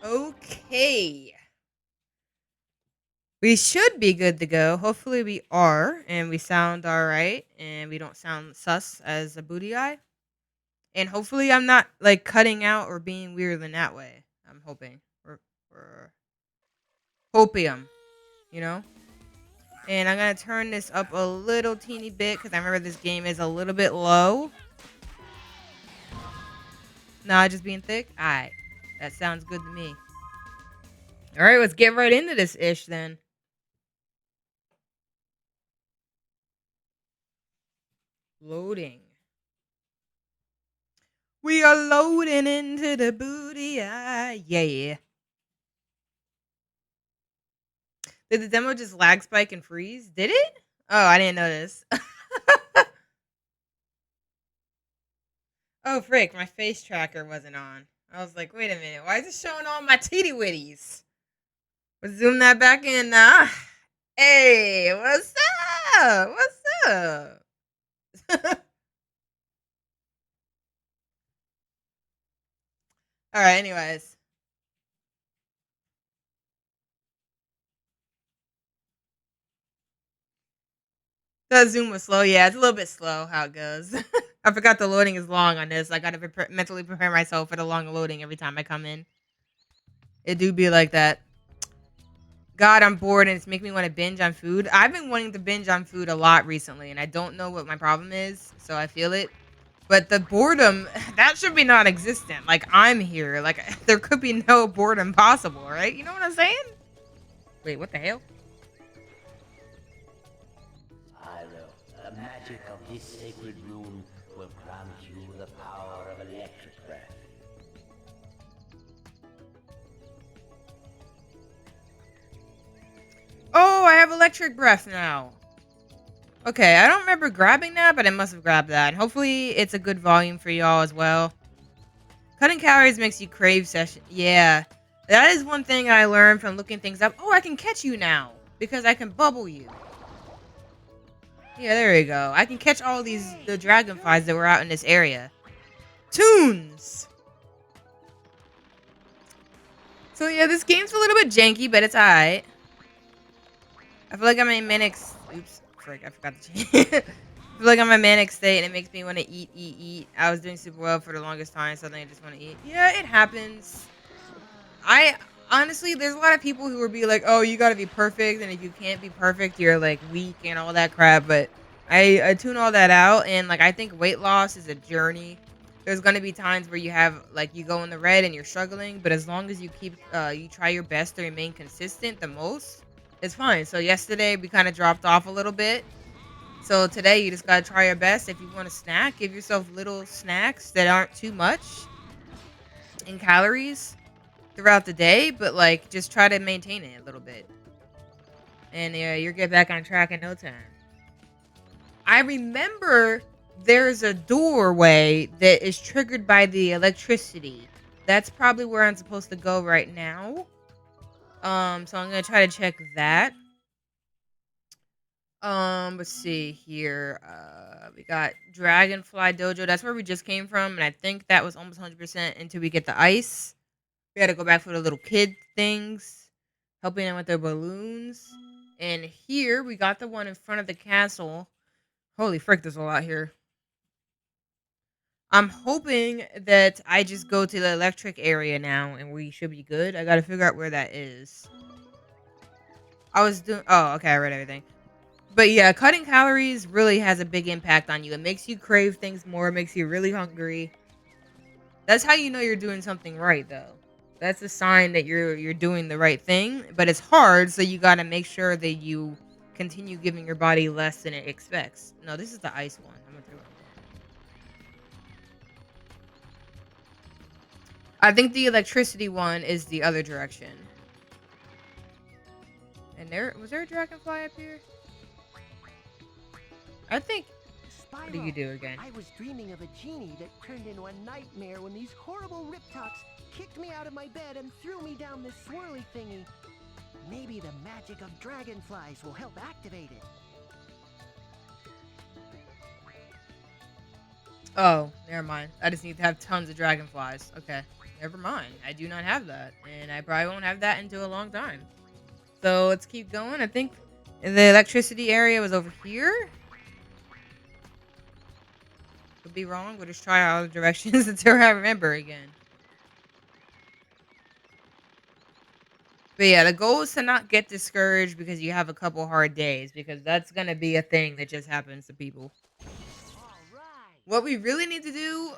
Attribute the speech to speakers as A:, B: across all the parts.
A: Okay. We should be good to go. Hopefully we are, and we sound alright, and we don't sound sus as a booty eye. And hopefully I'm not like cutting out or being weird in that way. I'm hoping. Or hopium, you know? And I'm gonna turn this up a little teeny bit because I remember this game is a little bit low. Nah, just being thick? Alright. That sounds good to me. Alright, let's get right into this ish then. Loading. We are loading into the booty eye. Yeah. Did the demo just lag spike and freeze? Did it? Oh, I didn't notice. Oh, frick. My face tracker wasn't on. I was like, wait a minute. Why is it showing all my titty witties? Let's zoom that back in now. Hey, what's up? What's up? All right, anyways. That zoom was slow. Yeah, it's a little bit slow how it goes. I forgot the loading is long on this. I gotta mentally prepare myself for the long loading every time I come in. It do be like that. God, I'm bored and it's making me want to binge on food. I've been wanting to binge on food a lot recently, and I don't know what my problem is, so I feel it. But the boredom, that should be non-existent. Like, I'm here. Like, there could be no boredom possible, right? You know what I'm saying? Wait, what the hell?
B: Spyro, the magic of this sacred rune will grant you the power of electric breath.
A: Oh, I have electric breath now. Okay, I don't remember grabbing that, but I must have grabbed that. Hopefully, it's a good volume for y'all as well. Cutting calories makes you crave session. Yeah, that is one thing I learned from looking things up. Oh, I can catch you now because I can bubble you. Yeah, there we go. I can catch all the dragonflies that were out in this area. Tunes. So yeah, this game's a little bit janky, but it's alright. I feel like I'm in manic. Oops, frick, I forgot to change. I feel like I'm in a manic state, and it makes me want to eat. I was doing super well for the longest time, so then I just want to eat. Yeah, it happens. I honestly, there's a lot of people who will be like, "Oh, you gotta be perfect, and if you can't be perfect, you're like weak and all that crap." But I tune all that out, and like I think weight loss is a journey. There's gonna be times where you have like you go in the red and you're struggling, but as long as you keep you try your best to remain consistent, the most, it's fine. So yesterday we kind of dropped off a little bit. So today you just gotta try your best. If you want to snack, give yourself little snacks that aren't too much in calories throughout the day, but like just try to maintain it a little bit, and yeah, you'll get back on track in no time. I remember there's a doorway that is triggered by the electricity. That's probably where I'm supposed to go right now. So I'm gonna try to check that. Let's see here. We got Dragonfly Dojo. That's where we just came from, and I think that was almost 100% until we get the ice. We had to go back for the little kid things, helping them with their balloons. And here we got the one in front of the castle. Holy frick, there's a lot here. I'm hoping that I just go to the electric area now and we should be good. I gotta figure out where that is. I was doing. Oh, okay, I read everything. But yeah, cutting calories really has a big impact on you. It makes you crave things more, it makes you really hungry. That's how you know you're doing something right, though. That's a sign that you're doing the right thing, but it's hard, so you got to make sure that you continue giving your body less than it expects. No, this is the ice one. I'm gonna throw it. I think the electricity one is the other direction. And there was there a dragonfly up here? I think. What do you
C: Spyro,
A: do again?
C: I was dreaming of a genie that turned into a nightmare when these horrible riptocs kicked me out of my bed and threw me down this swirly thingy. Maybe the magic of dragonflies will help activate it.
A: Oh, never mind. I just need to have tons of dragonflies. Okay, never mind. I do not have that, and I probably won't have that until a long time. So let's keep going. I think the electricity area was over here. Could be wrong. We'll just try all the directions until I remember again. But yeah, the goal is to not get discouraged because you have a couple hard days, because that's gonna be a thing that just happens to people. What we really need to do,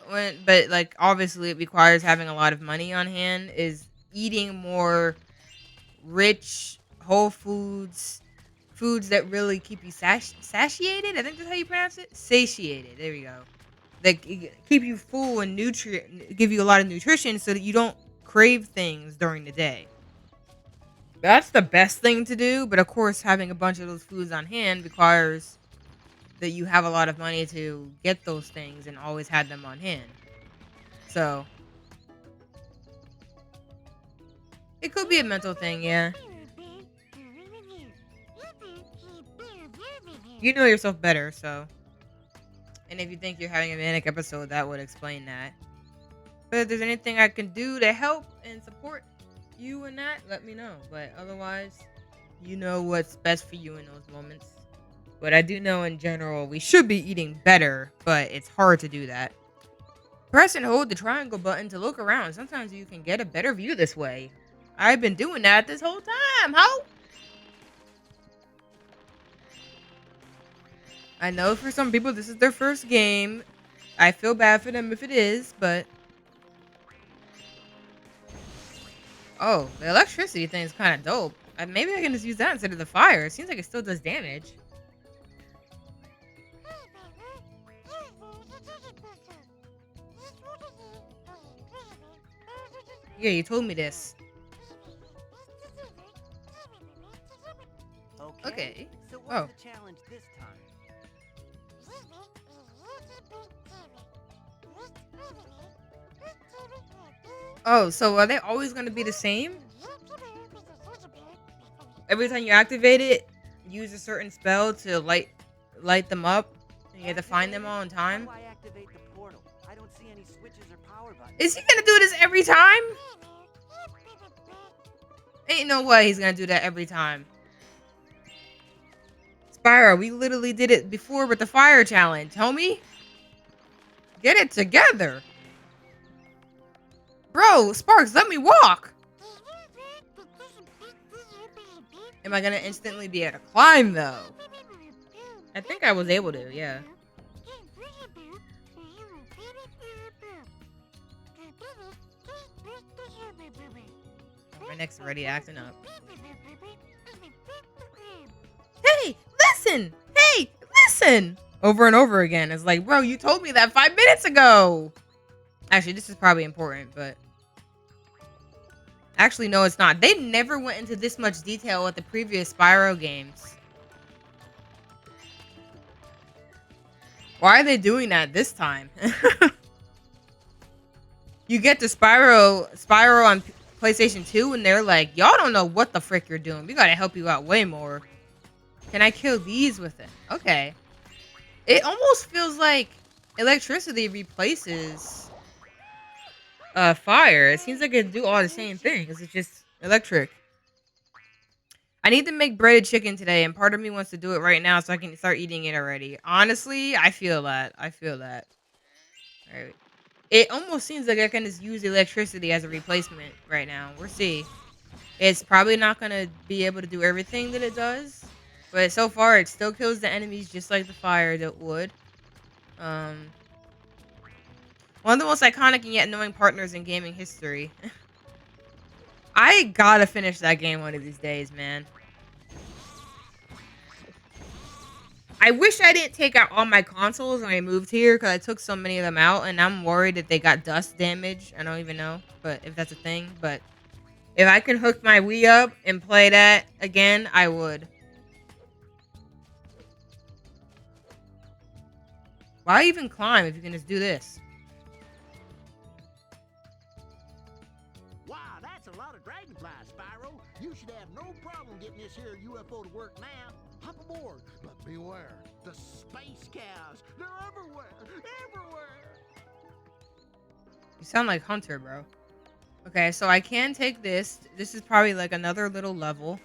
A: but like obviously it requires having a lot of money on hand, is eating more rich whole foods that really keep you satiated. I think that's how you pronounce it. Satiated. There we go. That keep you full and give you a lot of nutrition so that you don't crave things during the day. That's the best thing to do, but of course, having a bunch of those foods on hand requires that you have a lot of money to get those things and always have them on hand. So, it could be a mental thing, yeah. You know yourself better, so. And if you think you're having a manic episode, that would explain that. But if there's anything I can do to help and support you in that, let me know. But otherwise, you know what's best for you in those moments. But I do know in general we should be eating better, but it's hard to do that. Press and hold the triangle button to look around. Sometimes you can get a better view this way. I've been doing that this whole time, ho! I know for some people this is their first game. I feel bad for them if it is, but... Oh, the electricity thing is kind of dope. Maybe I can just use that instead of the fire. It seems like it still does damage. Yeah, you told me this. Okay.
C: So what's
A: Oh.
C: the challenge this time?
A: Oh, so are they always going to be the same? Every time you activate it, use a certain spell to light them up, and you have to find them all in time.
C: How do I activate the portal? I don't see any switches or power buttons.
A: Is he gonna do this every time? Ain't no way he's gonna do that every time. Spyro, we literally did it before with the fire challenge, homie. Get it together. Bro, Sparks, let me walk. Am I gonna instantly be able to climb, though? I think I was able to, yeah. My neck's already acting up. Hey, listen! Hey, listen! Over and over again. It's like, bro, you told me that 5 minutes ago! Actually, this is probably important, but... Actually, no, it's not. They never went into this much detail with the previous Spyro games. Why are they doing that this time? You get to Spyro on PlayStation 2 and they're like, y'all don't know what the frick you're doing. We gotta help you out way more. Can I kill these with it? Okay. It almost feels like electricity replaces fire. It seems like it do all the same things. It's just electric. I need to make breaded chicken today, and part of me wants to do it right now so I can start eating it already. Honestly, I feel that. I feel that. All right. It almost seems like I can just use electricity as a replacement right now. We'll see. It's probably not going to be able to do everything that it does. But so far, it still kills the enemies just like the fire that would. One of the most iconic and yet annoying partners in gaming history. I gotta finish that game one of these days, man. I wish I didn't take out all my consoles when I moved here because I took so many of them out, and I'm worried that they got dust damage. I don't even know, but if that's a thing. But if I can hook my Wii up and play that again, I would. Why even climb if you can just do this?
D: Wow, that's a lot of dragonflies, Spyro. You should have no problem getting this here UFO to work now. Hop aboard, but beware, the space cows. They're everywhere, everywhere.
A: You sound like Hunter, bro. Okay, so I can take this. This is probably like another little level.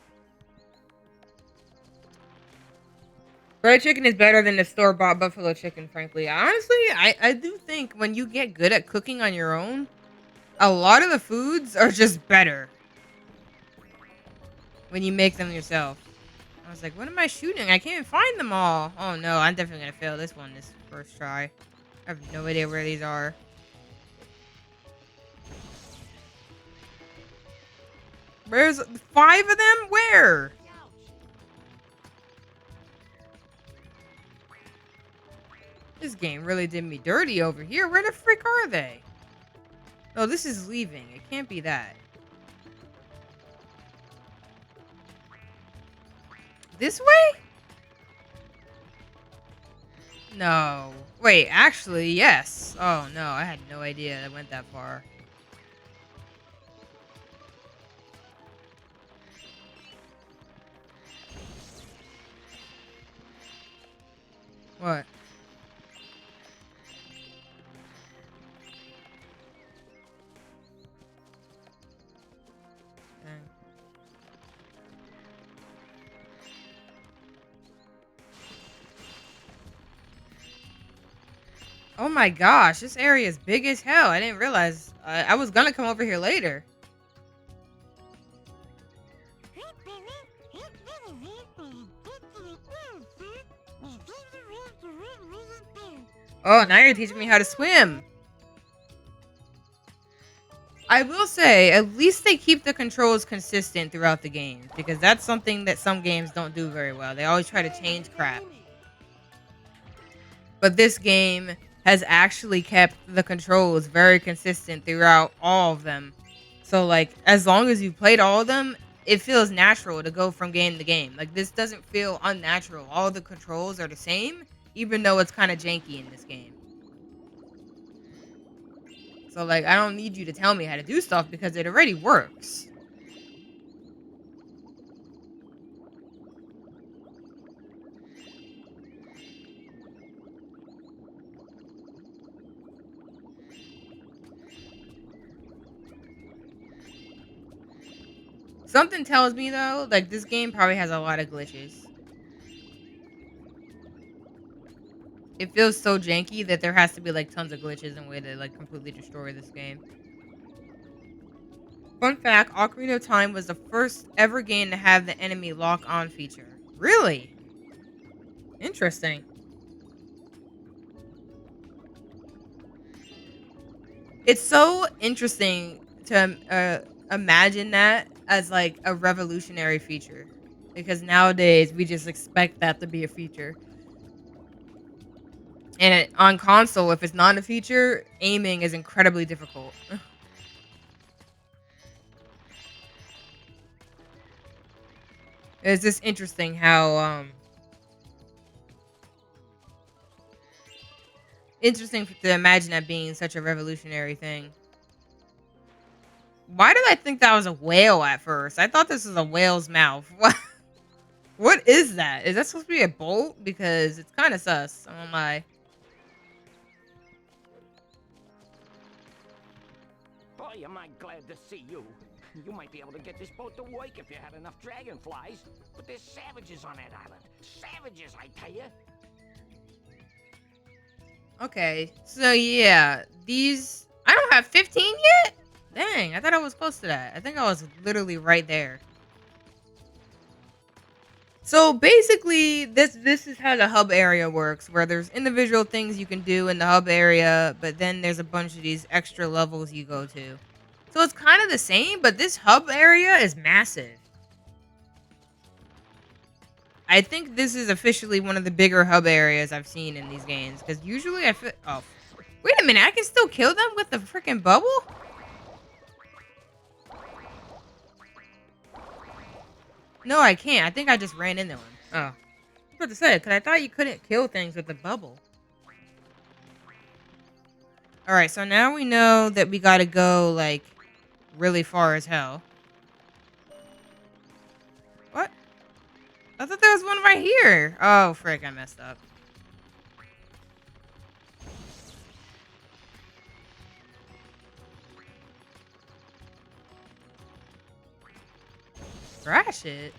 A: Fried chicken is better than the store-bought buffalo chicken, frankly. Honestly, I do think when you get good at cooking on your own, a lot of the foods are just better when you make them yourself. I was like, what am I shooting? I can't find them all. Oh no, I'm definitely gonna fail this one this first try. I have no idea where these are. Where's 5 of them? Where? This game really did me dirty over here. Where the frick are they? Oh, this is leaving. It can't be that. This way? No. Wait, actually, yes. Oh, no. I had no idea I went that far. What? Dang. Oh my gosh, this area is big as hell. I didn't realize. I was gonna come over here later. Oh, now you're teaching me how to swim. I will say, at least they keep the controls consistent throughout the game, because that's something that some games don't do very well. They always try to change crap. But this game has actually kept the controls very consistent throughout all of them. So, like, as long as you've played all of them, it feels natural to go from game to game. Like, this doesn't feel unnatural. All the controls are the same, even though it's kind of janky in this game. So, like, I don't need you to tell me how to do stuff because it already works. Something tells me, though, like, this game probably has a lot of glitches. It feels so janky that there has to be, like, tons of glitches in a way to, like, completely destroy this game. Fun fact, Ocarina of Time was the first ever game to have the enemy lock-on feature. Really? Interesting. It's so interesting to imagine that as, like, a revolutionary feature. Because nowadays, we just expect that to be a feature. And on console, if it's not a feature, aiming is incredibly difficult. It's just interesting how, interesting to imagine that being such a revolutionary thing. Why did I think that was a whale at first? I thought this was a whale's mouth. What is that? Is that supposed to be a bolt? Because it's kind of sus. I won't lie.
E: Boy, am I glad to see you. You might be able to get this boat to work if you had enough dragonflies. But there's savages on that island. Savages, I tell you.
A: Okay, so yeah, these... I don't have 15 yet? Dang, I thought I was close to that. I think I was literally right there. So basically, this is how the hub area works, where there's individual things you can do in the hub area, but then there's a bunch of these extra levels you go to. So it's kind of the same, but this hub area is massive. I think this is officially one of the bigger hub areas I've seen in these games, because usually I feel... Oh, wait a minute, I can still kill them with the freaking bubble? No, I can't. I think I just ran into him. Oh. I was about to say, because I thought you couldn't kill things with the bubble. Alright, so now we know that we gotta go, like, really far as hell. What? I thought there was one right here. Oh, frick, I messed up. Crash it.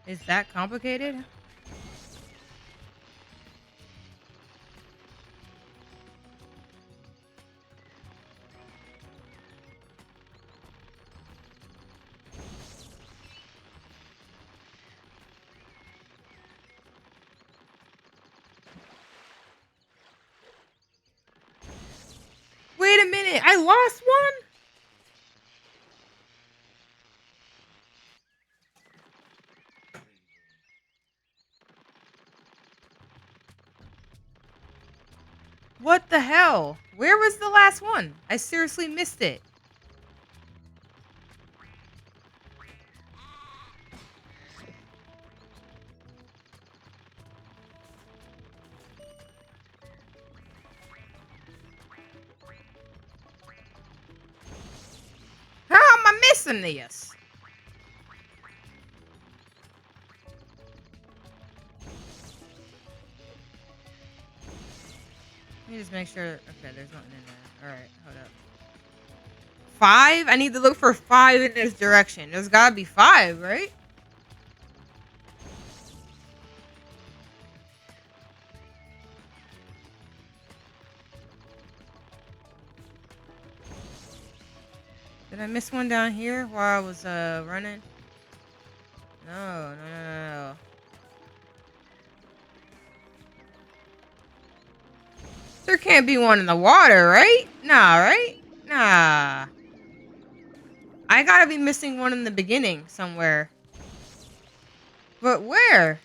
A: Is that complicated? Wait a minute, I lost one? What the hell? Where was the last one? I seriously missed it. How am I missing this? Let me just make sure. Okay, there's nothing in there. Alright, hold up. 5? I need to look for 5 in this direction. There's gotta be 5, right? Did I miss one down here while I was running? No. There can't be one in the water, right? Nah, right? Nah. I gotta be missing one in the beginning somewhere. But where?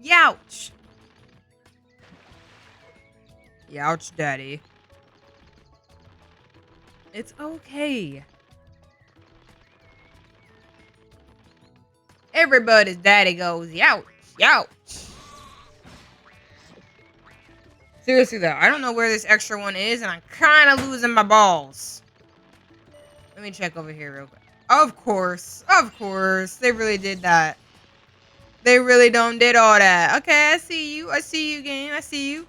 A: Youch. Youch, daddy. It's okay. Everybody's daddy goes, youch, youch. Seriously though, I don't know where this extra one is, and I'm kind of losing my balls. Let me check over here real quick. Of course. They really did that. They really done did all that. Okay, I see you, game. I see you.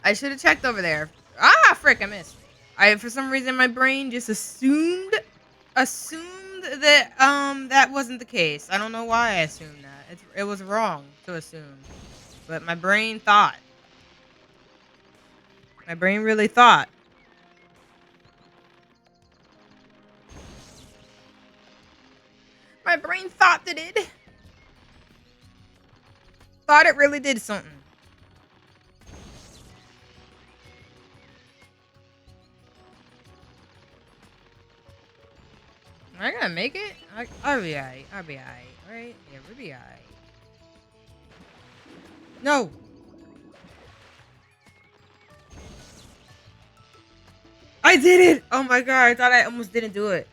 A: I should have checked over there. Ah, frick, I missed. For some reason, my brain just assumed that that wasn't the case. I don't know why I assumed that. It was wrong to assume, but my brain thought. My brain really thought. My brain thought that it. Thought it really did something. Am I gonna make it? I'll be alright. Right? Yeah, we'll be alright. No! I did it! Oh my god, I thought I almost didn't do it.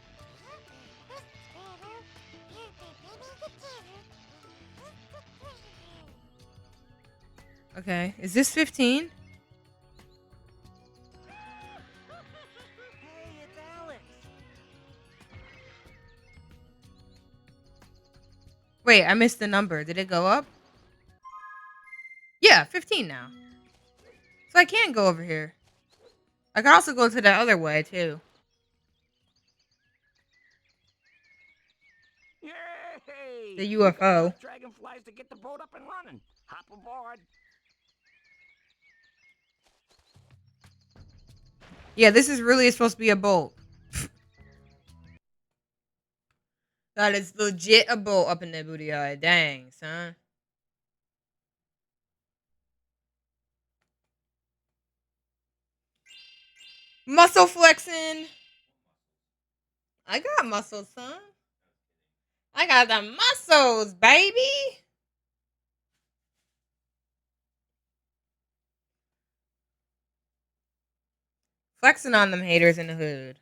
A: Okay, is this 15?
C: Hey, it's Alex.
A: Wait, I missed the number. Did it go up? Yeah, 15 now. So I can go over here. I can also go to the other way, too.
E: Yay!
A: The
E: We got
A: UFO.
E: enough dragonflies to get the boat up and running. Hop aboard.
A: Yeah, this is really supposed to be a boat. That is legit a boat up in the booty eye. Dang, son. Muscle flexing. I got muscles, son. I got the muscles, baby. Flexing on them haters in the hood.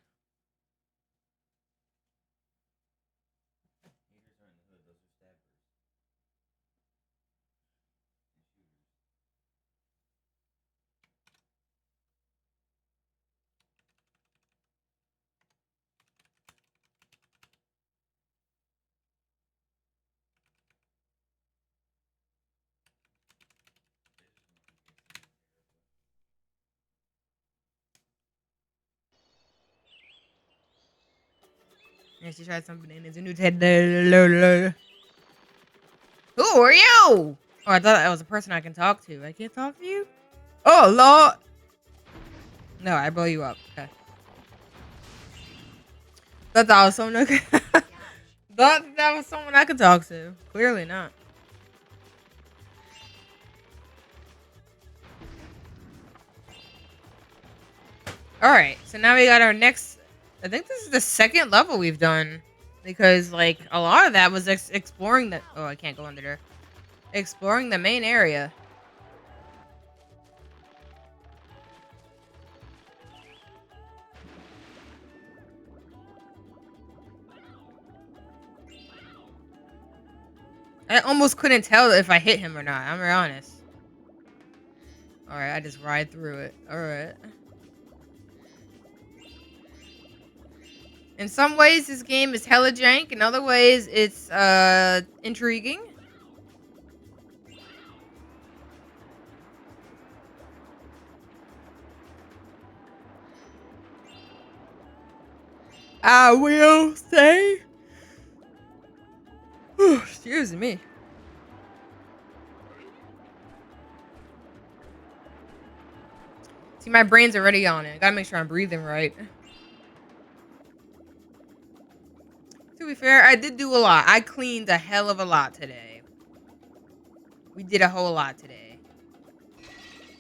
A: Yeah, she tried some bananas. A new Ted. Who are you? Oh, I thought that was a person I can talk to. I can't talk to you? Oh, Lord. No, I blow you up. Okay. Thought that was someone I could... Thought that was someone I could talk to. Clearly not. Alright, so now we got our next... I think this is the second level we've done. Because, like, a lot of that was exploring the... Oh, I can't go under there. Exploring the main area. I almost couldn't tell if I hit him or not. I'm gonna be honest. Alright, I just ride through it. Alright. In some ways, this game is hella jank. In other ways, it's intriguing. I will say. Excuse me. See, my brain's already on it. I gotta make sure I'm breathing right. To be fair, I did do a lot. I cleaned a hell of a lot today. We did a whole lot today.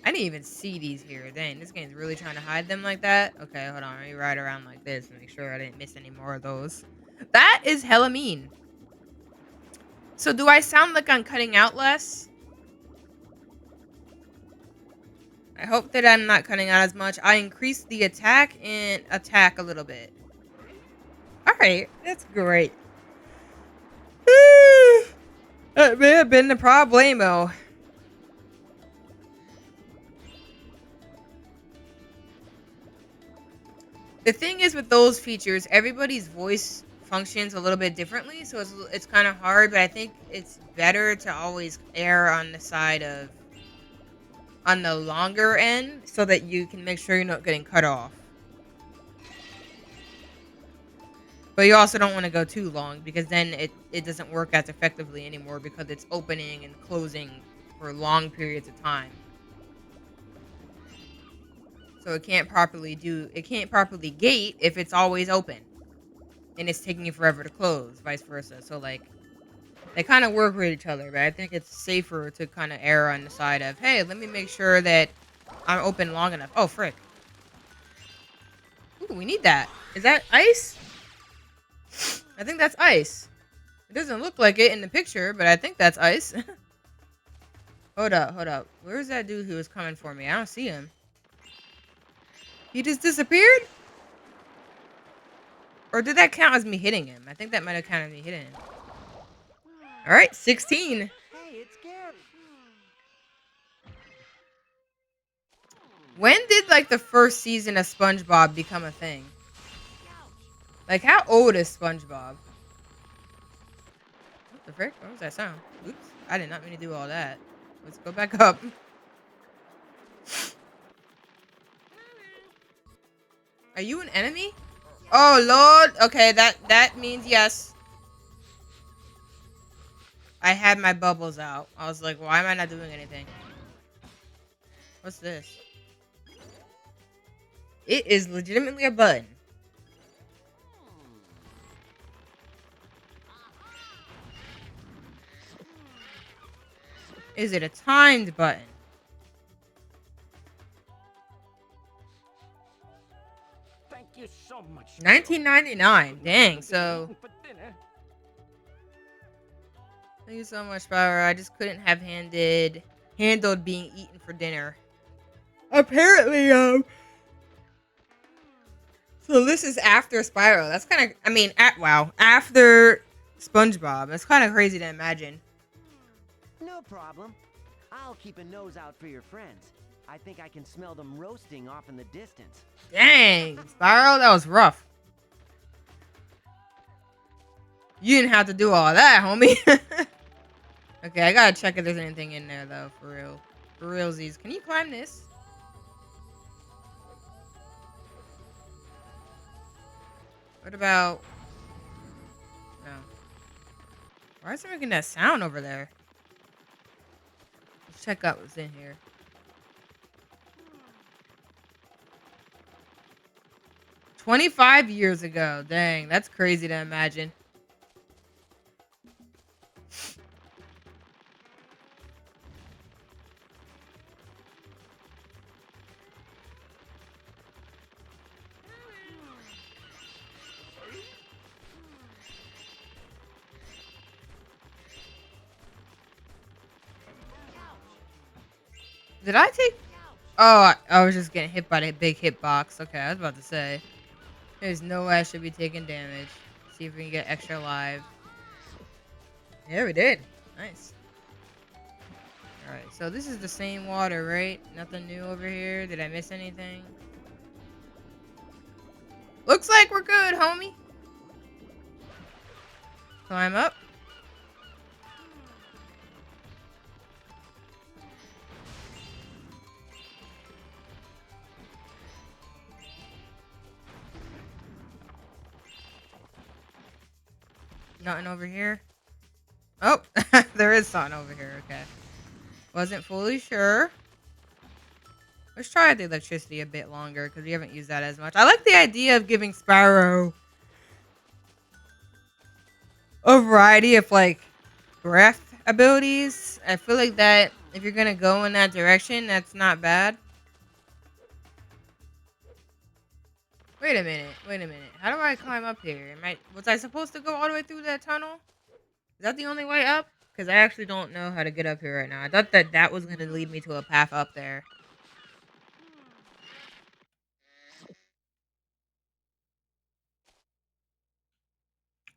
A: I didn't even see these here. Dang, this game's really trying to hide them like that. Okay, hold on. Let me ride around like this and make sure I didn't miss any more of those. That is hella mean. So do I sound like I'm cutting out less? I hope that I'm not cutting out as much. I increased the attack and attack a little bit. Alright, that's great. That may have been the problemo. The thing is with those features, everybody's voice functions a little bit differently, so it's kind of hard, but I think it's better to always err on the side of on the longer end so that you can make sure you're not getting cut off. But you also don't want to go too long because then it doesn't work as effectively anymore because it's opening and closing for long periods of time. So it can't properly gate if it's always open. And it's taking you forever to close, vice versa. So like they kind of work with each other, but I think it's safer to kind of err on the side of, hey, let me make sure that I'm open long enough. Oh, frick. Ooh, we need that. Is that ice? I think that's ice. It doesn't look like it in the picture, but I think that's ice. Hold up. Where's that dude who was coming for me? I don't see him. He just disappeared? Or did that count as me hitting him? I think that might have counted me hitting him. Alright, 16.
C: Hey, it's Gary.
A: When did, like, the first season of SpongeBob become a thing? Like, how old is SpongeBob? What the frick? What was that sound? Oops. I did not mean to do all that. Let's go back up. Are you an enemy? Oh, Lord. Okay, that means yes. I had my bubbles out. I was like, why am I not doing anything? What's this? It is legitimately a button. Is it a timed button?
E: Thank you so much.
A: 1999. Dang, so... Thank you so much, Spyro. I just couldn't have handled being eaten for dinner. Apparently, so this is after Spyro. That's kind of, I mean, after SpongeBob. That's kind of crazy to imagine.
C: No problem. I'll keep a nose out for your friends. I think I can smell them roasting off in the distance.
A: Dang, Spyro, that was rough. You didn't have to do all that, homie. Okay, I gotta check if there's anything in there, though, for real. For realsies. Can you climb this? What about... Why is it making that sound over there? Let's check out what's in here. $25 years ago. Dang, that's crazy to imagine. Did I take... Oh, I was just getting hit by that big hitbox. Okay, I was about to say. There's no way I should be taking damage. See if we can get extra live. Yeah, we did. Nice. Alright, so this is the same water, right? Nothing new over here. Did I miss anything? Looks like we're good, homie. Climb up. Nothing over here. Oh, there is something over here. Okay. Wasn't fully sure. Let's try the electricity a bit longer because we haven't used that as much. I like the idea of giving Spyro a variety of like breath abilities. I feel like that if you're gonna go in that direction, that's not bad. Wait a minute. Wait a minute. How do I climb up here? Was I supposed to go all the way through that tunnel? Is that the only way up? Because I actually don't know how to get up here right now. I thought that was going to lead me to a path up there.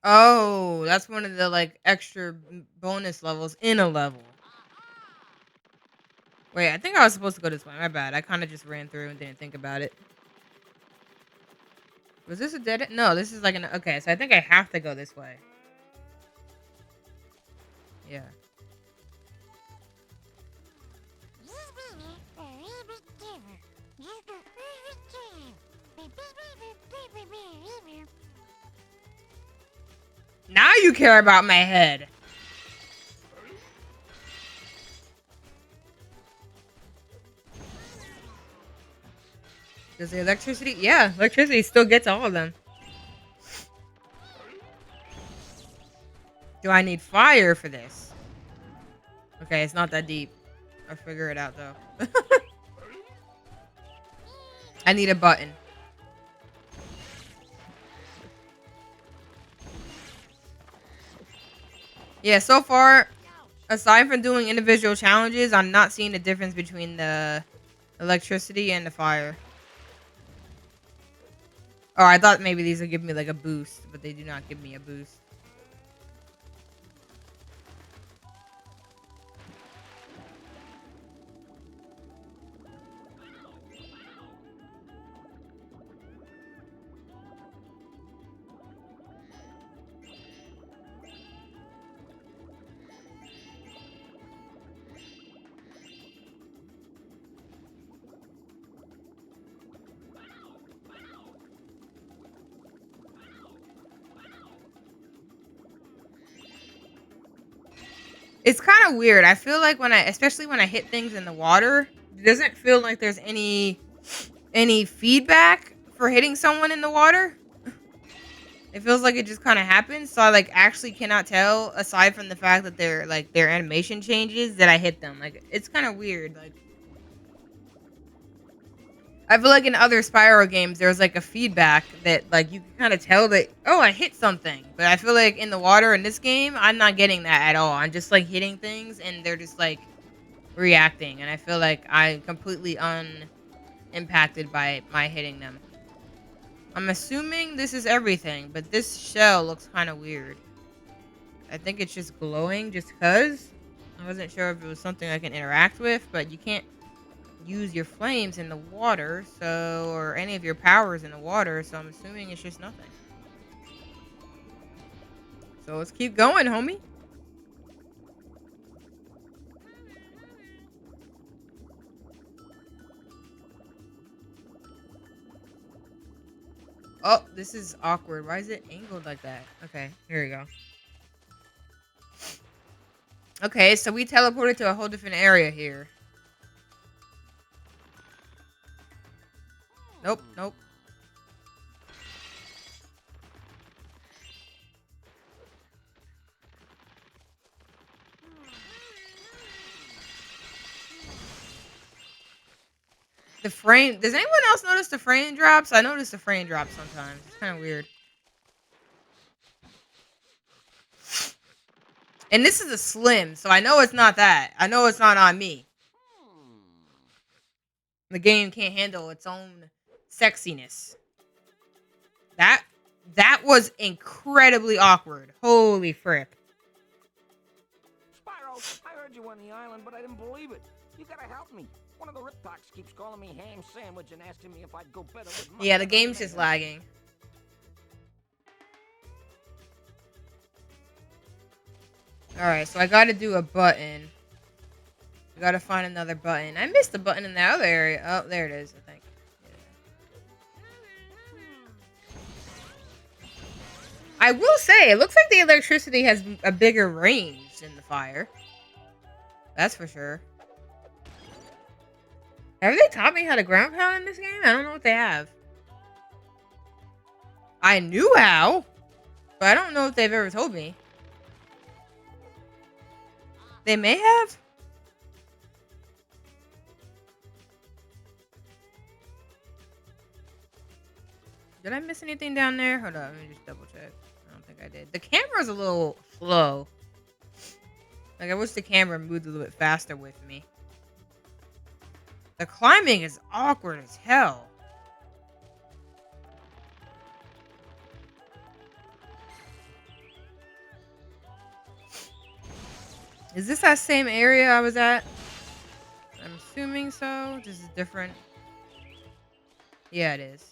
A: Oh, that's one of the, like, extra bonus levels in a level. Wait, I think I was supposed to go this way. My bad. I kind of just ran through and didn't think about it. Was this a dead end? No, this is like an... Okay, so I think I have to go this way. Yeah. Now you care about my head. Does the electricity? Yeah, electricity still gets all of them. Do I need fire for this? Okay, it's not that deep. I'll figure it out though. I need a button. Yeah, so far, aside from doing individual challenges, I'm not seeing the difference between the electricity and the fire. Oh, I thought maybe these would give me like a boost, but they do not give me a boost. It's kind of weird. I feel like especially when I hit things in the water, it doesn't feel like there's any feedback for hitting someone in the water. It feels like it just kind of happens. So I like actually cannot tell, aside from the fact that their animation changes, that I hit them. Like it's kind of weird. Like I feel like in other Spyro games, there's like a feedback that like you can kind of tell that, oh, I hit something. But I feel like in the water in this game, I'm not getting that at all. I'm just like hitting things and they're just like reacting. And I feel like I'm completely unimpacted by my hitting them. I'm assuming this is everything, but this shell looks kind of weird. I think it's just glowing just because. I wasn't sure if it was something I can interact with, but you can't use your flames in the water, or any of your powers in the water, so I'm assuming it's just nothing. So let's keep going, homie. Oh, this is awkward. Why is it angled like that? Okay, here we go. Okay, so we teleported to a whole different area here. Nope, nope. The frame. Does anyone else notice the frame drops? I notice the frame drops sometimes. It's kind of weird. And this is a slim, so I know it's not that. I know it's not on me. The game can't handle its own sexiness. That was incredibly awkward. Holy frick.
E: Spyro, I heard you on the island, but I didn't believe it. You gotta help me. One of the Riptocs keeps calling me ham sandwich and asking me if I'd go better with
A: Yeah, the game's just lagging. Alright, so I gotta do a button. I gotta find another button. I missed the button in the other area. Oh, there it is, I think. I will say, it looks like the electricity has a bigger range than the fire. That's for sure. Have they taught me how to ground pound in this game? I don't know what they have. I knew how, but I don't know if they've ever told me. They may have. Did I miss anything down there? Hold on, let me just double check. I don't think I did. The camera's a little slow. Like, I wish the camera moved a little bit faster with me. The climbing is awkward as hell. Is this that same area I was at? I'm assuming so. This is different. Yeah, it is.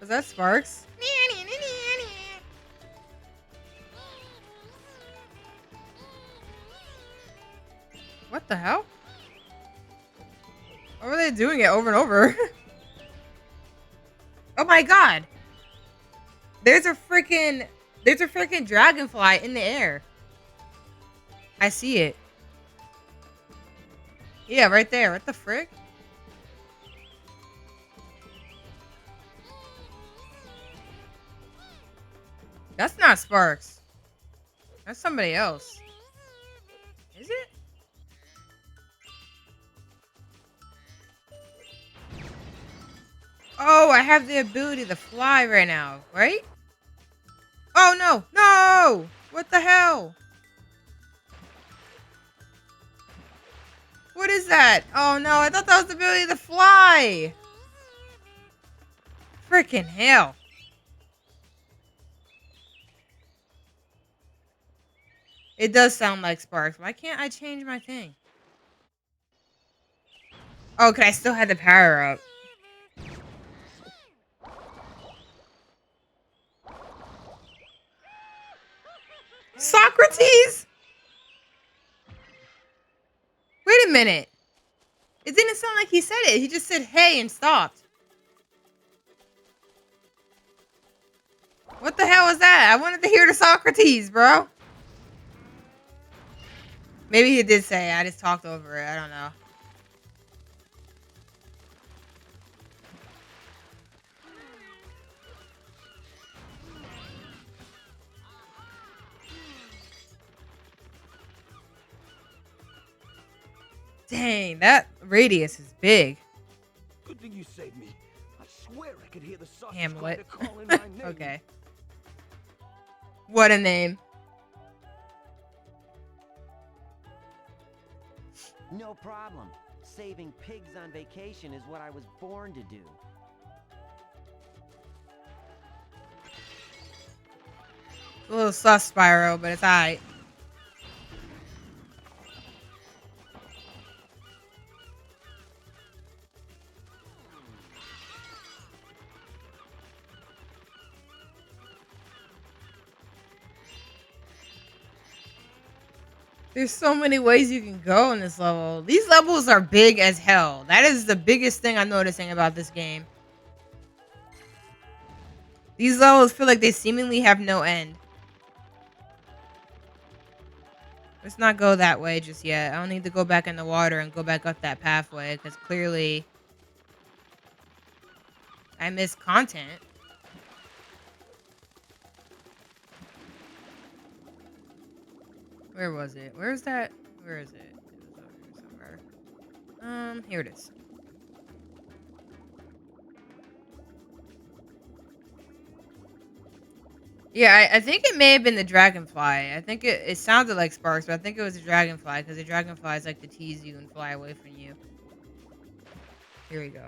A: Was that Sparks? What the hell? Why were they doing it over and over? Oh my god! There's a freaking dragonfly in the air. I see it. Yeah, right there. What the frick? That's not Sparks. That's somebody else. Is it? Oh, I have the ability to fly right now, right? Oh, no. No! What the hell? What is that? Oh, no. I thought that was the ability to fly. Freaking hell. It does sound like Sparks. Why can't I change my thing? Oh, okay. I still had the power up. Socrates? Wait a minute. It didn't sound like he said it. He just said, hey, and stopped. What the hell was that? I wanted to hear the Socrates, bro. Maybe he did say it. I just talked over it. I don't know. Dang, that radius is big.
E: Good thing you saved me. I swear I could hear the sausage
A: Hamlet.
E: calling my name.
A: Okay. What a name.
C: No problem. Saving pigs on vacation is what I was born to do.
A: It's a little sus, Spyro, but it's alright. There's so many ways you can go in this level. These levels are big as hell. That is the biggest thing I'm noticing about this game. These levels feel like they seemingly have no end. Let's not go that way just yet. I don't need to go back in the water and go back up that pathway, because clearly I missed content. Where was it? Where's that? Where is it? It was over here somewhere. Here it is. Yeah, I think it may have been the Dragonfly. I think it sounded like Sparks, but I think it was the Dragonfly, because the Dragonflies like to tease you and fly away from you. Here we go.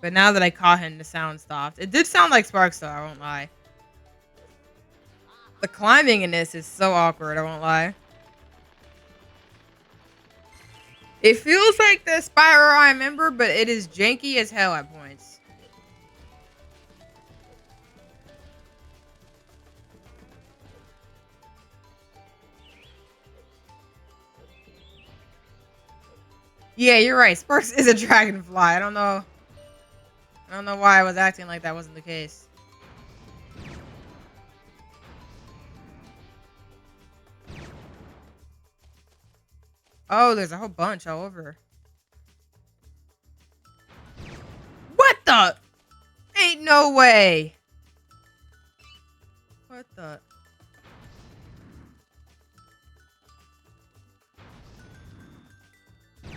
A: But now that I caught him, the sound stopped. It did sound like Sparks, though, I won't lie. The climbing in this is so awkward, I won't lie. It feels like the Spyro I remember, but it is janky as hell at points. Yeah, you're right. Sparks is a dragonfly. I don't know why I was acting like that wasn't the case. Oh, there's a whole bunch all over. What the? Ain't no way. What the? Is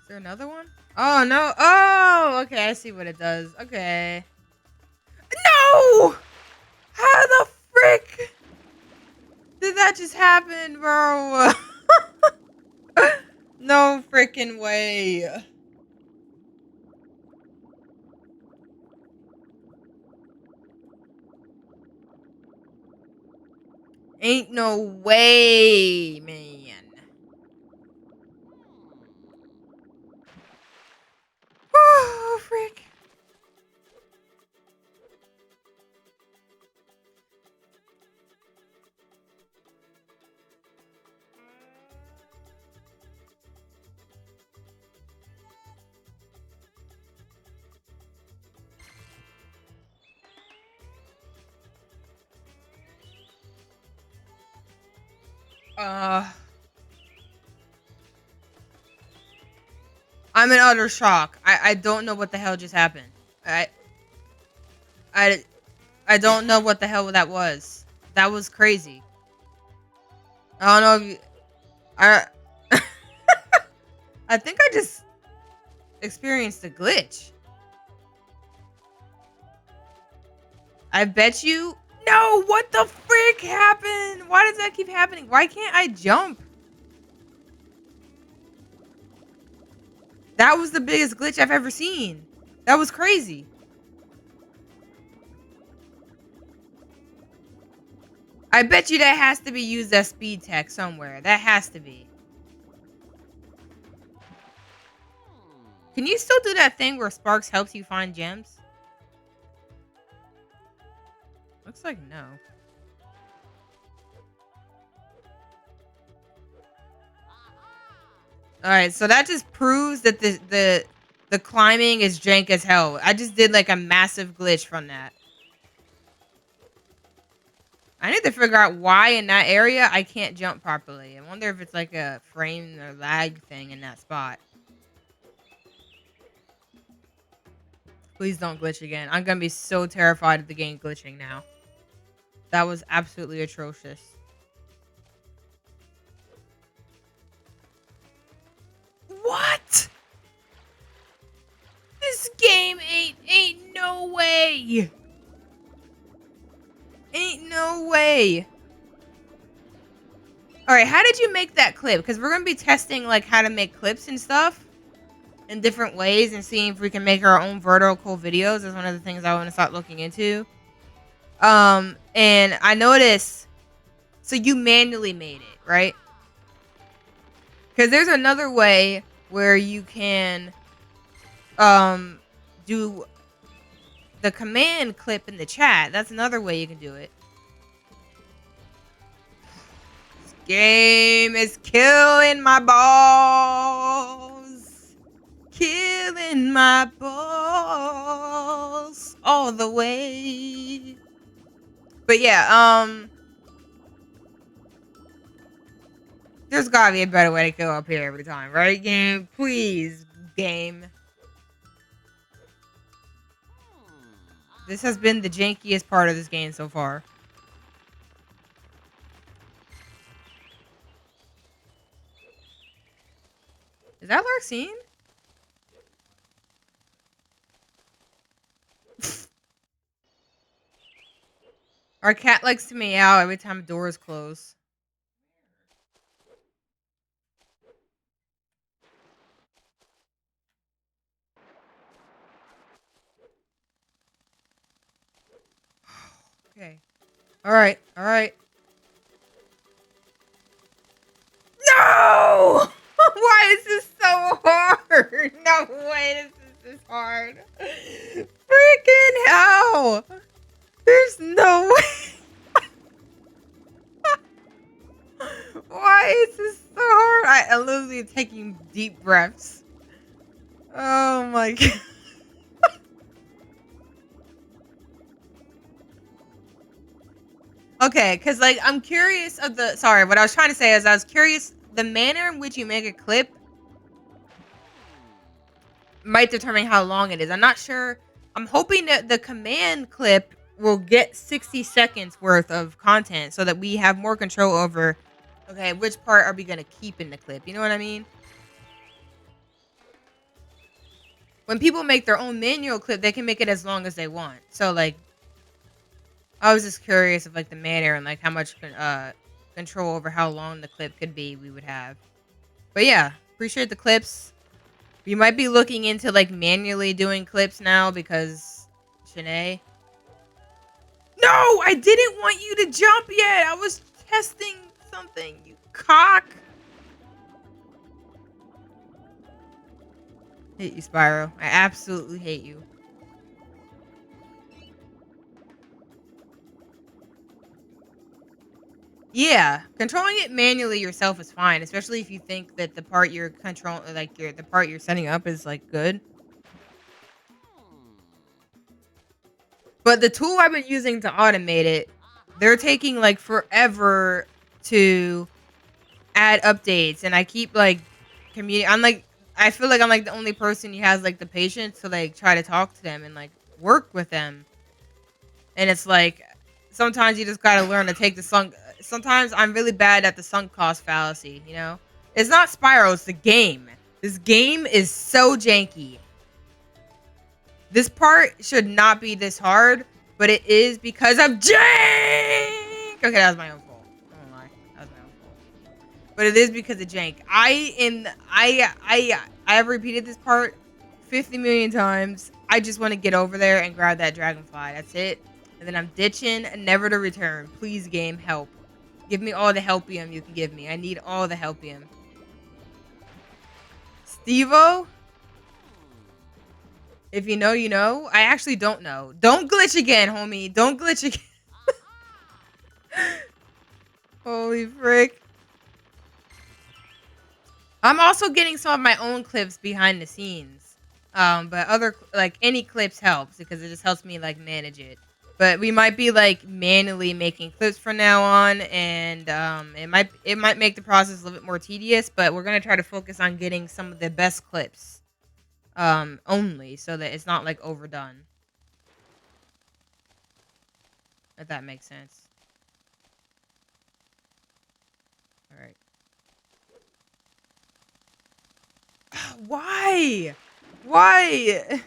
A: there another one? Oh, no. Oh, okay. I see what it does. Okay. No! How the frick did that just happen, bro? No freaking way. Ain't no way, man. Oh, frick. I'm in utter shock. I don't know what the hell just happened. I don't know what the hell that was. That was crazy. I don't know if you, I I think I just experienced a glitch. I bet you. No, what the frick happened? Why does that keep happening? Why can't I jump? That was the biggest glitch I've ever seen. That was crazy. I bet you that has to be used as speed tech somewhere. That has to be. Can you still do that thing where Sparks helps you find gems? Looks like no. Alright, so that just proves that the climbing is jank as hell. I just did like a massive glitch from that. I need to figure out why in that area I can't jump properly. I wonder if it's like a frame or lag thing in that spot. Please don't glitch again. I'm gonna be so terrified of the game glitching now. That was absolutely atrocious. What? This game ain't no way. Ain't no way. All right, how did you make that clip? Because we're gonna be testing like how to make clips and stuff. in different ways and seeing if we can make our own vertical videos is one of the things I want to start looking into. And I noticed, so you manually made it, right? Because there's another way where you can do the command clip in the chat. That's another way you can do it. This game is killing my balls. Killing my balls all the way. But yeah, there's gotta be a better way to go up here every time, right, game? Please, game. This has been the jankiest part of this game so far. Is that Larcene? Our cat likes to meow every time doors close. Okay. Alright, alright. No! Why is this so hard? No way this is this hard. Freaking hell! There's no way. Why is this so hard? I literally am taking deep breaths. Oh my god. Okay, because, like, I'm curious of the... Sorry, what I was trying to say is I was curious... The manner in which you make a clip might determine how long it is. I'm not sure. I'm hoping that the command clip will get 60 seconds worth of content so that we have more control over, okay, which part are we going to keep in the clip? You know what I mean? When people make their own manual clip, they can make it as long as they want. So, like, I was just curious of, like, the manner and, like, how much control over how long the clip could be we would have. But yeah, appreciate the clips. We might be looking into, like, manually doing clips now because Shanae. No, I didn't want you to jump yet. I was testing something, you cock. Hate you, Spyro. I absolutely hate you. Yeah, controlling it manually yourself is fine, especially if you think that the part you're controlling, like the part you're setting up is like good. But the tool I've been using to automate it, they're taking like forever to add updates, and I keep like I feel like I'm like the only person who has like the patience to like try to talk to them and like work with them. And it's like sometimes you just gotta learn to take the sunk. Sometimes I'm really bad at the sunk cost fallacy, you know? It's not Spyro, it's the game. This game is so janky. This part should not be this hard, but it is because of jank! Okay, that was my own fault. I don't lie. That was my own fault. But it is because of jank. I have repeated this part 50 million times. I just want to get over there and grab that Dragonfly. That's it. And then I'm ditching, never to return. Please, game, help. Give me all the helpium you can give me. I need all the helpium. Steve-O? If you know, you know. I actually don't know. Don't glitch again, homie. Don't glitch again. Holy frick. I'm also getting some of my own clips behind the scenes. But other, like, any clips helps because it just helps me, like, manage it. But we might be like manually making clips from now on, and it might make the process a little bit more tedious. But we're gonna try to focus on getting some of the best clips, only, so that it's not like overdone. If that makes sense. All right. Why? Why?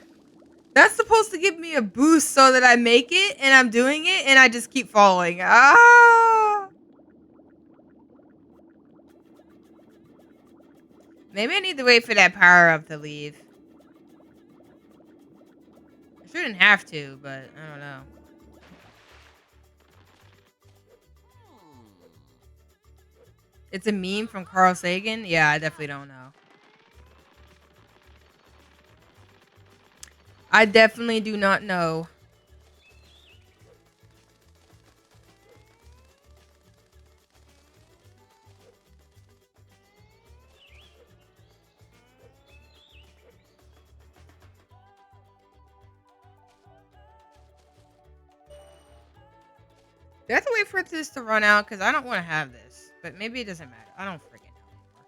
A: That's supposed to give me a boost so that I make it, and I'm doing it, and I just keep falling. Ah! Maybe I need to wait for that power-up to leave. shouldn't have to, but I don't know. It's a meme from Carl Sagan? Yeah, I definitely don't know. I definitely do not know. Do I have to wait for this to run out? Because I don't want to have this. But maybe it doesn't matter. I don't freaking know anymore.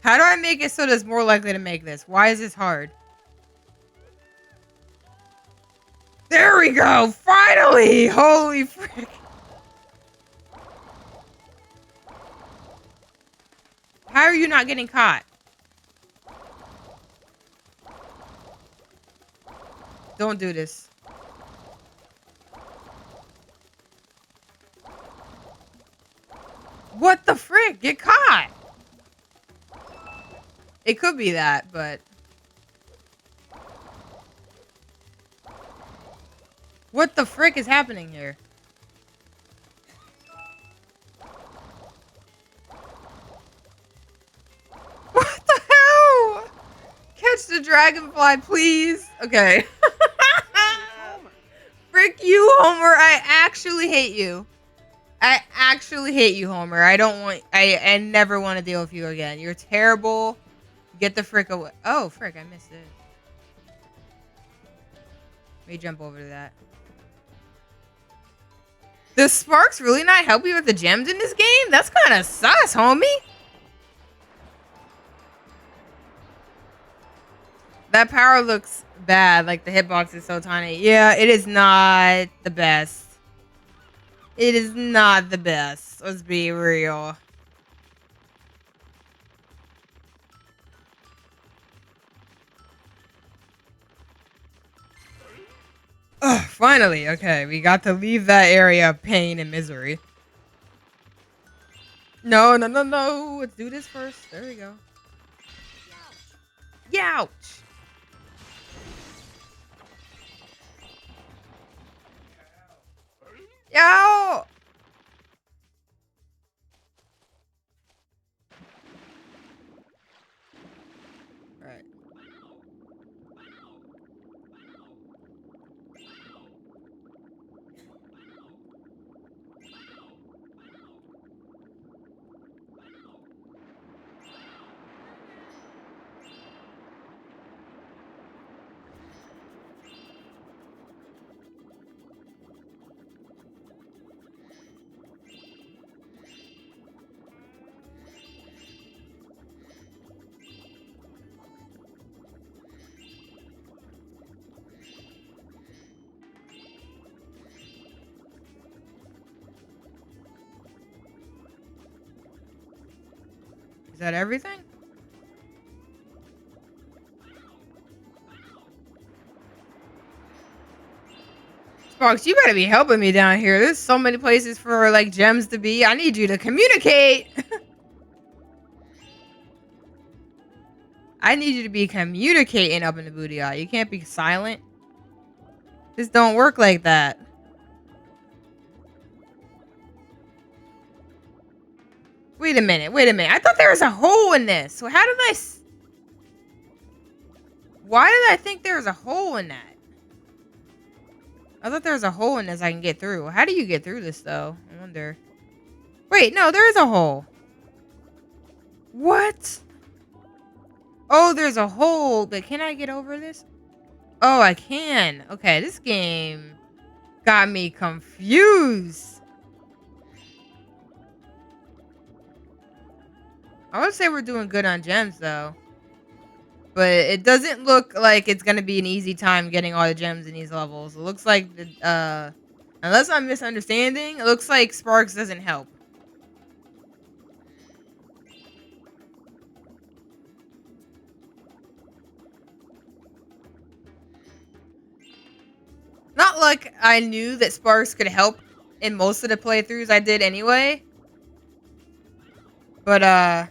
A: How do I make it so it's more likely to make this? Why is this hard? There we go! Finally! Holy frick! How are you not getting caught? Don't do this. What the frick? Get caught! It could be that, but... What the frick is happening here? What the hell? Catch the dragonfly, please. Okay. Frick you, Homer. I actually hate you. I actually hate you, Homer. I don't want... I never want to deal with you again. You're terrible. Get the frick away. Oh, frick. I missed it. Let me jump over to that. Does Sparks really not help you with the gems in this game? That's kind of sus, homie. That power looks bad. Like, the hitbox is so tiny. Yeah, it is not the best. It is not the best. Let's be real. Ugh, finally. Okay, we got to leave that area of pain and misery. No, no, no, no. Let's do this first. There we go. Youch. Yow. Alright. Is that everything? Sparks, you better be helping me down here. There's so many places for, like, gems to be. I need you to communicate. I need you to be communicating up in the booty eye. You can't be silent. This don't work like that. Wait a minute. Wait a minute. I thought there was a hole in this. So how did I... Why did I think there was a hole in that? I thought there was a hole in this I can get through. How do you get through this, though? I wonder. Wait, no, there is a hole. What? Oh, there's a hole. But can I get over this? Oh, I can. Okay, this game got me confused. I would say we're doing good on gems, though. But it doesn't look like it's gonna be an easy time getting all the gems in these levels. It looks like unless I'm misunderstanding, it looks like Sparks doesn't help. Not like I knew that Sparks could help in most of the playthroughs I did anyway. But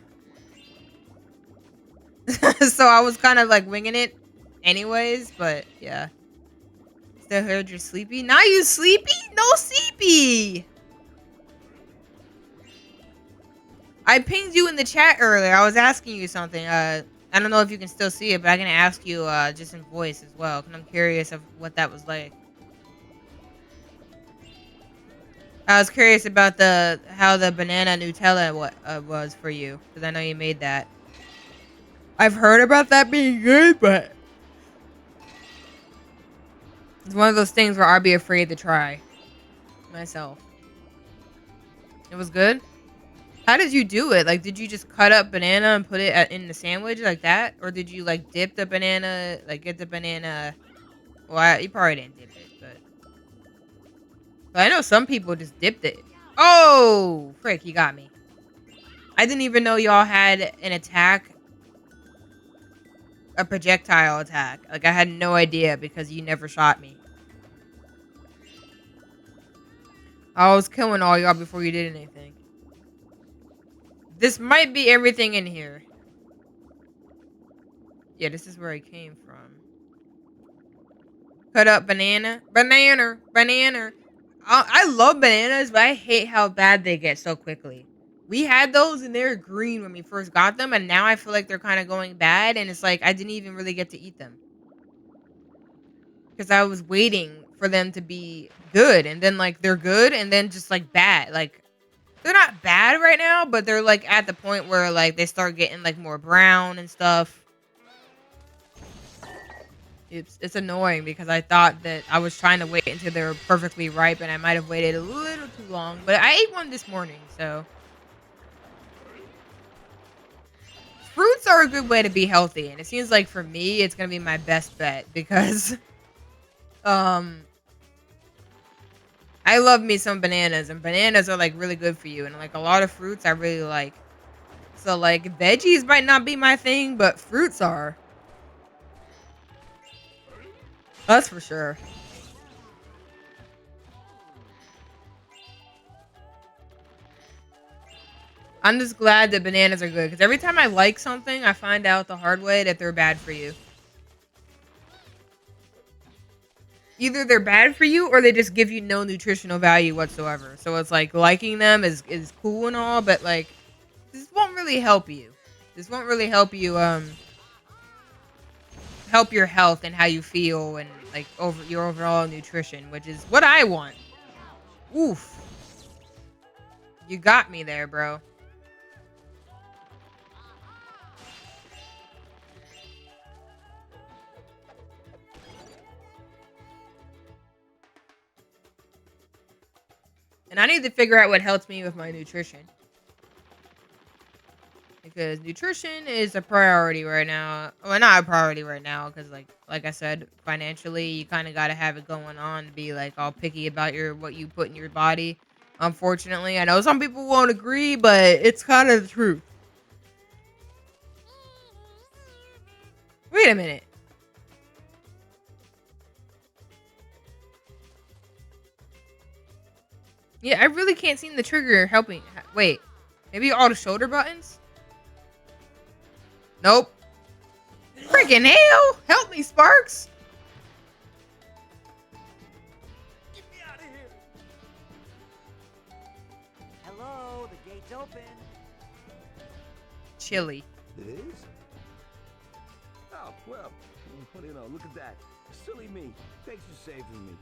A: so I was kind of like winging it anyways, but yeah. Still heard you're sleepy. Now you sleepy? No sleepy. I pinged you in the chat earlier. I was asking you something. I don't know if you can still see it, but I'm gonna ask you just in voice as well, because I'm curious of what that was like. I was curious about how the banana Nutella was for you, because I know you made that. I've heard about that being good, but it's one of those things where I'd be afraid to try myself. It was good? How did you do it? Like, did you just cut up banana and put it in the sandwich like that? Or did you, like, dip the banana, like, get the banana... Well, you probably didn't dip it, but I know some people just dipped it. Oh! Frick, you got me. I didn't even know y'all had an attack. A projectile attack. Like, I had no idea because you never shot me. I was killing all y'all before you did anything. This might be everything in here. Yeah, this is where I came from. Cut up banana. Banana. Banana. I love bananas, but I hate how bad they get so quickly. We had those and they were green when we first got them, and now I feel like they're kind of going bad, and it's like I didn't even really get to eat them. Because I was waiting for them to be good, and then like they're good, and then just like bad. Like, they're not bad right now, but they're like at the point where like they start getting like more brown and stuff. It's annoying because I thought that I was trying to wait until they were perfectly ripe, and I might have waited a little too long. But I ate one this morning, so. Fruits are a good way to be healthy, and it seems like for me, it's going to be my best bet because, I love me some bananas, and bananas are like really good for you, and like a lot of fruits I really like. So like veggies might not be my thing, but fruits are. That's for sure. I'm just glad that bananas are good, because every time I like something, I find out the hard way that they're bad for you. Either they're bad for you, or they just give you no nutritional value whatsoever. So it's like, liking them is cool and all, but like, this won't really help you. This won't really help you, help your health and how you feel and like your overall nutrition, which is what I want. Oof. You got me there, bro. And I need to figure out what helps me with my nutrition. Because nutrition is a priority right now. Well, not a priority right now, because like I said, financially, you kind of got to have it going on to be like all picky about what you put in your body. Unfortunately, I know some people won't agree, but it's kind of the truth. Wait a minute. Yeah, I really can't seem the trigger helping. Wait, maybe all the shoulder buttons? Nope. Freaking hell! Help me, Sparks!
D: Get me out of here!
C: Hello, the gate's open.
A: Chilly.
F: It is? Oh, well, what do you know? Look at that. Silly me. Thanks for saving me.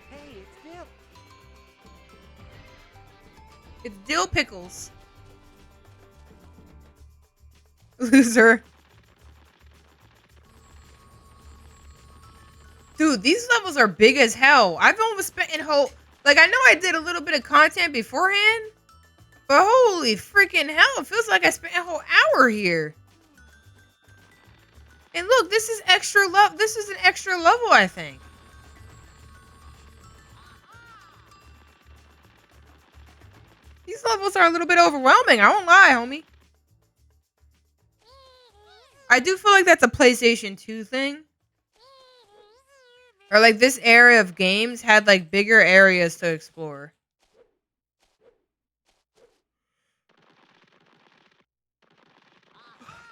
C: Hey, it's Dip.
A: It's dill pickles. Loser. Dude, these levels are big as hell. I've almost spent in whole... Like, I know I did a little bit of content beforehand, But holy freaking hell, it feels like I spent a whole hour here. And look, this is extra level. This is an extra level, I think. These levels are a little bit overwhelming. I won't lie, homie. I do feel like that's a PlayStation 2 thing. Or like this area of games had like bigger areas to explore.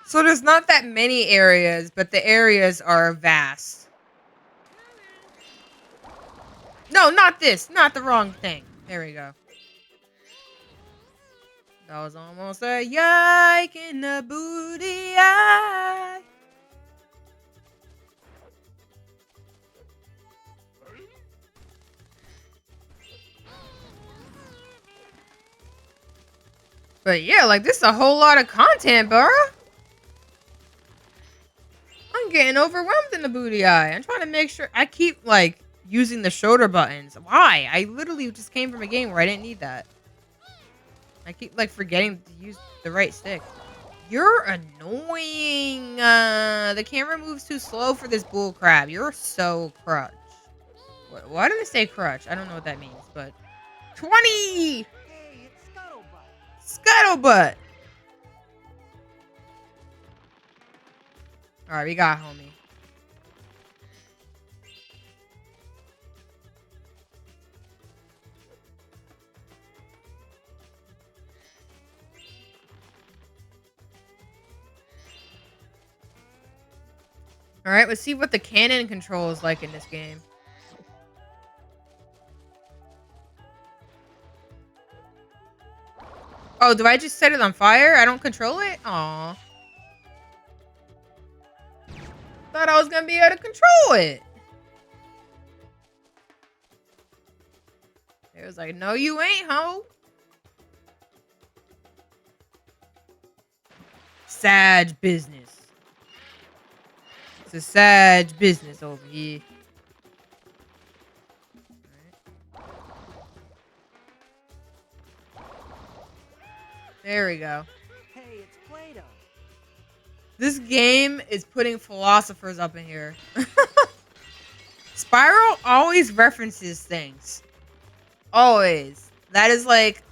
A: So there's not that many areas, but the areas are vast. No, not this. Not the wrong thing. There we go. That was almost a yike in the booty eye. But yeah, like this is a whole lot of content, bro. I'm getting overwhelmed in the booty eye. I'm trying to make sure I keep like using the shoulder buttons. Why? I literally just came from a game where I didn't need that. I keep like forgetting to use the right stick. You're annoying. The camera moves too slow for this bull crap. You're so crutch. Why did I say crutch? I don't know what that means, but 20.
C: Hey, it's Scuttlebutt.
A: Scuttlebutt. All right, we got homie. All right, let's see what the cannon control is like in this game. Oh, do I just set it on fire? I don't control it? Aw. Thought I was gonna be able to control it. It was like, no, you ain't, ho. Sad business. It's a sad business over here. There we go.
C: Hey, it's Play-Doh.
A: This game is putting philosophers up in here. Spyro always references things. Always. That is like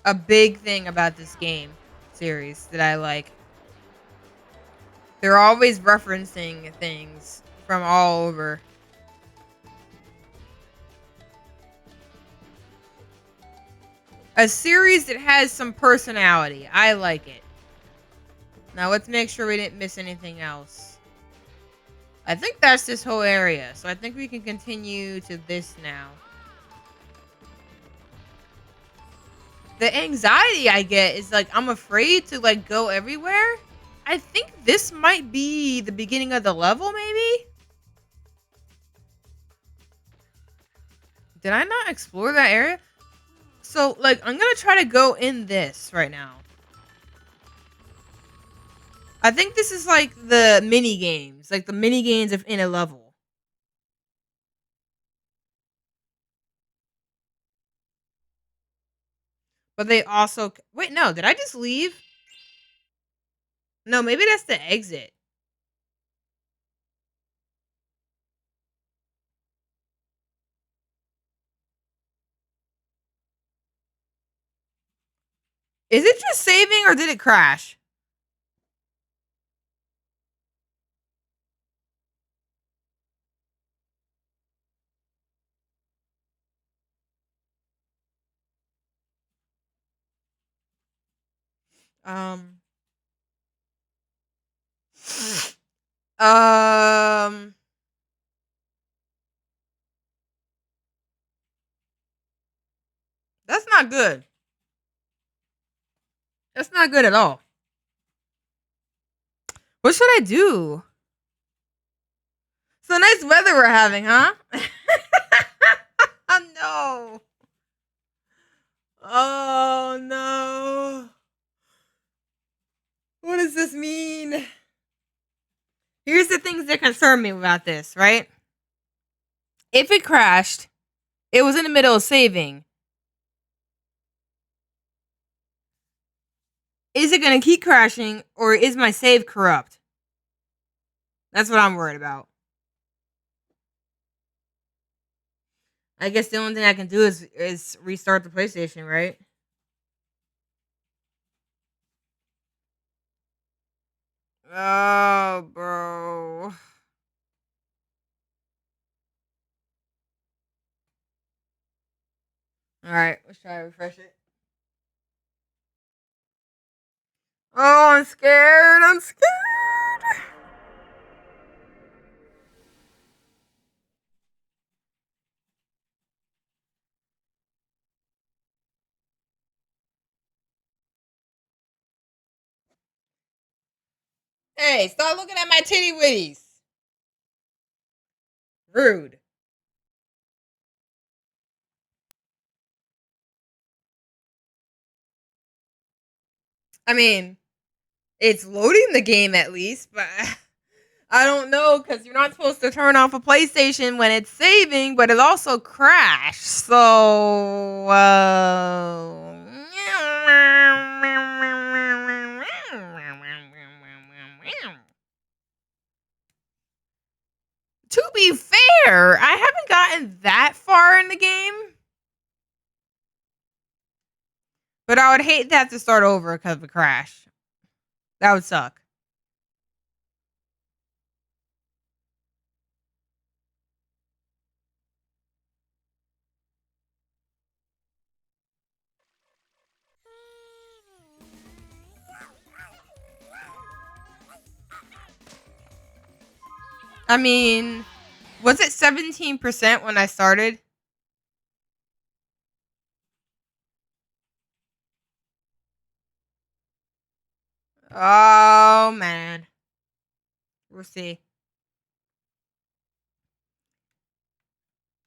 A: a big thing about this game series that I like. They're always referencing things from all over. A series that has some personality. I like it. Now let's make sure we didn't miss anything else. I think that's this whole area. So I think we can continue to this now. The anxiety I get is like I'm afraid to like go everywhere. I think this might be the beginning of the level, maybe? Did I not explore that area? So, like, I'm gonna try to go in this right now. I think this is like the mini games. Like the mini games of in a level. But they also... Wait, no. Did I just leave? No, maybe that's the exit. Is it just saving or did it crash? Um... Um... That's not good. That's not good at all. What should I do? So nice weather we're having, huh? Oh, no. Oh, no. What does this mean? Here's the things that concern me about this, right? If it crashed, it was in the middle of saving. is it going to keep crashing or is my save corrupt? That's what I'm worried about. I guess the only thing I can do is restart the PlayStation, right? Oh, bro. Alright, let's try to refresh it. Oh, I'm scared. I'm scared. Hey, stop looking at my titty witties. Rude. I mean, it's loading the game at least, but I don't know because you're not supposed to turn off a PlayStation when it's saving, but it also crashed. So, to be fair, I haven't gotten that far in the game, but I would hate to have to start over because of a crash. That would suck. I mean, was it 17% when I started? Oh, man. We'll see.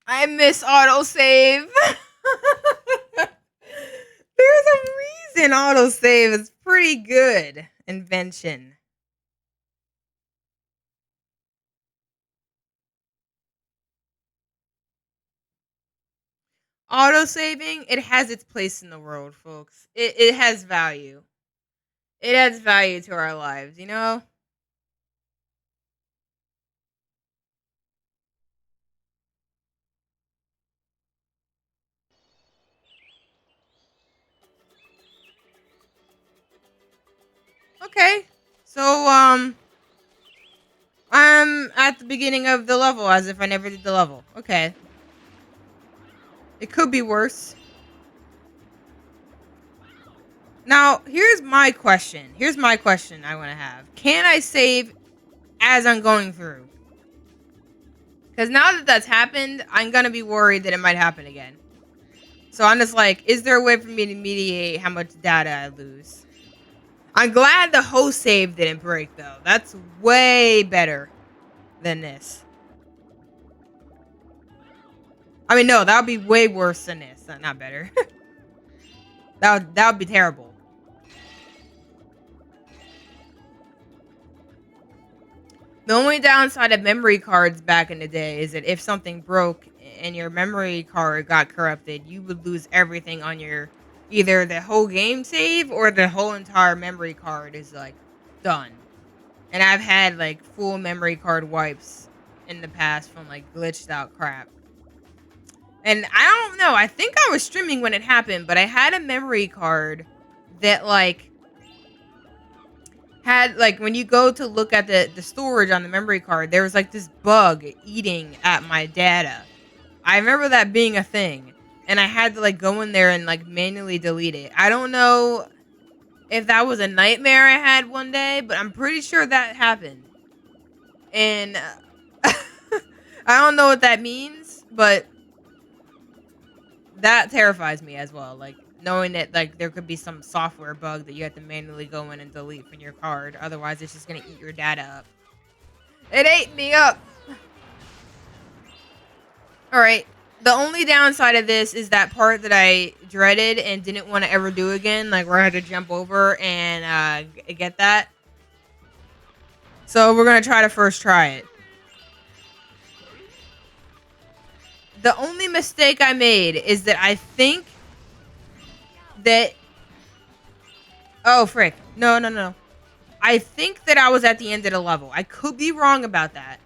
A: I miss autosave. There's a reason autosave is pretty good invention. Autosaving, it has its place in the world, folks. It has value. It adds value to our lives, you know? Okay. So, I'm at the beginning of the level as if I never did the level. Okay. It could be worse. Now, here's my question. Here's my question I want to have. Can I save as I'm going through? Because now that that's happened, I'm going to be worried that it might happen again. So I'm just like, is there a way for me to mediate how much data I lose? I'm glad the host save didn't break, though. That's way better than this. I mean, no, that would be way worse than this. Not better. that would be terrible. The only downside of memory cards back in the day is that if something broke and your memory card got corrupted, you would lose everything on your either the whole game save or the whole entire memory card is like done. And I've had like full memory card wipes in the past from like glitched out crap. And I don't know, I think I was streaming when it happened, but I had a memory card that like had like when you go to look at the storage on the memory card, there was like this bug eating at my data. I remember that being a thing, and I had to like go in there and like manually delete it. I don't know if that was a nightmare I had one day, but I'm pretty sure that happened. And I don't know what that means, but that terrifies me as well. Like knowing that like there could be some software bug that you have to manually go in and delete from your card. Otherwise, it's just gonna eat your data up. It ate me up. All right. The only downside of this is that part that I dreaded and didn't want to ever do again, like where I had to jump over and get that. So we're gonna try to first try it. The only mistake I made is that I think that Oh, frick. No, no, no. I think that I was at the end of the level. I could be wrong about that.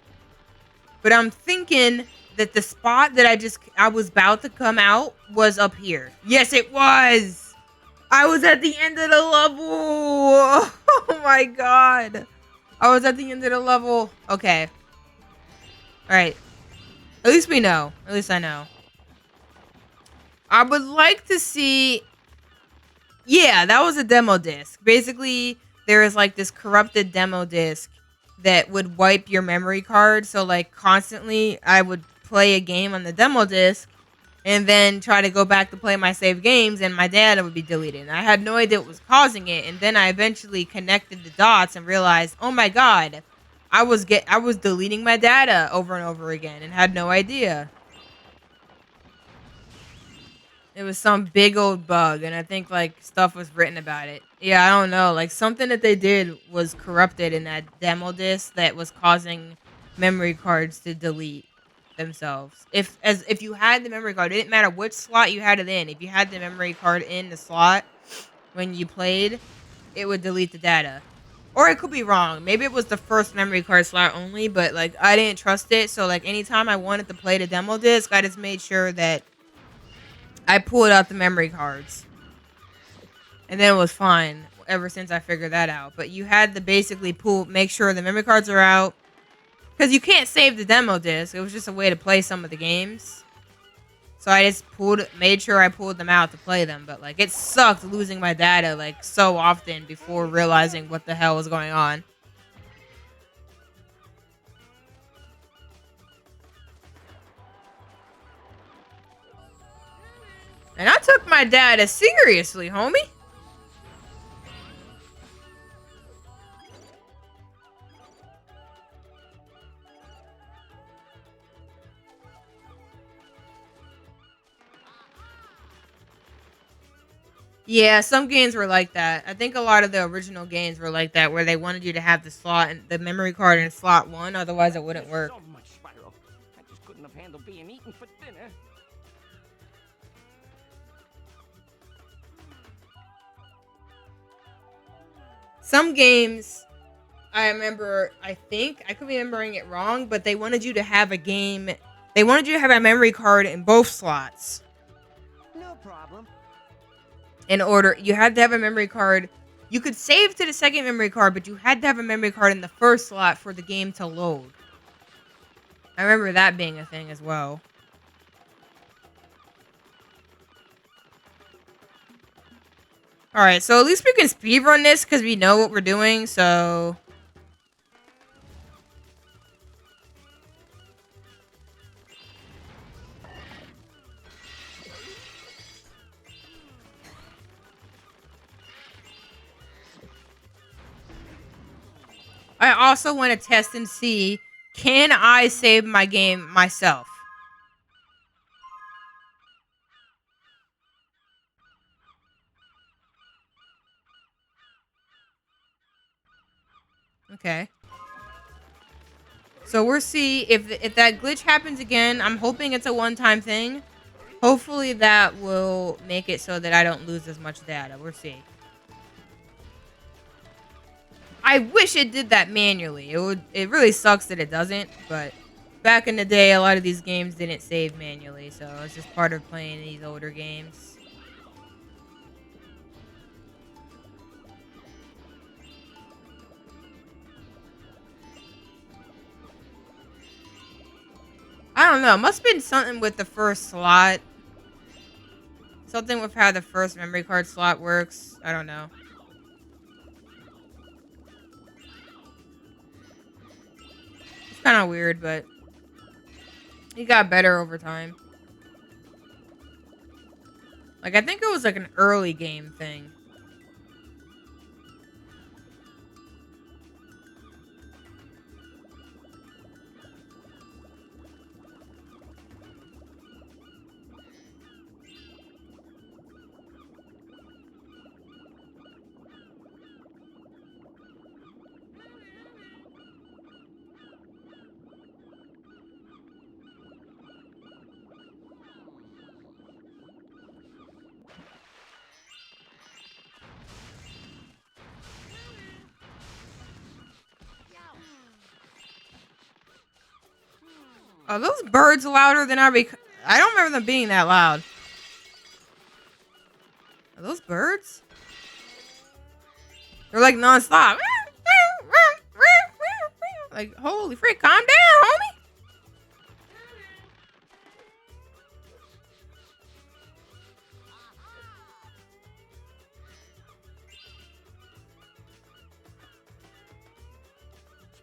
A: But I'm thinking that the spot that I was about to come out was up here. Yes, it was. I was at the end of the level. Oh my god. I was at the end of the level. Okay. Alright. At least we know. At least I know. I would like to see... Yeah, that was a demo disc. Basically, there is like this corrupted demo disc that would wipe your memory card. So like constantly I would play a game on the demo disc and then try to go back to play my save games and my data would be deleted. And I had no idea what was causing it. And then I eventually connected the dots and realized, oh my god, I was deleting my data over and over again and had no idea. It was some big old bug, and I think, like, stuff was written about it. Yeah, I don't know. Like, something that they did was corrupted in that demo disc that was causing memory cards to delete themselves. If you had the memory card, it didn't matter which slot you had it in. If you had the memory card in the slot when you played, it would delete the data. Or it could be wrong. Maybe it was the first memory card slot only, but, like, I didn't trust it. So, like, anytime I wanted to play the demo disc, I just made sure that I pulled out the memory cards. And then it was fine ever since I figured that out. But you had to basically make sure the memory cards are out. Because you can't save the demo disc. It was just a way to play some of the games. So I just made sure I pulled them out to play them. But like, it sucked losing my data like so often before realizing what the hell was going on. And I took my data seriously, homie. Yeah, some games were like that. I think a lot of the original games were like that, where they wanted you to have the slot and the memory card in slot 1, otherwise it wouldn't work.
E: So much, Spyro. I just couldn't have handled being eaten for dinner.
A: Some games, I remember, I think, I could be remembering it wrong, but they wanted you to have they wanted you to have a memory card in both slots.
C: No problem.
A: You had to have a memory card. You could save to the second memory card, but you had to have a memory card in the first slot for the game to load. I remember that being a thing as well. Alright, so at least we can speedrun this because we know what we're doing, so... I also want to test and see, can I save my game myself? Okay. So we'll see if that glitch happens again. I'm hoping it's a one-time thing. Hopefully that will make it so that I don't lose as much data. We'll see. I wish it did that manually. It really sucks that it doesn't, but back in the day, a lot of these games didn't save manually, so it's just part of playing these older games. I don't know. It must have been something with the first slot. Something with how the first memory card slot works. I don't know. It's kind of weird, but it got better over time. Like, I think it was like an early game thing. Are those birds louder than I don't remember them being that loud. Are those birds? They're like nonstop. Like, holy frick, calm down, homie.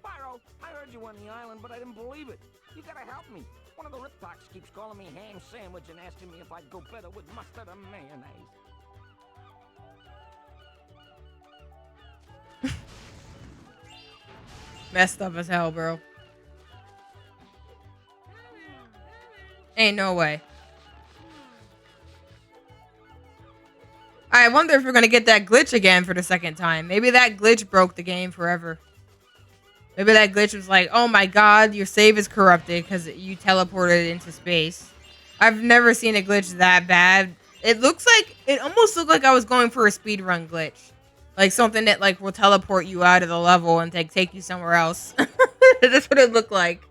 E: Spyro, I heard you on the island, but I didn't believe it. You gotta help me. One of the Riptocs keeps calling me ham sandwich and asking me if I'd go better with mustard and mayonnaise.
A: Messed up as hell, bro. Ain't no way. I wonder if we're gonna get that glitch again for the second time. Maybe that glitch broke the game forever. Maybe that glitch was like, oh my god, your save is corrupted because you teleported into space. I've never seen a glitch that bad. It almost looked like I was going for a speedrun glitch. Like something that like will teleport you out of the level and take you somewhere else. That's what it looked like.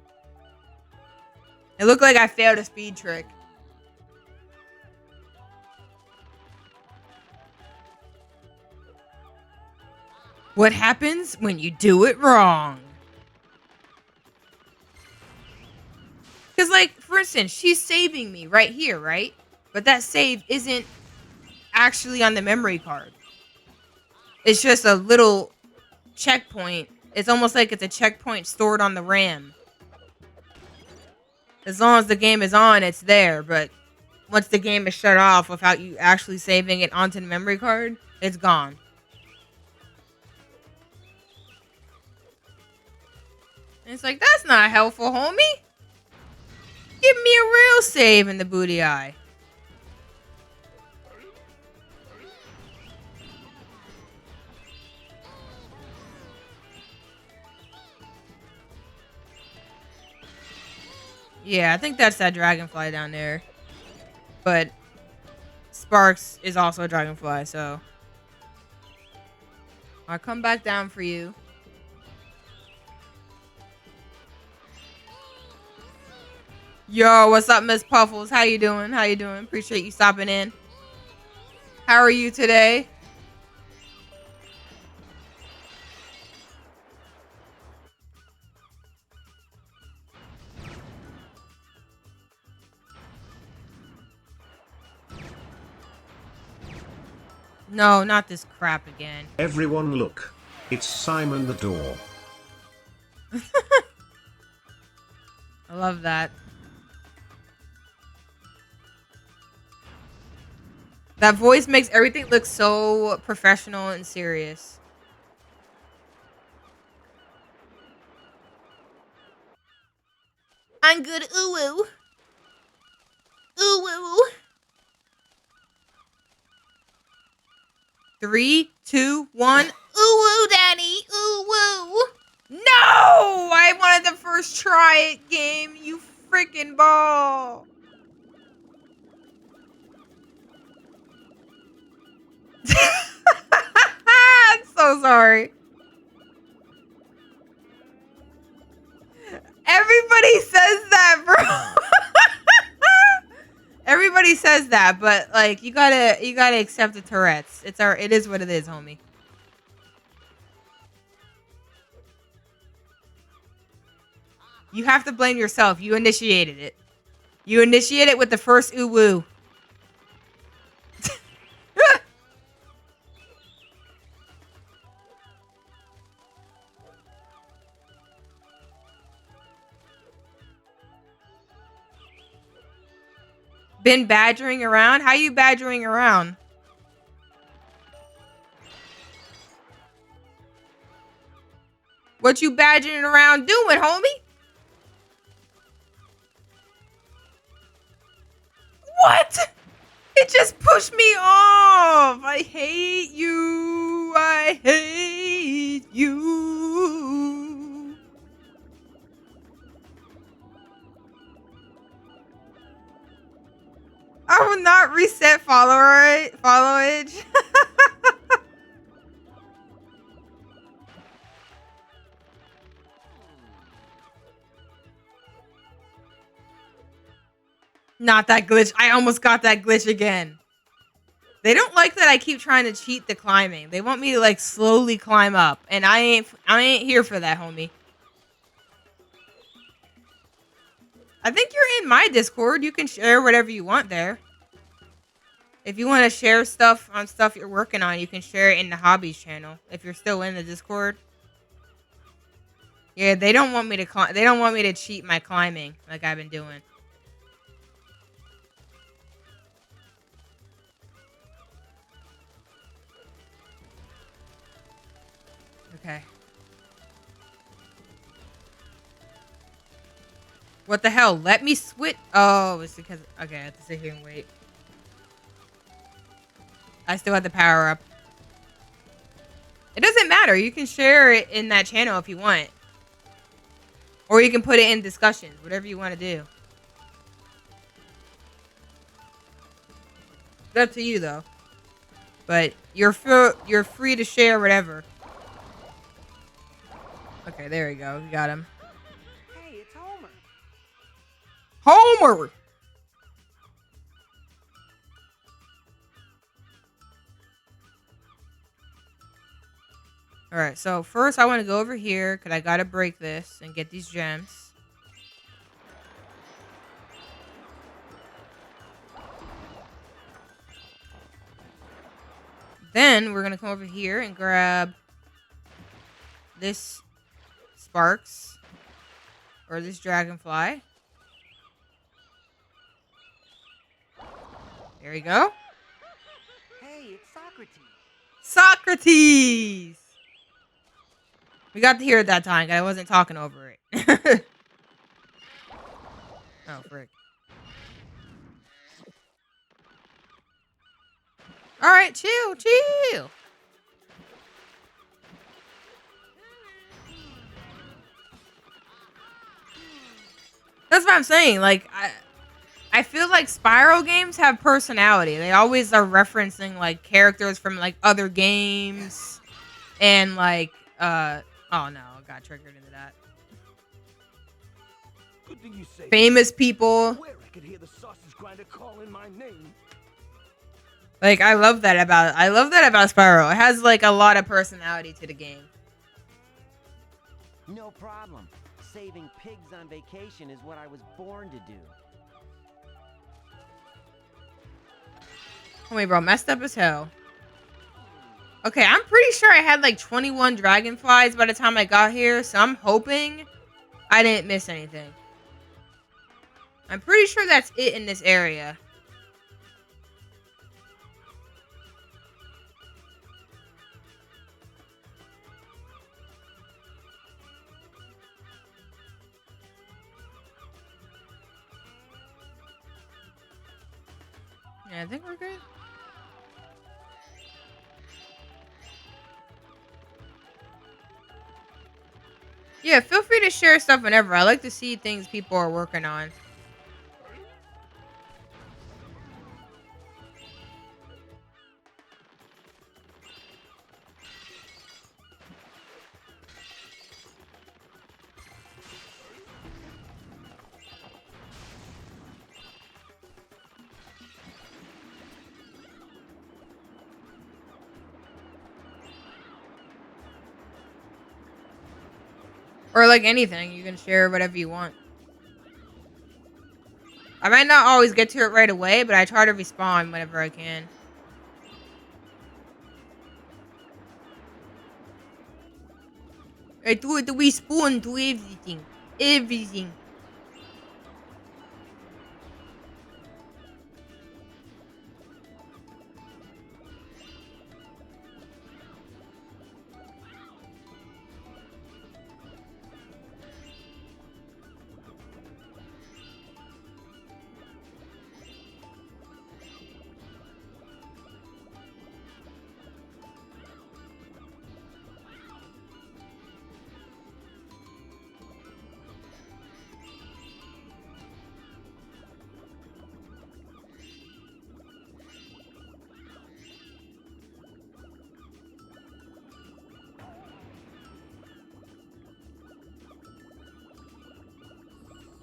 A: It looked like I failed a speed trick. What happens when you do it wrong? Because, like, for instance, she's saving me right here, right? But that save isn't actually on the memory card. It's just a little checkpoint. It's almost like it's a checkpoint stored on the RAM. As long as the game is on, it's there. But once the game is shut off without you actually saving it onto the memory card, it's gone. And it's like, that's not helpful, homie. Give me a real save in the booty eye. Yeah, I think that's that dragonfly down there. But Sparks is also a dragonfly, so I'll come back down for you. Yo, what's up, Miss Puffles? How you doing? How you doing? Appreciate you stopping in. How are you today? No, not this crap again.
G: Everyone look. It's Simon the Door.
A: I love that. That voice makes everything look so professional and serious. I'm good. Ooh woo. Ooh woo. 3, 2, 1. Ooh woo, Daddy. Ooh woo. No! I wanted the first try it game, you freaking ball. I'm so sorry. Everybody says that, bro. Everybody says that, but like you gotta accept the Tourette's. It is what it is, homie. You have to blame yourself. You initiated it. You initiated it with the first ooh woo. Been badgering around? How you badgering around? What you badgering around doing, homie? What? It just pushed me off. I hate you. I hate you. I will not reset followage. Not that glitch. I almost got that glitch again. They don't like that I keep trying to cheat the climbing. They want me to like slowly climb up, and I ain't here for that, homie. I think you're in my Discord. You can share whatever you want there. If you want to share stuff on stuff you're working on, you can share it in the hobbies channel. If you're still in the Discord. Yeah, they don't want me to they don't want me to cheat my climbing like I've been doing. Okay. What the hell? Let me switch. Oh, it's because... Okay, I have to sit here and wait. I still have the power up. It doesn't matter. You can share it in that channel if you want. Or you can put it in discussions. Whatever you want to do. It's up to you, though. But you're free to share whatever. Okay, there we go. We got him.
C: Hey, it's Homer.
A: Homer! Alright, so first I want to go over here because I got to break this and get these gems. Then we're going to come over here and grab this Sparks or this Dragonfly. There we go.
C: Hey, it's Socrates.
A: Socrates! We got to hear it that time, because I wasn't talking over it. Oh, frick. Alright, chill, chill. That's what I'm saying. Like, I feel like Spyro games have personality. They always are referencing, like, characters from, like, other games. And, like, oh no, I got triggered into that.
F: Good thing you say.
A: Famous people.
F: Where I could hear the sausage grinder calling my name.
A: Like, I love that about Spyro. It has, like, a lot of personality to the game.
C: No problem. Saving pigs on vacation is what I was born to do.
A: Oh, wait, bro, messed up as hell. Okay, I'm pretty sure I had, like, 21 Dragonflies by the time I got here, so I'm hoping I didn't miss anything. I'm pretty sure that's it in this area. Yeah, I think we're good. Yeah, feel free to share stuff whenever. I like to see things people are working on. Or like anything, you can share whatever you want. I might not always get to it right away, but I try to respawn whenever I can. I do it to respawn to everything. Everything.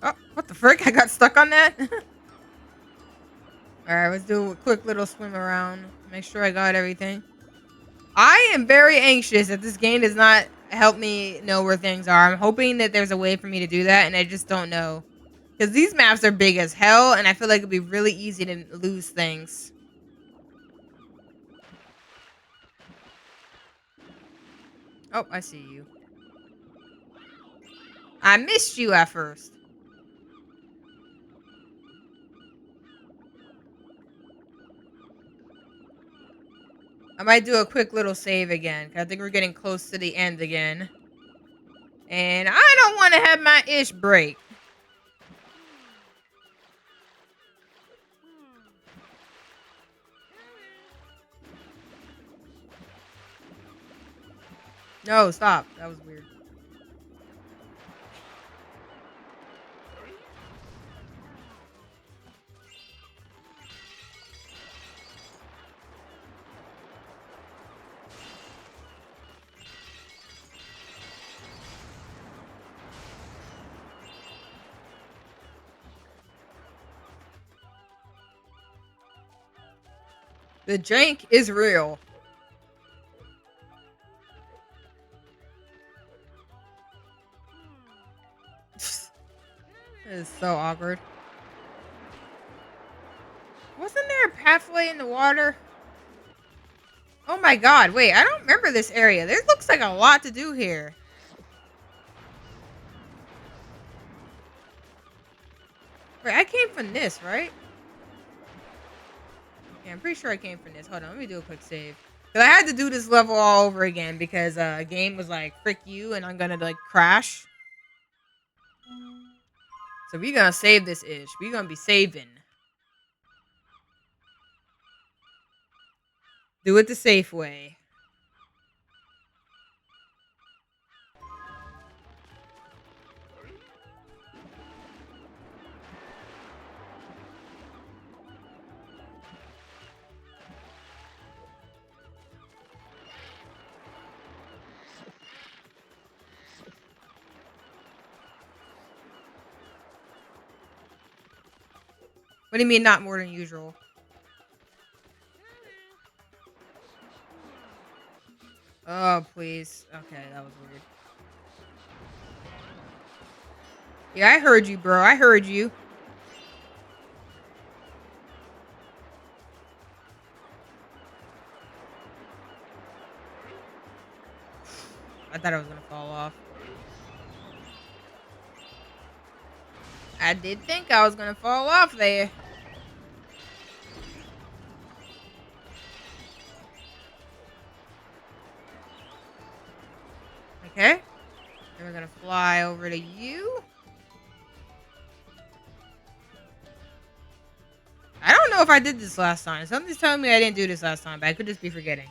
A: Oh, what the frick? I got stuck on that? Alright, let's do a quick little swim around. Make sure I got everything. I am very anxious that this game does not help me know where things are. I'm hoping that there's a way for me to do that, and I just don't know. Because these maps are big as hell, and I feel like it'd be really easy to lose things. Oh, I see you. I missed you at first. I might do a quick little save again, because I think we're getting close to the end again. And I don't want to have my ish break. No, stop. That was weird. The jank is real. This is so awkward. Wasn't there a pathway in the water? Oh my god, wait, I don't remember this area. There looks like a lot to do here. Wait, I came from this, right? Yeah, I'm pretty sure I came from this. Hold on, let me do a quick save. Because I had to do this level all over again because a game was like, frick you, and I'm gonna like crash. So we're gonna save this ish. We're gonna be saving. Do it the safe way. What do you mean not more than usual? Oh, please. Okay, that was weird. Yeah, I heard you, bro. I heard you. I thought I was gonna fall off. I did think I was gonna fall off there. Okay. Then we're gonna fly over to you. I don't know if I did this last time. Something's telling me I didn't do this last time, but I could just be forgetting.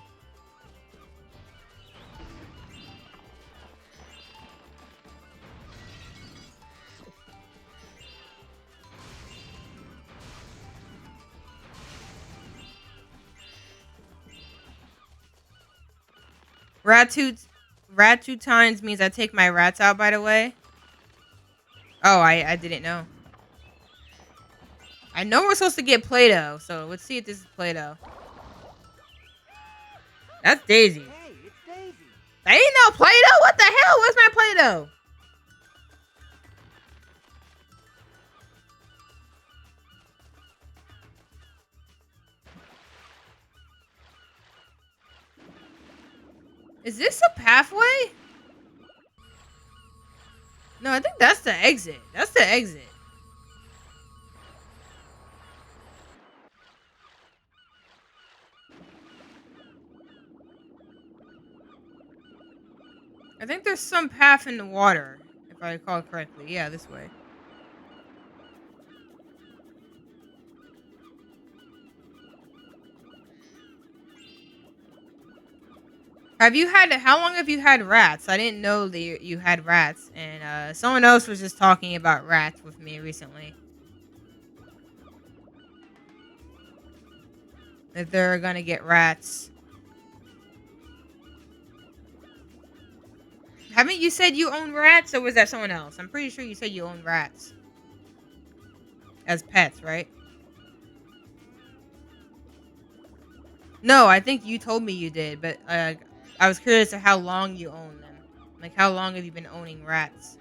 A: Rat two times means I take my rats out, by the way. Oh, I didn't know. I know we're supposed to get Play-Doh, so let's see if this is Play-Doh. That's Daisy.
C: Hey, it's Daisy.
A: Ain't no Play-Doh? What the hell? Where's my Play-Doh? Is this a pathway? No, I think that's the exit. That's the exit. I think there's some path in the water, if I recall correctly. Yeah, this way. How long have you had rats? I didn't know that you had rats. And someone else was just talking about rats with me recently. That they're gonna get rats. Haven't you said you own rats, or was that someone else? I'm pretty sure you said you own rats. As pets, right? No, I think you told me you did, but I was curious of how long you own them. Like, how long have you been owning rats?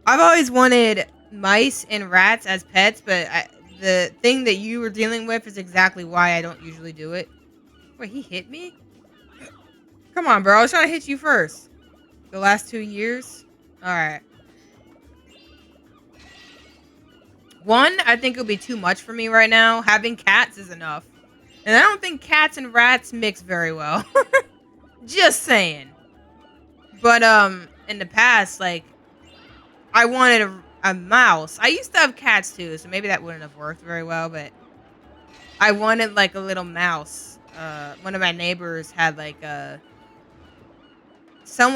A: I've always wanted mice and rats as pets, but the thing that you were dealing with is exactly why I don't usually do it. Wait, he hit me? Come on, bro. I was trying to hit you first. The last 2 years? Alright. One, I think it'll be too much for me right now. Having cats is enough. And I don't think cats and rats mix very well. Just saying. But, in the past, like, I wanted a mouse. I used to have cats too, so maybe that wouldn't have worked very well, but I wanted, like, a little mouse. One of my neighbors had, like, one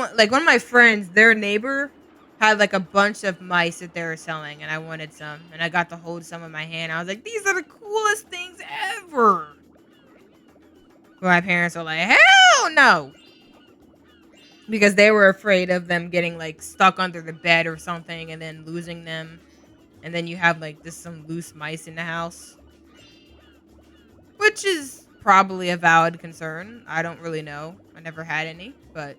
A: of my friends, their neighbor had, like, a bunch of mice that they were selling, and I wanted some, and I got to hold some in my hand. I was like, these are the coolest things ever. But my parents were like, hell no. Because they were afraid of them getting, like, stuck under the bed or something and then losing them. And then you have, like, just some loose mice in the house. Which is probably a valid concern. I don't really know. I never had any, but...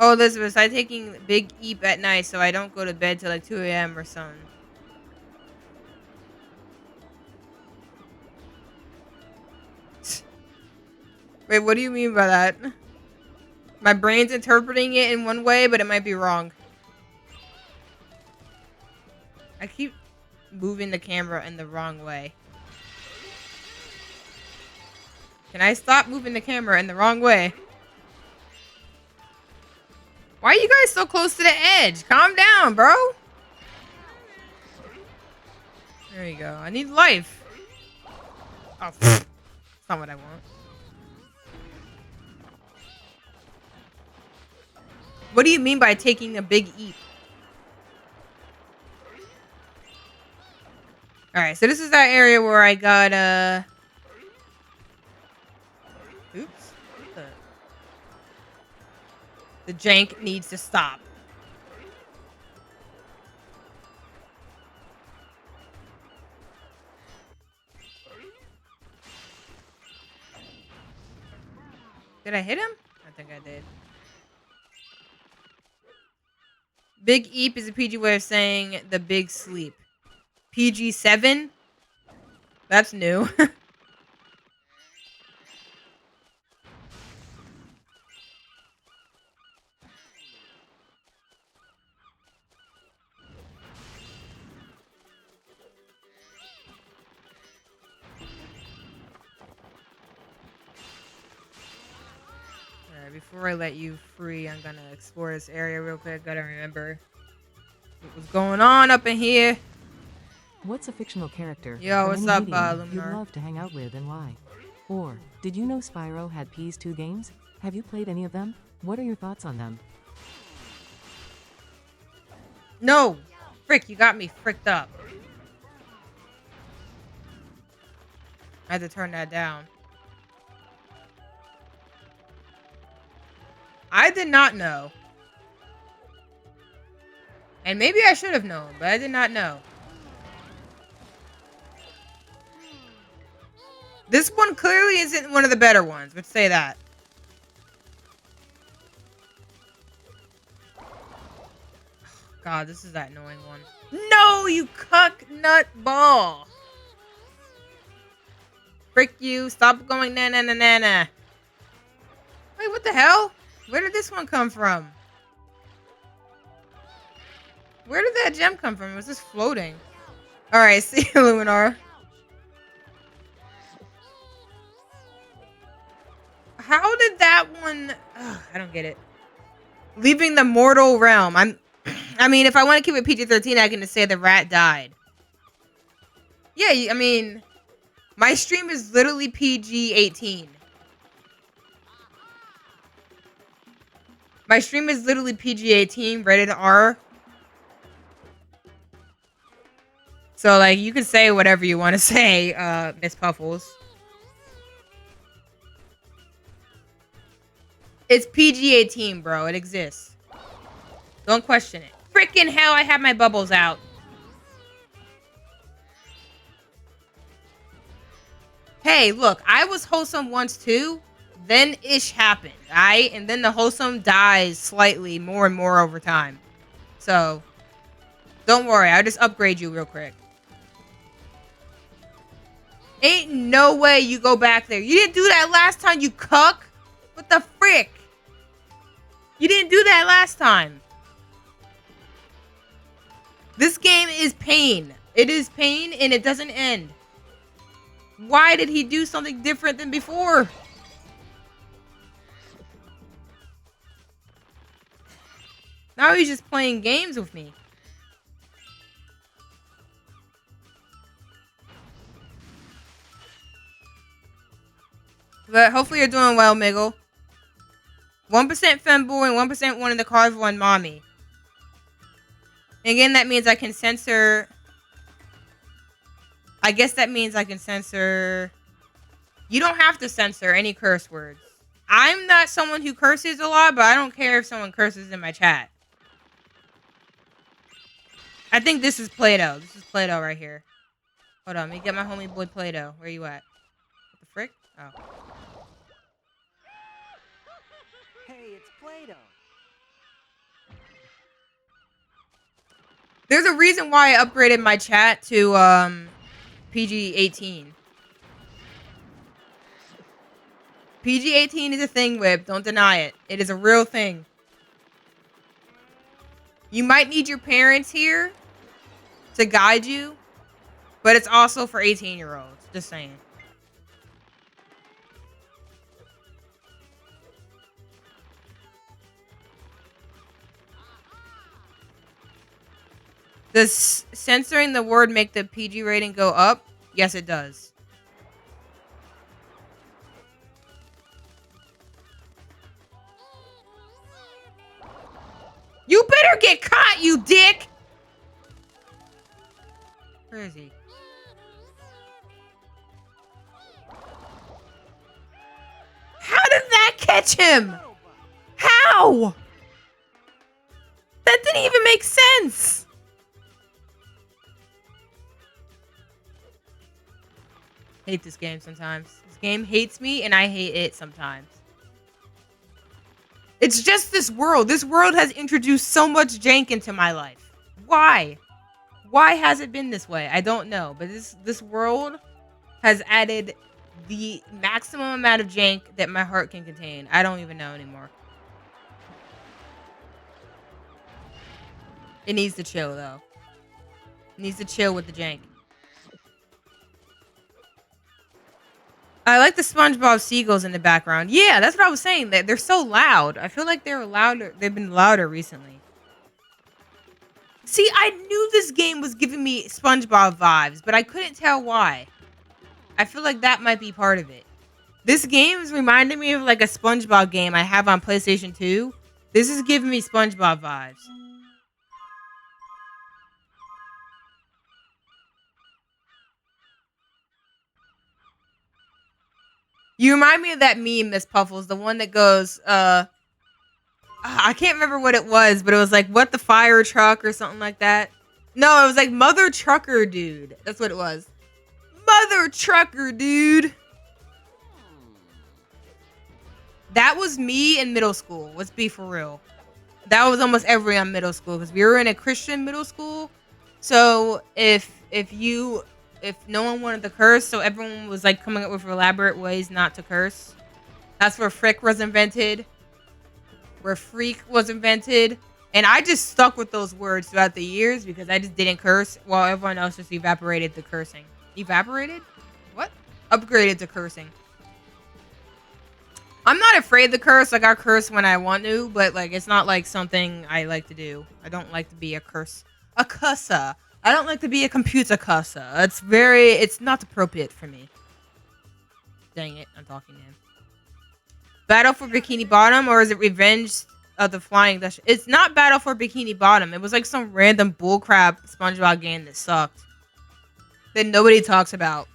A: Oh, Elizabeth, I'm taking Big Eep at night so I don't go to bed till, like, 2 a.m. or something. Wait, what do you mean by that? My brain's interpreting it in one way, but it might be wrong. I keep moving the camera in the wrong way. Can I stop moving the camera in the wrong way? Why are you guys so close to the edge? Calm down, bro. There you go. I need life. Oh, that's not what I want. What do you mean by taking a Big Eep? Alright, so this is that area where I got, oops. The jank needs to stop. Did I hit him? I think I did. Big Eep is a PG way of saying the big sleep. PG-7? That's new. Alright, before I let you free, I'm gonna explore this area real quick. Gotta remember what was going on up in here.
H: What's a fictional character
A: Yo,
H: from
A: what's
H: any
A: up,
H: medium you'd
A: Luminar?
H: love to hang out with and why? Or, did you know Spyro had PS2 games? Have you played any of them? What are your thoughts on them?
A: No! Frick, you got me fricked up. I had to turn that down. I did not know. And maybe I should have known, but I did not know. This one clearly isn't one of the better ones, let's say that. God, this is that annoying one. No, you cuck nut ball. Frick you, stop going na na na na na. Wait, what the hell? Where did this one come from? Where did that gem come from? Was this floating? Alright, see you, Luminar. How did that one... Ugh, I don't get it. Leaving the mortal realm. I mean, if I want to keep it PG-13, I can just say the rat died. Yeah, I mean... My stream is literally PG-18. My stream is literally PG-18, rated R. So, like, you can say whatever you want to say, Miss Puffles. It's PG-18, bro. It exists. Don't question it. Freaking hell, I have my bubbles out. Hey, look, I was wholesome once too. Then ish happened, alright? And then the wholesome dies slightly more and more over time. So, don't worry, I'll just upgrade you real quick. Ain't no way you go back there. You didn't do that last time, you cuck. What the frick? You didn't do that last time. This game is pain. It is pain and it doesn't end. Why did he do something different than before? Now he's just playing games with me. But hopefully you're doing well, Miggle. 1% femboy and 1% wanted the carve one mommy. And again, that means I can censor... I guess that means I can censor... You don't have to censor any curse words. I'm not someone who curses a lot, but I don't care if someone curses in my chat. I think this is Play-Doh. This is Play-Doh right here. Hold on, let me get my homie boy Play-Doh. Where you at? What the frick? Oh.
C: Hey, it's Play-Doh.
A: There's a reason why I upgraded my chat to PG-18. PG-18 is a thing, Whip. Don't deny it. It is a real thing. You might need your parents here to guide you, but it's also for 18-year-olds. Just saying. Does censoring the word make the PG rating go up? Yes, it does. You better get caught, you dick! Where is he? How did that catch him? How? That didn't even make sense. Hate this game sometimes. This game hates me and I hate it sometimes. It's just this world. This world has introduced so much jank into my life. Why? Why has it been this way? I don't know. But this world has added the maximum amount of jank that my heart can contain. I don't even know anymore. It needs to chill, though. It needs to chill with the jank. I like the SpongeBob seagulls in the background. Yeah, that's what I was saying. They're so loud. I feel like they're louder. They've been louder recently. See, I knew this game was giving me SpongeBob vibes, but I couldn't tell why. I feel like that might be part of it. This game is reminding me of like a SpongeBob game I have on PlayStation 2. This is giving me SpongeBob vibes. You remind me of that meme, Miss Puffles, the one that goes, I can't remember what it was, but it was like, what the fire truck or something like that. No, it was like Mother Trucker Dude. That's what it was. Mother Trucker Dude. That was me in middle school. Let's be for real. That was almost everyone in middle school because we were in a Christian middle school. So if no one wanted to curse, so everyone was like coming up with elaborate ways not to curse. That's where frick was invented. Where freak was invented. And I just stuck with those words throughout the years because I just didn't curse while everyone else just evaporated the cursing. Evaporated? What? Upgraded to cursing. I'm not afraid to curse. Like, I curse when I want to, but like it's not like something I like to do. I don't like to be a cusser. I don't like to be a computer cusser. It's not appropriate for me. Dang it, I'm talking to him. Battle for Bikini Bottom, or is it Revenge of the Flying Dutch? It's not Battle for Bikini Bottom. It was like some random bullcrap SpongeBob game that sucked. That nobody talks about.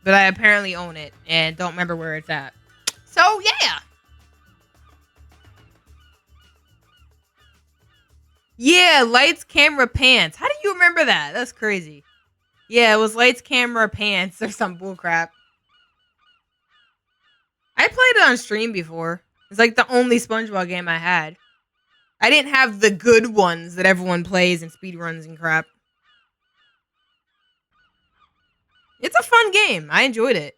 A: But I apparently own it and don't remember where it's at. So, yeah. Yeah, lights, camera, pants. How do you remember that? That's crazy. Yeah, it was lights, camera, pants, or some bullcrap. I played it on stream before. It's like the only SpongeBob game I had. I didn't have the good ones that everyone plays and speedruns and crap. It's a fun game. I enjoyed it.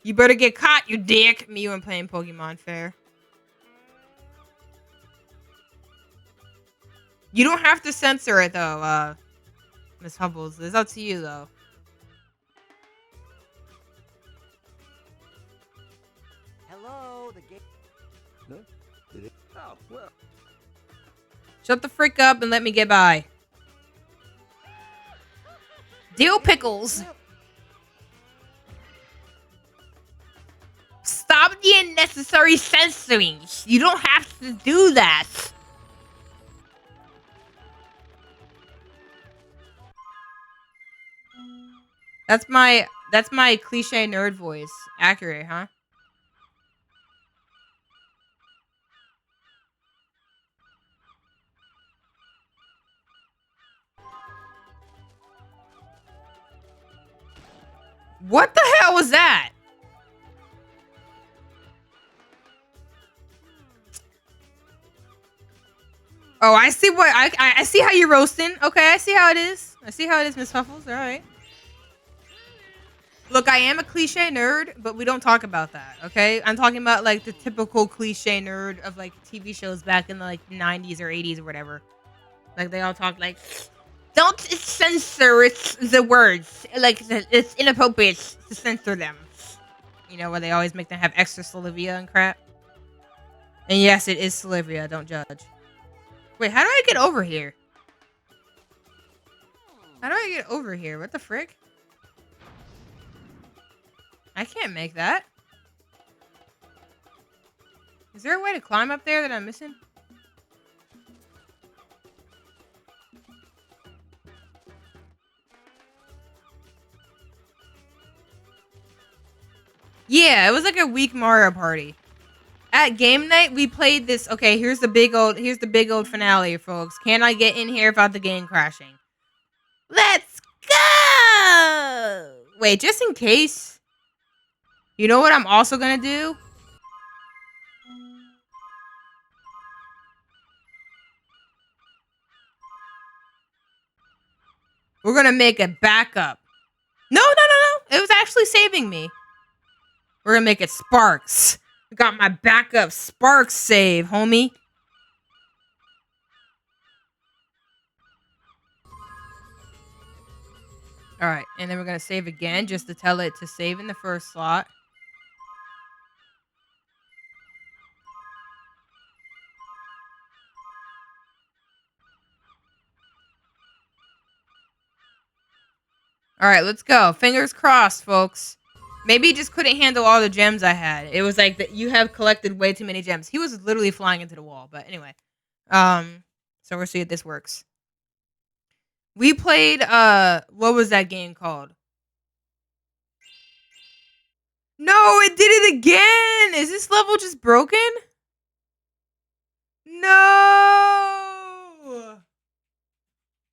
A: You better get caught, you dick. Me when playing Pokemon Fair. You don't have to censor it though, Miss Hubbles. It's up to you though.
C: Hello, the game.
F: Huh? Did it? Oh, well.
A: Shut the frick up and let me get by. Dill pickles. Stop the unnecessary censoring. You don't have to do that. That's my cliche nerd voice. Accurate, huh? What the hell was that? Oh, I see what I see how you're roasting. Okay, I see how it is. I see how it is, Miss Huffles. All right. Look, I am a cliche nerd, but we don't talk about that, okay? I'm talking about like the typical cliche nerd of like TV shows back in the like 90s or 80s or whatever. Like they all talk like, don't censor the words. Like it's inappropriate to censor them. You know, where they always make them have extra salivia and crap. And yes, it is salivia. Don't judge. Wait, how do I get over here? How do I get over here? What the frick? I can't make that. Is there a way to climb up there that I'm missing? Yeah, it was like a weak Mario Party. At game night, we played this. Okay, here's the big old finale, folks. Can I get in here without the game crashing? Let's go! Wait, just in case. You know what I'm also gonna do? We're gonna make a backup. No. It was actually saving me. We're gonna make it Sparks. I got my backup Sparks save, homie. Alright, and then we're gonna save again just to tell it to save in the first slot. Alright, let's go. Fingers crossed, folks. Maybe he just couldn't handle all the gems I had. It was like that you have collected way too many gems. He was literally flying into the wall, but anyway. So we'll see if this works. We played what was that game called? No, it did it again. Is this level just broken? No.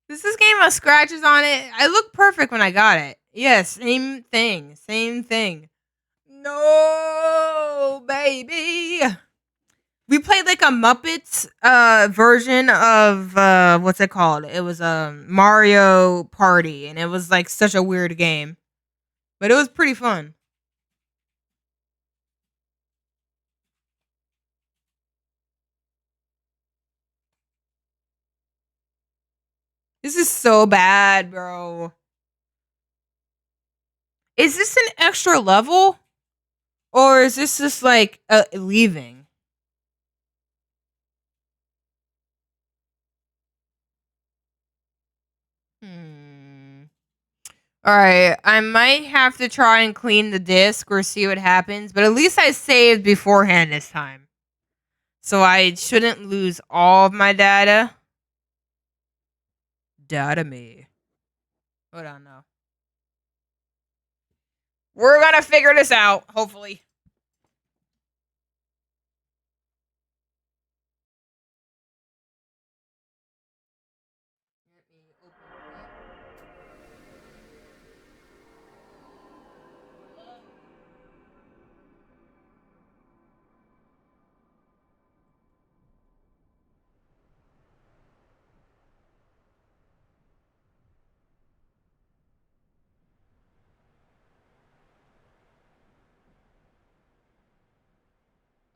A: Does this game have scratches on it? I looked perfect when I got it. Yes, same thing. Same thing. No, baby. We played like a Muppets version of what's it called? It was Mario Party, and it was like such a weird game. But it was pretty fun. This is so bad, bro. Is this an extra level? Or is this just like leaving? Alright, I might have to try and clean the disk or see what happens, but at least I saved beforehand this time. So I shouldn't lose all of my data. Data me. Hold on, no. We're gonna figure this out, hopefully. Let me open it up.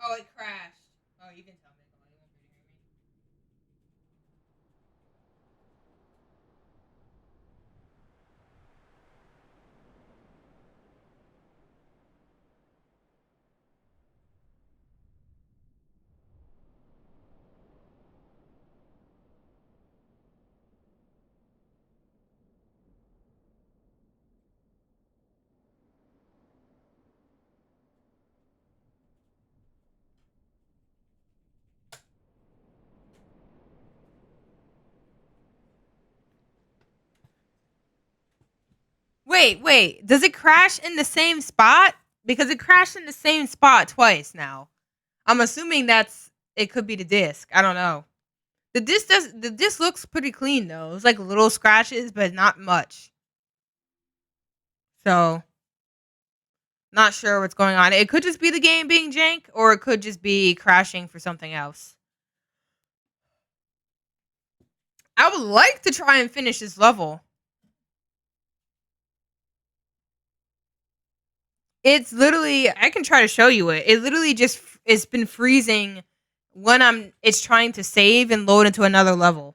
A: Oh, it crashed. Oh, you can tell me. Come on, you won't be hearing me. Wait. Does it crash in the same spot? Because it crashed in the same spot twice now. I'm assuming it could be the disc. I don't know. The disc looks pretty clean though. It's like little scratches, but not much. So not sure what's going on. It could just be the game being jank, or it could just be crashing for something else. I would like to try and finish this level. It's literally, I can try to show you it. It literally just, it's been freezing when it's trying to save and load into another level.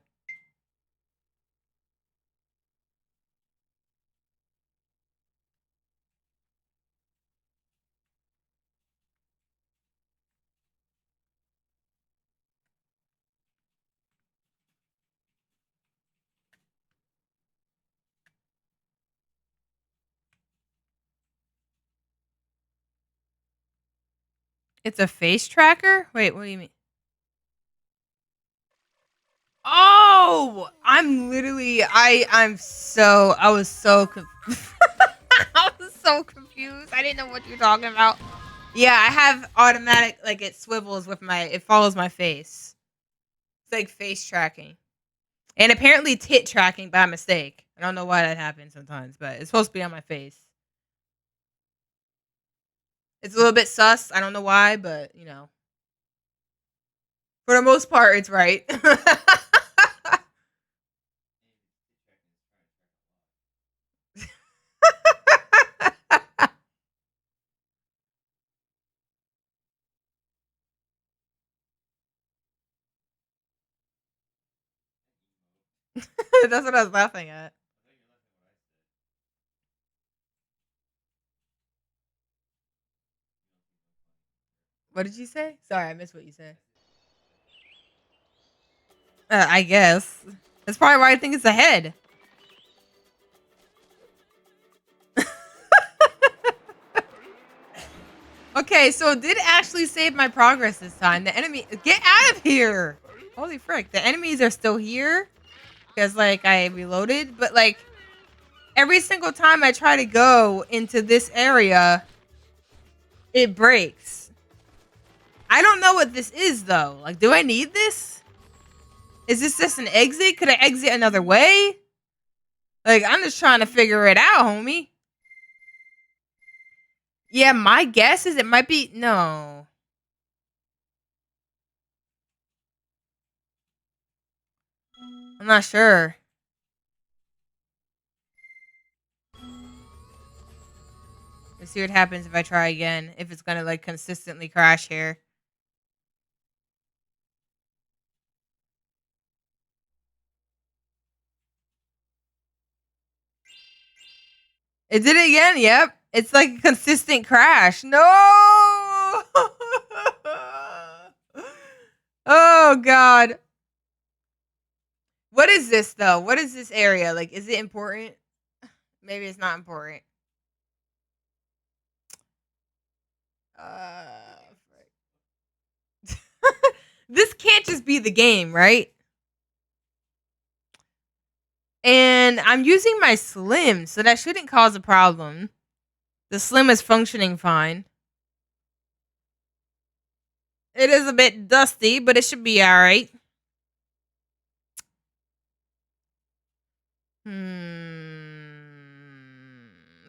A: It's a face tracker? Wait, what do you mean? Oh, I'm literally, I was so I was so confused. I didn't know what you were talking about. Yeah, I have automatic, like it swivels with it follows my face. It's like face tracking. And apparently tit tracking by mistake. I don't know why that happens sometimes, but it's supposed to be on my face. It's a little bit sus. I don't know why, but you know. For the most part, it's right. That's what I was laughing at. What did you say? Sorry, I missed what you said. I guess. That's probably why I think it's ahead. Okay, so it did actually save my progress this time. The enemy, get out of here! Holy frick, the enemies are still here because like I reloaded, but like every single time I try to go into this area, it breaks. I don't know what this is though. Like, do I need this? Is this just an exit? Could I exit another way? Like, I'm just trying to figure it out, homie. Yeah, my guess is it might be no. I'm not sure. Let's see what happens if I try again. If it's gonna like consistently crash here. It did it again. Yep. It's like a consistent crash. No. Oh god. What is this though? What is this area? Like, is it important? Maybe it's not important. This can't just be the game, right? And I'm using my Slim, so that shouldn't cause a problem. The Slim is functioning fine. It is a bit dusty, but it should be alright.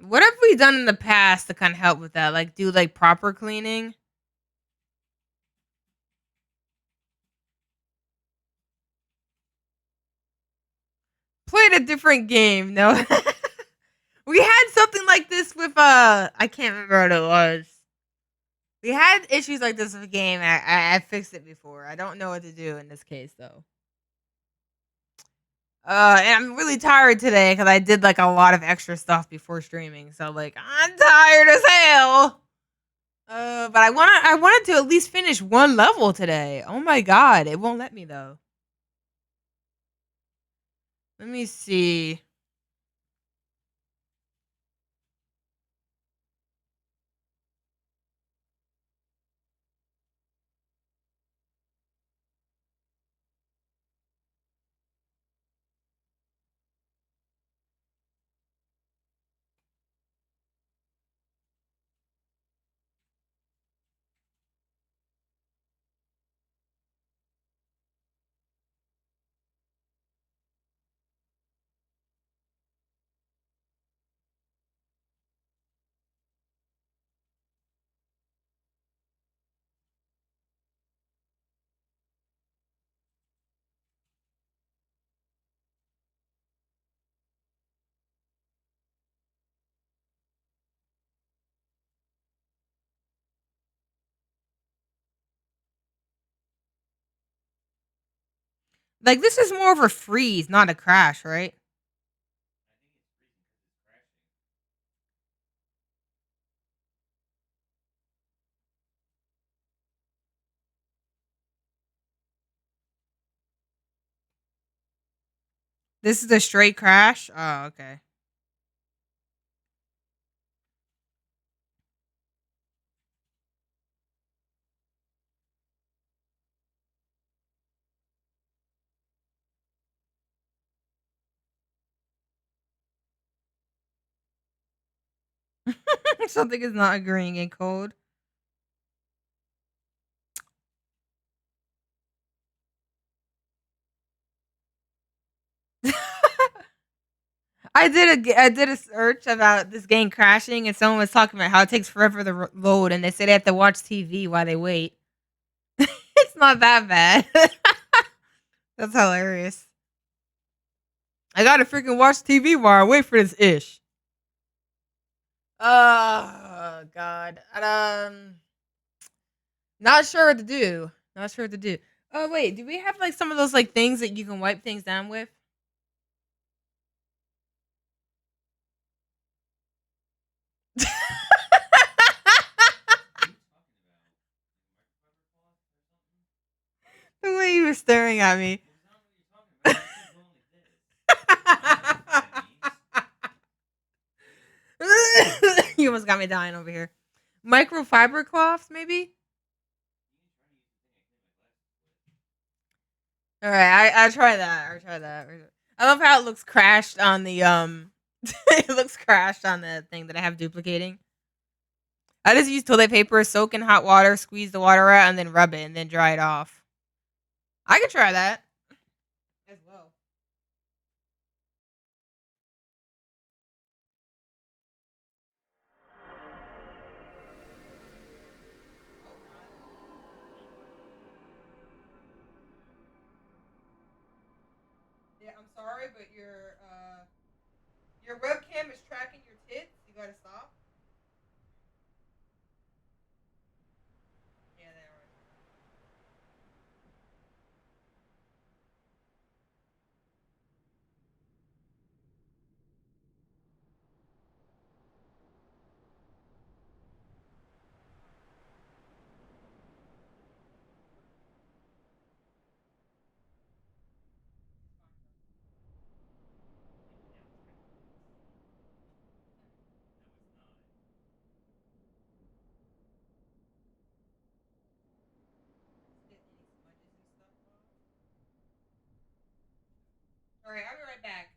A: What have we done in the past to kind of help with that? Like, do like proper cleaning? Played a different game. No. We had something like this with I can't remember what it was. We had issues like this with the game. I fixed it before. I don't know what to do in this case though. And I'm really tired today because I did like a lot of extra stuff before streaming. So like I'm tired as hell. But I wanted to at least finish one level today. Oh my god, it won't let me though. Let me see. Like this is more of a freeze, not a crash, right? This is a straight crash. Oh, okay. Something is not agreeing in code. I did a search about this game crashing, and someone was talking about how it takes forever to load, and they say they have to watch TV while they wait. It's not that bad. That's hilarious. I gotta freaking watch TV while I wait for this ish. Oh god. Not sure what to do. Not sure what to do. Oh wait, do we have like some of those like things that you can wipe things down with? The way you were staring at me. You almost got me dying over here. Microfiber cloths, maybe? All right, I try that. I try that. I love how it looks crashed on the it looks crashed on the thing that I have duplicating. I just use toilet paper, soak in hot water, squeeze the water out, and then rub it, and then dry it off. I could try that as well. Yeah, I'm sorry, but your webcam is tracking your tits. You gotta stop. Yeah, they are. Get any smudges and stuff off. All right, I'll be right back.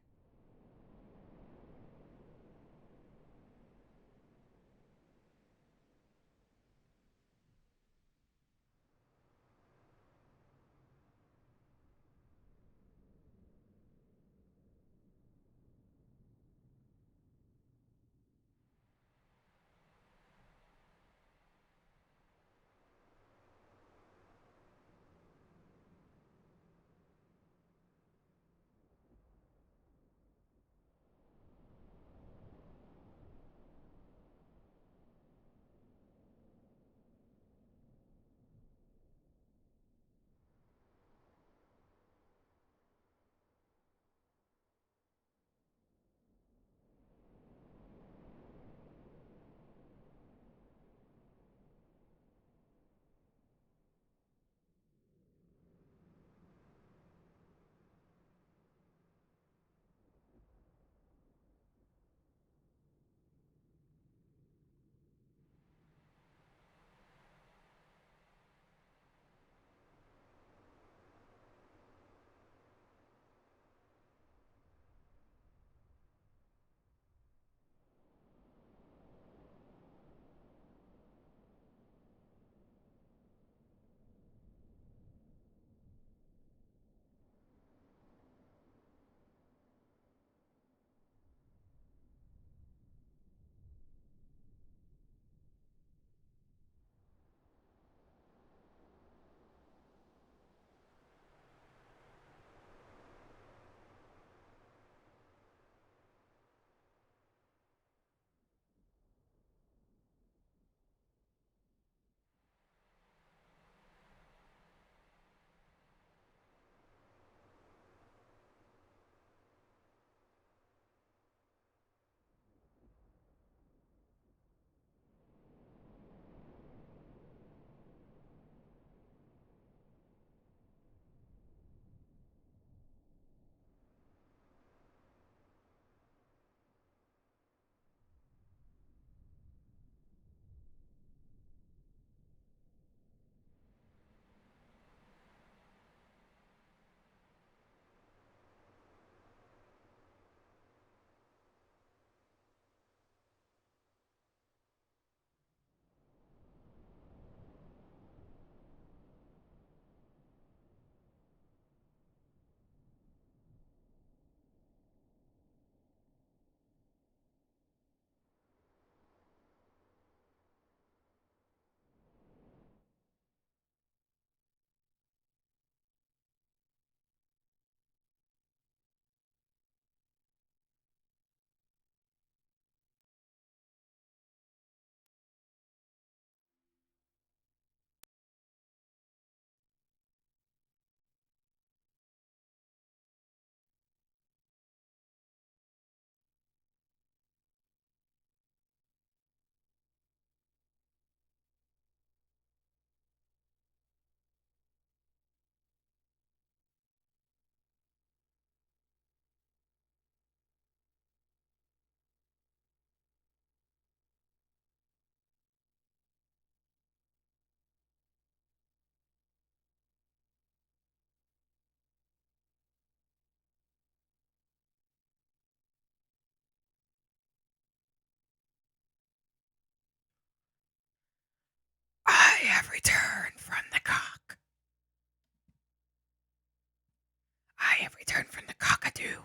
A: have returned from the cockatoo.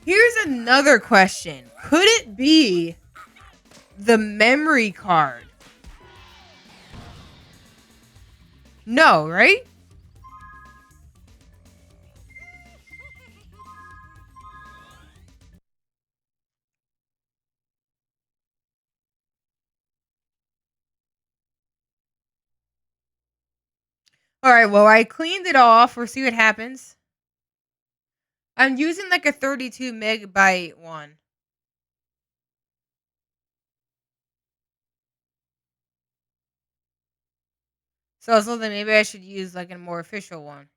A: Here's another question. Could it be the memory card? No, right? Alright, well, I cleaned it off. We'll see what happens. I'm using like a 32 megabyte one. So I was thinking maybe I should use like a more official one.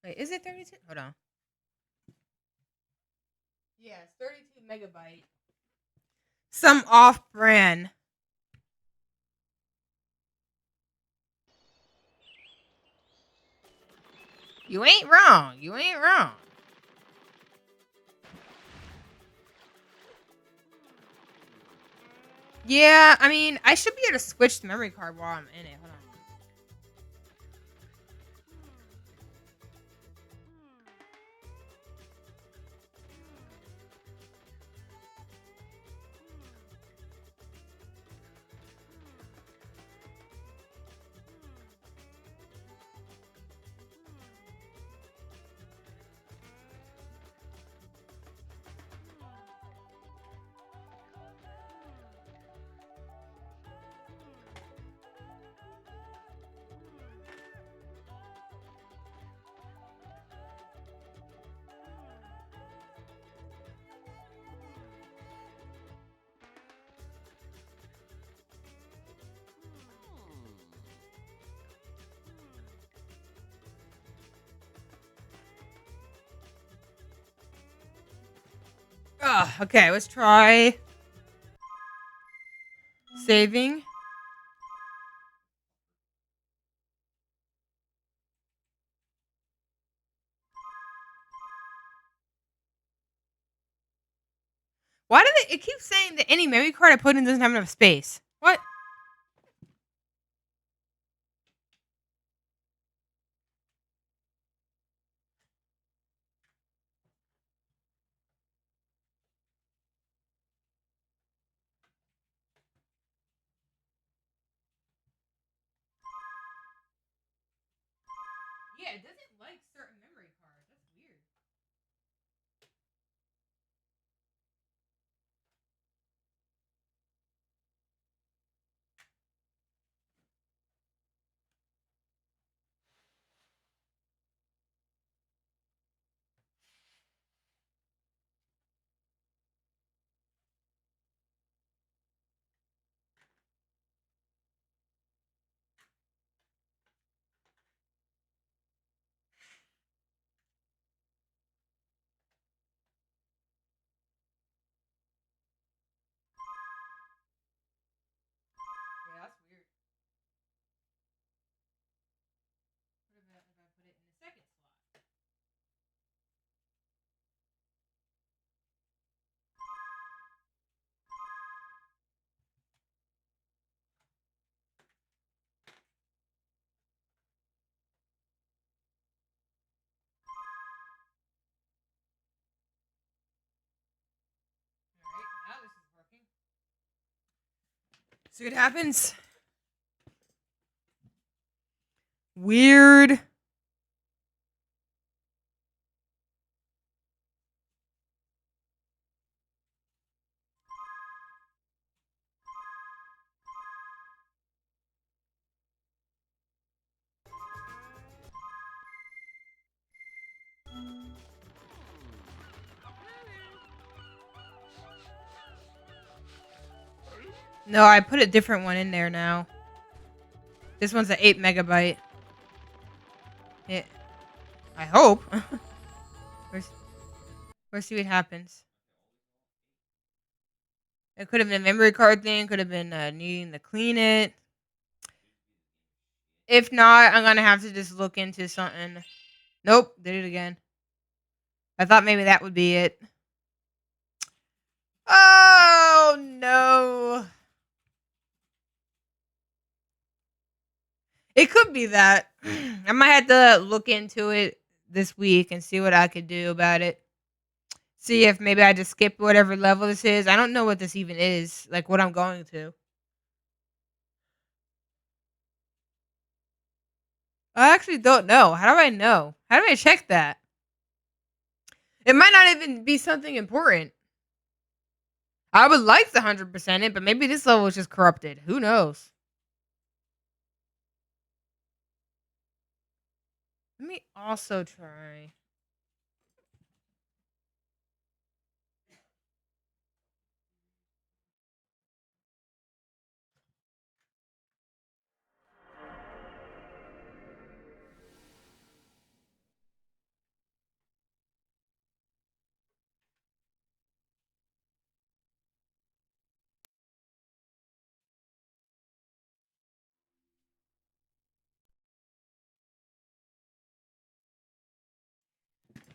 A: Wait, is it 32? Hold on. Yeah, it's 32 megabyte. Some off-brand. You ain't wrong. You ain't wrong. Yeah, I mean, I should be able to switch the memory card while I'm in it. Hold on. Okay, let's try saving. Why do they? It keeps saying that any memory card I put in doesn't have enough space. What? Yeah, it doesn't like certain memory cards. That's weird. Yeah, that's weird. What about if I put it in the second slot? All right, now this is working. See what happens? Weird. No, I put a different one in there now. This one's an 8 megabyte. It, I hope. Let's see what happens. It could have been a memory card thing. Could have been needing to clean it. If not, I'm gonna have to just look into something. Nope, did it again. I thought maybe that would be it. Oh no. It could be that. I might have to look into it this week and see what I could do about it. See if maybe I just skip whatever level this is. I don't know what this even is, like what I'm going to. I actually don't know. How do I know? How do I check that? It might not even be something important. I would like to 100% it, but maybe this level is just corrupted. Who knows? Let me also try.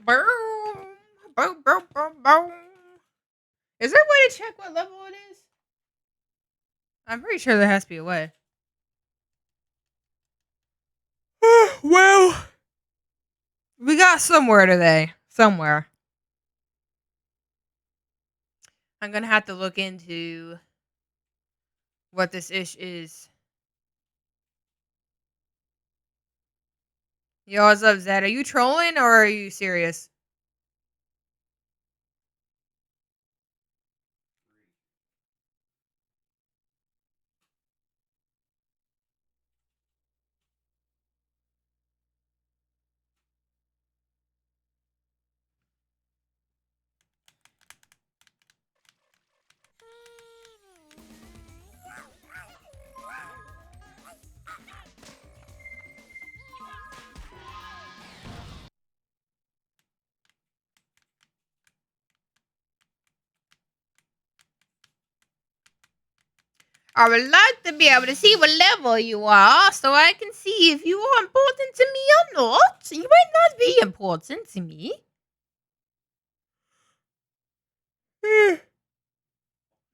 A: Boom, boom, boom, boom, boom. Is there a way to check what level it is? I'm pretty sure there has to be a way. Well, we got somewhere today. Somewhere. I'm gonna have to look into what this ish is. Yo, what's up, Zed? Are you trolling or are you serious? I would like to be able to see what level you are so I can see if you are important to me or not. You might not be important to me.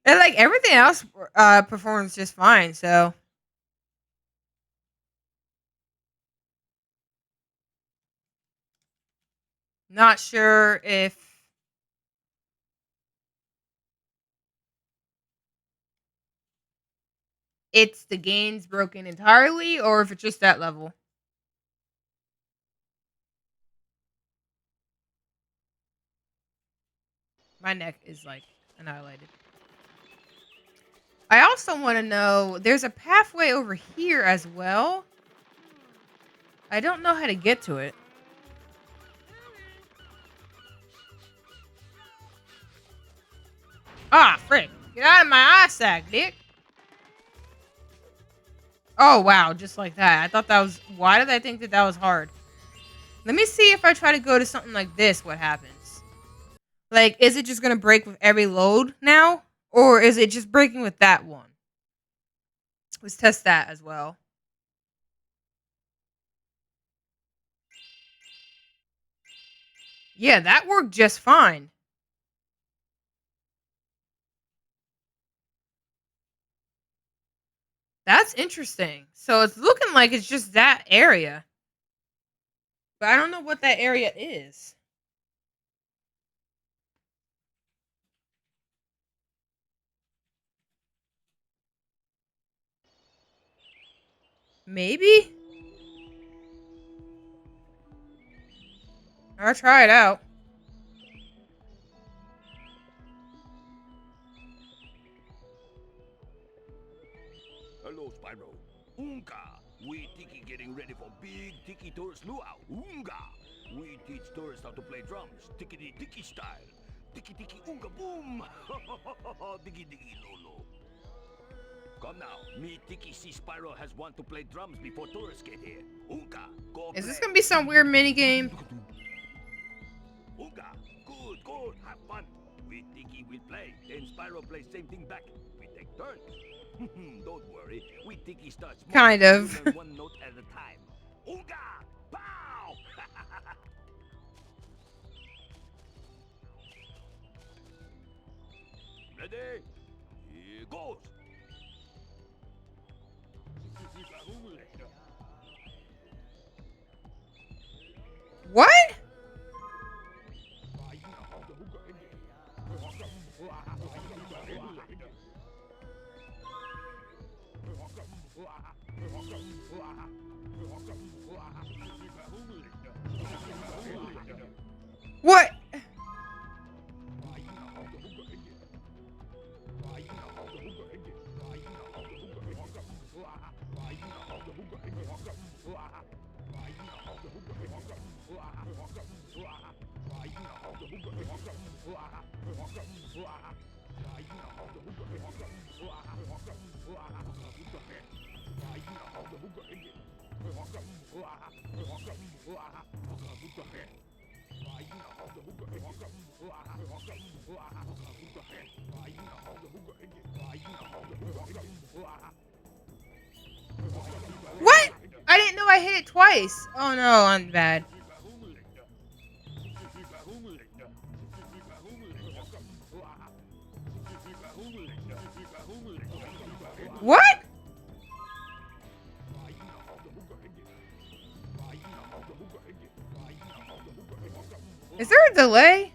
A: And like everything else performs just fine, so. Not sure if it's the gains broken entirely or if it's just that level. My neck is like annihilated. I also want to know, there's a pathway over here as well. I don't know how to get to it. Ah, frick. Get out of my eye sack, dick. Oh, wow. Just like that. I thought that was... Why did I think that that was hard? Let me see if I try to go to something like this, what happens. Like, is it just going to break with every load now? Or is it just breaking with that one? Let's test that as well. Yeah, that worked just fine. That's interesting. So it's looking like it's just that area. But I don't know what that area is. Maybe? I'll try it out.
F: Hello, Spyro. Unga! We Tiki getting ready for big Tiki tourist luau. Unga! We teach tourists how to play drums, Tiki Tiki style. Tiki Tiki Unga boom! Tiki Tiki Lolo. Come now, me Tiki see Spyro has want to play drums before tourists get here. Unga, go
A: Is this
F: play.
A: gonna be some weird mini game?
F: Unga, good, good, have fun. We Tiki will play, then Spyro plays same thing back. We take turns. Don't worry, we Tiki starts
A: Kind of.
F: one note at a time. Unga! Pow! Ready? Here goes.
A: What? What? What? I didn't know I hit it twice. Oh no, I'm bad. What? Is there a delay?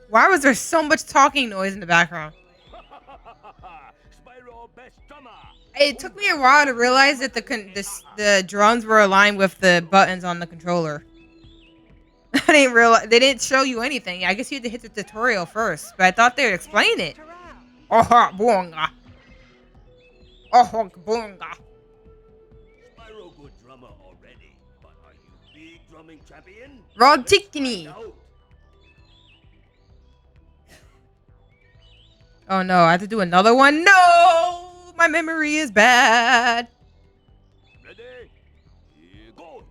A: Why was there so much talking noise in the background?
F: Spyro best drummer.
A: It took me a while to realize that the drums were aligned with the buttons on the controller. I didn't realize they didn't show you anything. I guess you had to hit the tutorial first, but I thought they'd explain it. Oh, boonga. Oh, boonga.
F: Spyro good drummer already, but are you big drumming champion?
A: Rod Tickney.
F: No.
A: Oh no, I have to do another one? No! My memory is bad.
F: Ready? Here goes.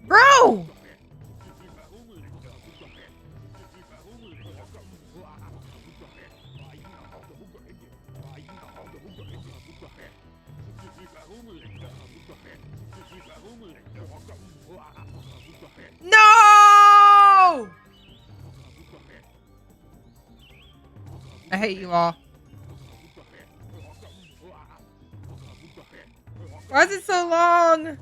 A: Bro! No! I hate you all. Why is it so long?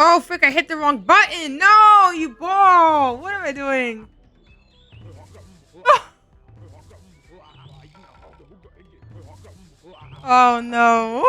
A: Oh, frick, I hit the wrong button. No, you ball. What am I doing? Oh, no.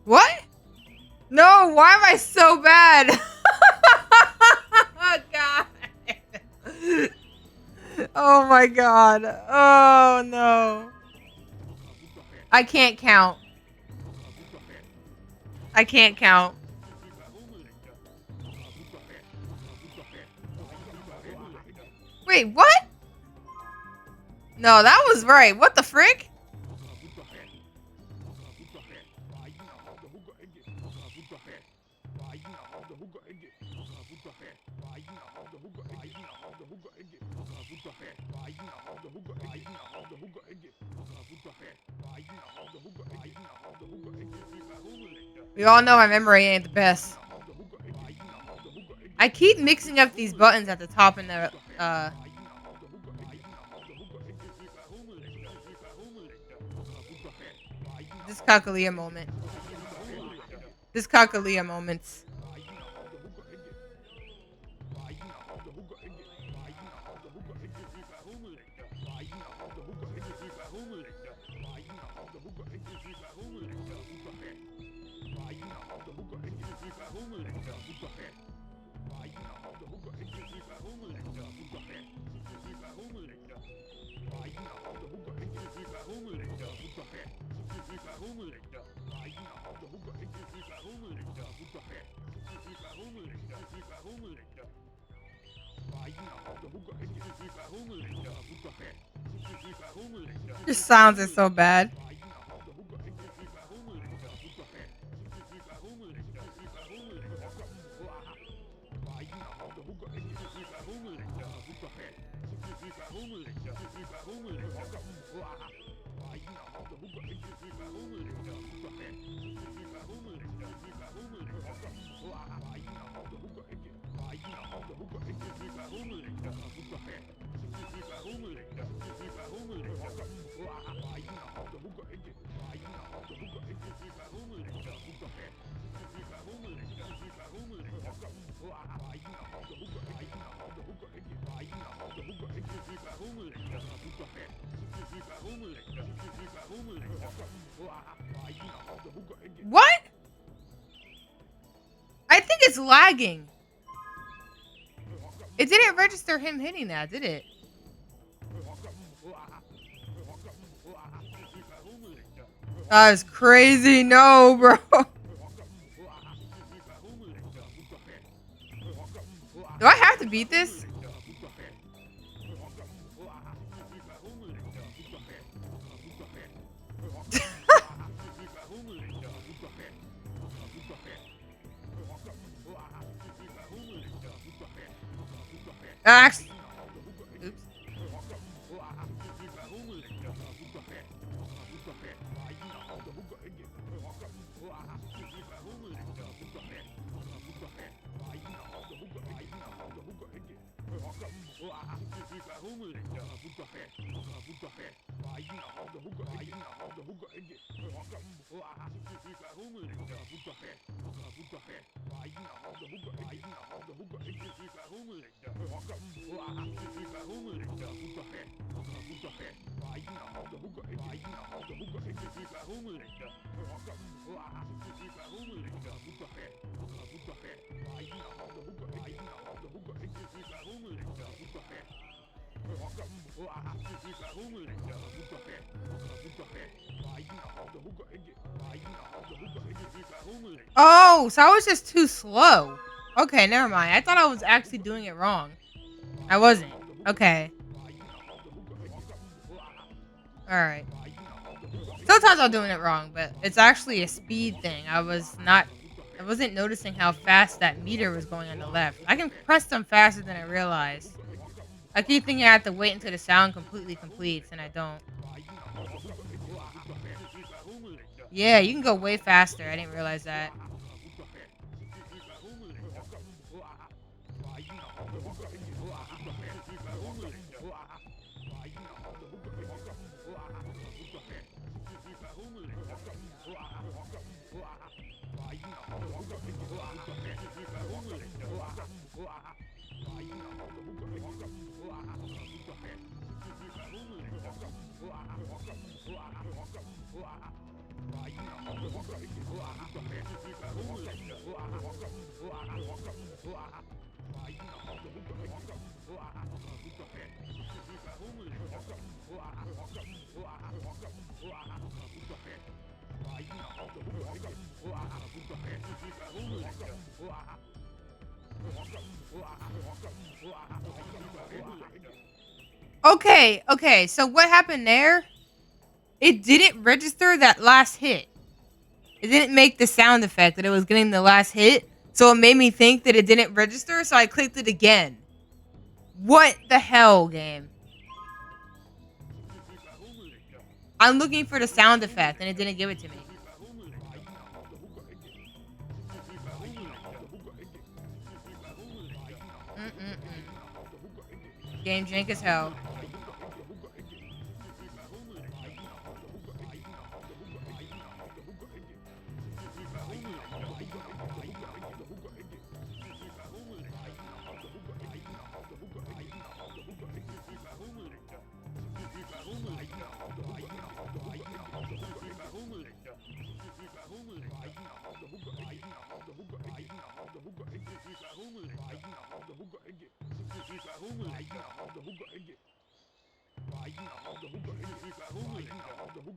A: What? No, why am I so bad? Oh, God. Oh, my God. Oh, no. I can't count. I can't count. Wait, what? No, that was right. What the frick? We all know my memory ain't the best. I keep mixing up these buttons at the top and the, Dyscalculia moment. Dyscalculia moments. Your sounds are so bad. What? I think it's lagging. It didn't register him hitting that, did it? That is crazy. No, bro. Do I have to beat this? Oops. Oh, so I was just too slow. Okay, never mind. I thought I was actually doing it wrong. I wasn't. Okay. Alright. Sometimes I'm doing it wrong, but it's actually a speed thing. I wasn't noticing how fast that meter was going on the left. I can press them faster than I realized. I keep thinking I have to wait until the sound completely completes, and I don't. Yeah, you can go way faster. I didn't realize that. Okay, so what happened there? It didn't register that last hit. It didn't make the sound effect that it was getting the last hit, so it made me think that it didn't register, so I clicked it again. What the hell, game? I'm looking for the sound effect, and it didn't give it to me. Game jank as hell.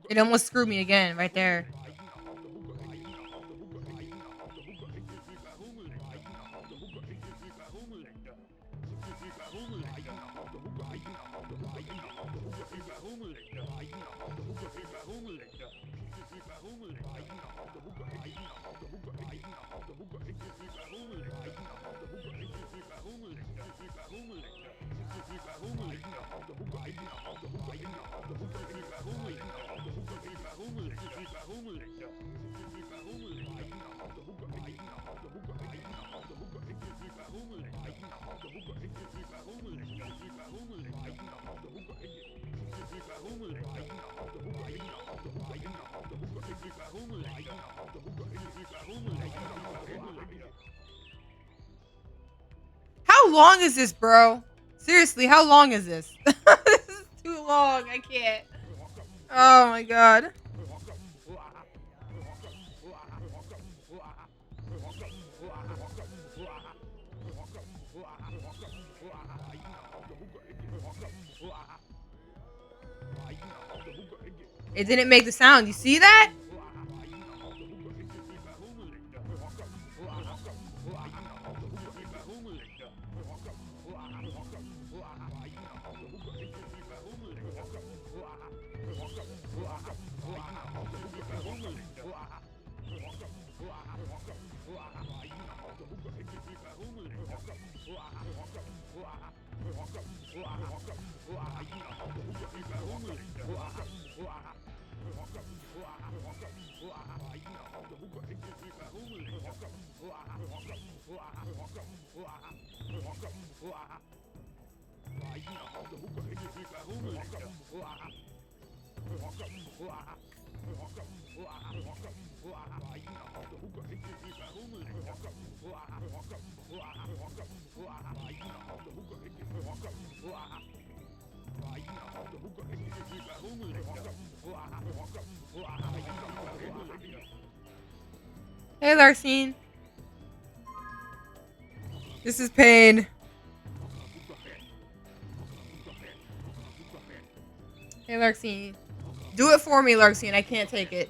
A: It almost screwed me again, right there. How long is this, bro? Seriously, how long is this? This is too long. I can't. Oh my god. It didn't make the sound. You see that? Hey, Larcene. This is pain. Hey, Larcene. Do it for me, Larcene. I can't take it.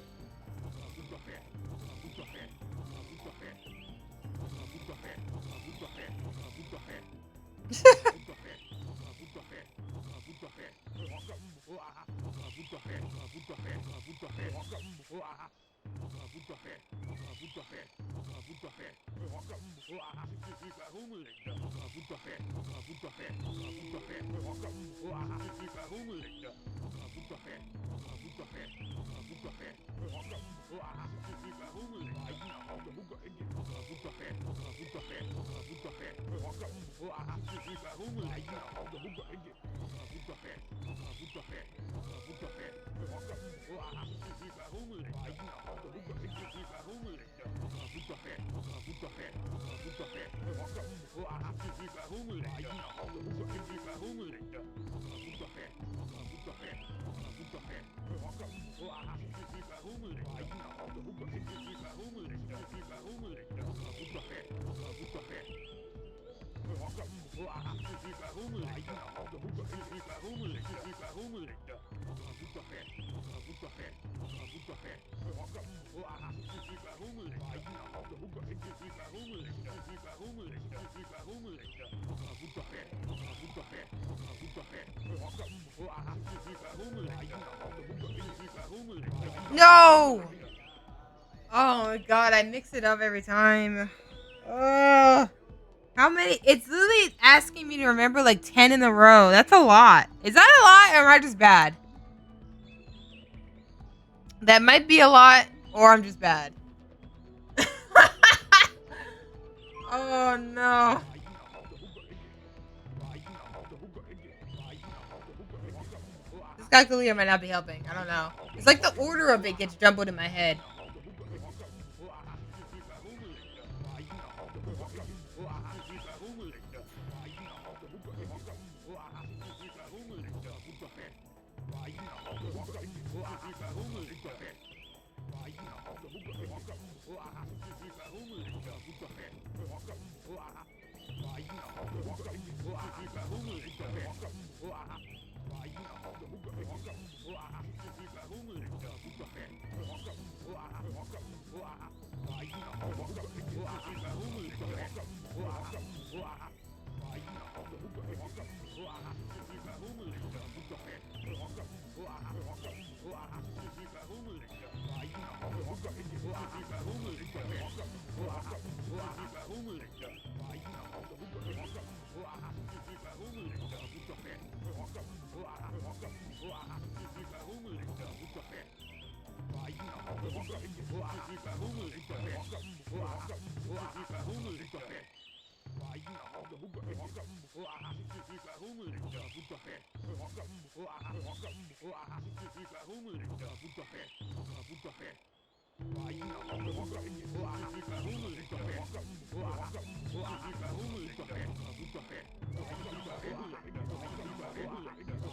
A: No! Oh my god, I mix it up every time. How many? It's literally asking me to remember like 10 in a row. That's a lot. Is that a lot or am I just bad? That might be a lot or I'm just bad. Oh no. This calculator might not be helping. I don't know. It's like the order of it gets jumbled in my head.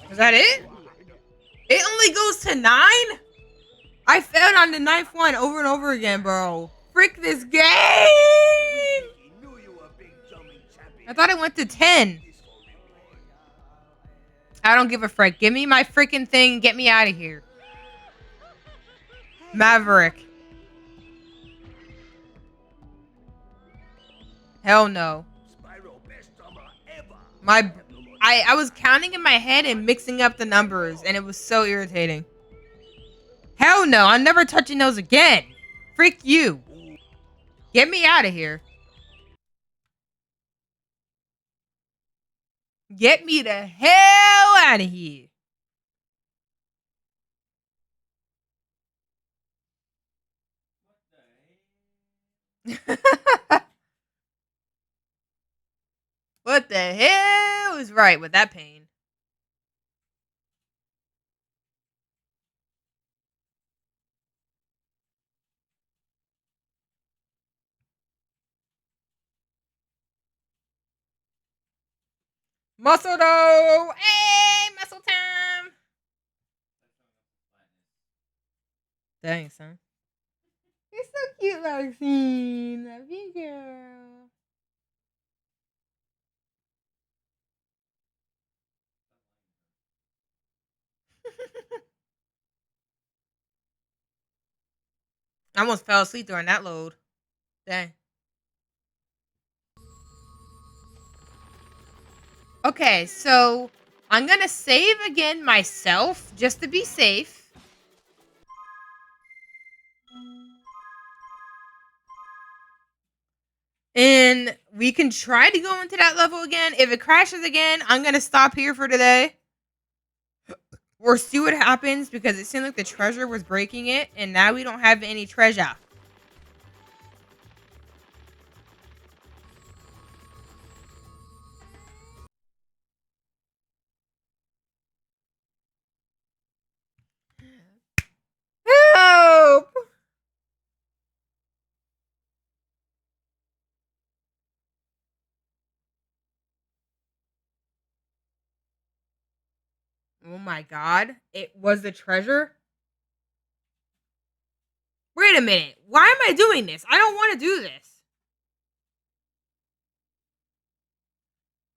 A: Is that it? It only goes to 9? I failed on the 9th one over and over again, bro. Frick this game! I thought it went to 10. I don't give a frick. Give me my freaking thing and get me out of here. Maverick. Hell no. I was counting in my head and mixing up the numbers, and it was so irritating. Hell no, I'm never touching those again. Freak you. Get me out of here. Get me the hell out of here. What the hell is right with that pain? Muscle though! Hey, muscle time! Dang, son. You're so cute, Maxine. Love you, girl. I almost fell asleep during that load. Dang. Okay, so I'm gonna save again myself just to be safe. And we can try to go into that level again. If it crashes again, I'm gonna stop here for today. Or see what happens because it seemed like the treasure was breaking it, and now we don't have any treasure. Help! Oh my god. It was the treasure? Wait a minute. Why am I doing this? I don't want to do this.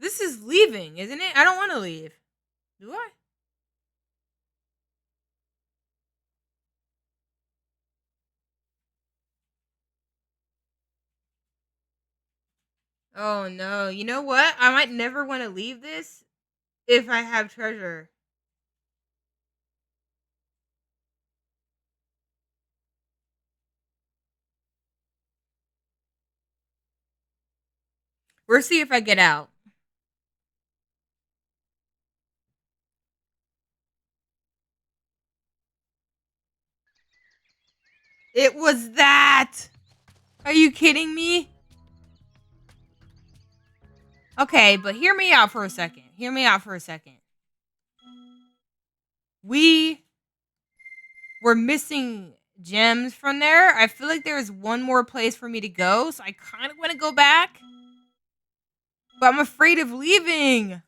A: This is leaving, isn't it? I don't want to leave. Do I? Oh no. You know what? I might never want to leave this if I have treasure. We'll see if I get out. It was that! Are you kidding me? Okay, but hear me out for a second. Hear me out for a second. We were missing gems from there. I feel like there's one more place for me to go, so I kind of want to go back. But I'm afraid of leaving.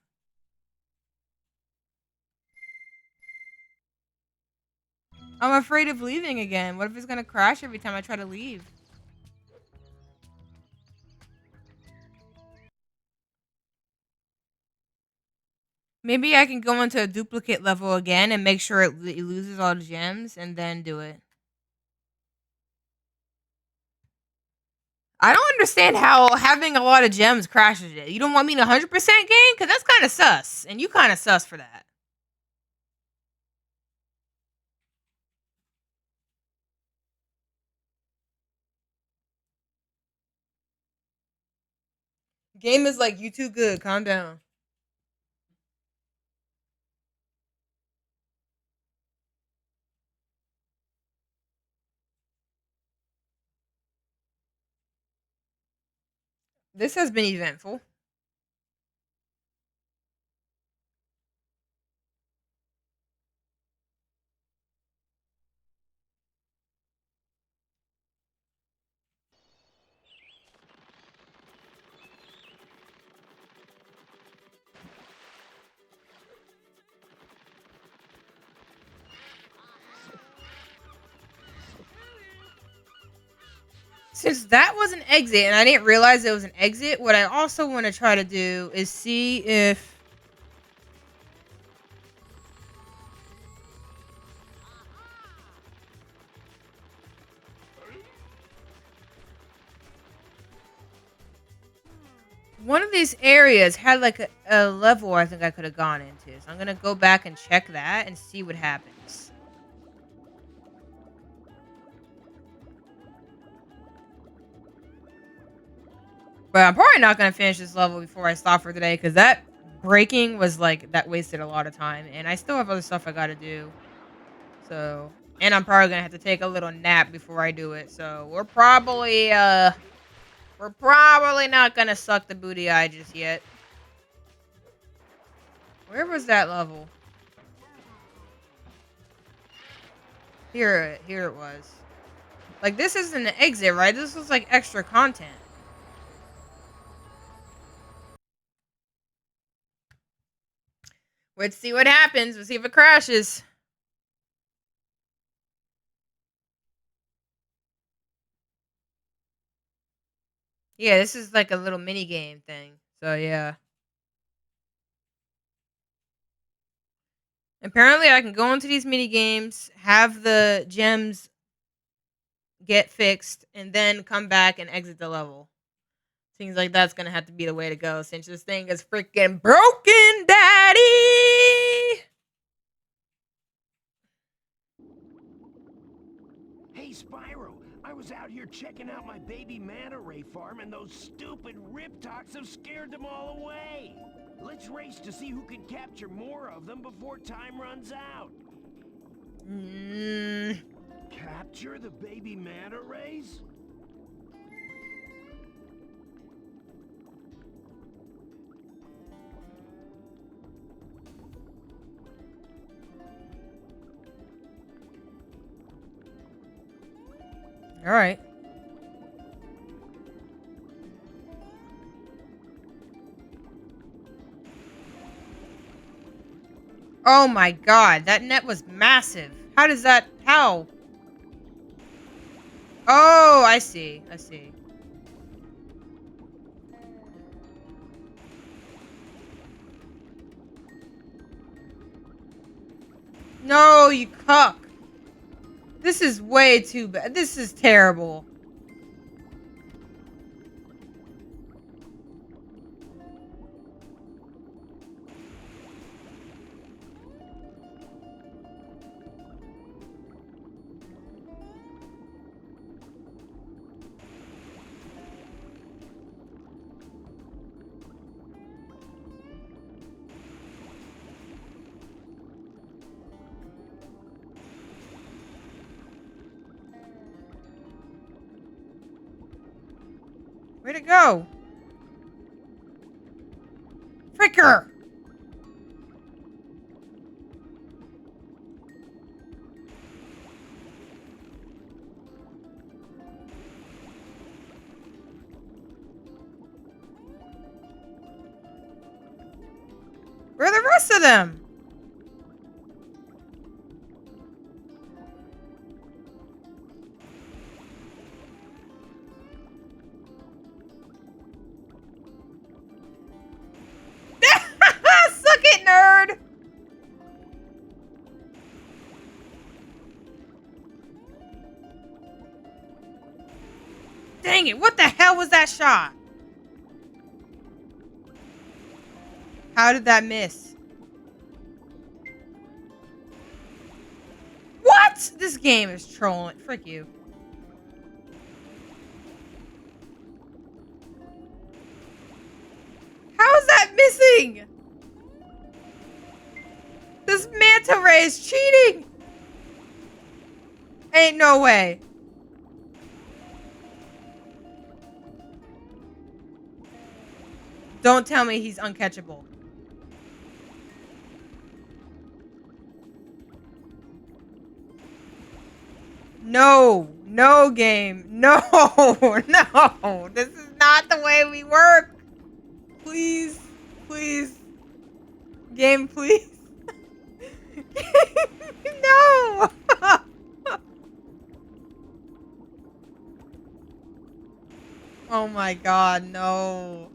A: I'm afraid of leaving again. What if it's going to crash every time I try to leave? Maybe I can go into a duplicate level again and make sure it loses all the gems and then do it. I don't understand how having a lot of gems crashes it. You don't want me to 100% game? Because that's kind of sus. And you kind of sus for that. Game is like, you too good. Calm down. This has been eventful. Since that was an exit and I didn't realize it was an exit, what I also want to try to do is see if one of these areas had like a level I think I could have gone into. So I'm going to go back and check that and see what happens. But I'm probably not going to finish this level before I stop for today because that breaking was like, that wasted a lot of time. And I still have other stuff I got to do. So, and I'm probably going to have to take a little nap before I do it. So we're probably We're probably not gonna suck the booty eye just yet. Where was that level? Here it was. Like, this isn't an exit, right? This was like extra content. Let's see what happens. Let's see if it crashes. Yeah, this is like a little mini game thing. So yeah. Apparently I can go into these mini games, have the gems get fixed, and then come back and exit the level. Seems like that's gonna have to be the way to go since this thing is freaking broken, daddy!
I: Hey, Spyro, I was out here checking out my baby manta ray farm, and those stupid riptocs have scared them all away. Let's race to see who can capture more of them before time runs out. Capture the baby manta rays?
A: All right. Oh my god, that net was massive. How does that... How? Oh, I see. I see. No, you cuck. This is way too bad. This is terrible. Where'd it go? Fricker! Where are the rest of them? Suck it, nerd! Dang it, what the hell was that shot? How did that miss? What? This game is trolling. Frick you. How is that missing? This manta ray is cheating. Ain't no way. Don't tell me he's uncatchable. No, no game. No, no. This is not the way we work. Please, please. Game, please. No. Oh my god, no.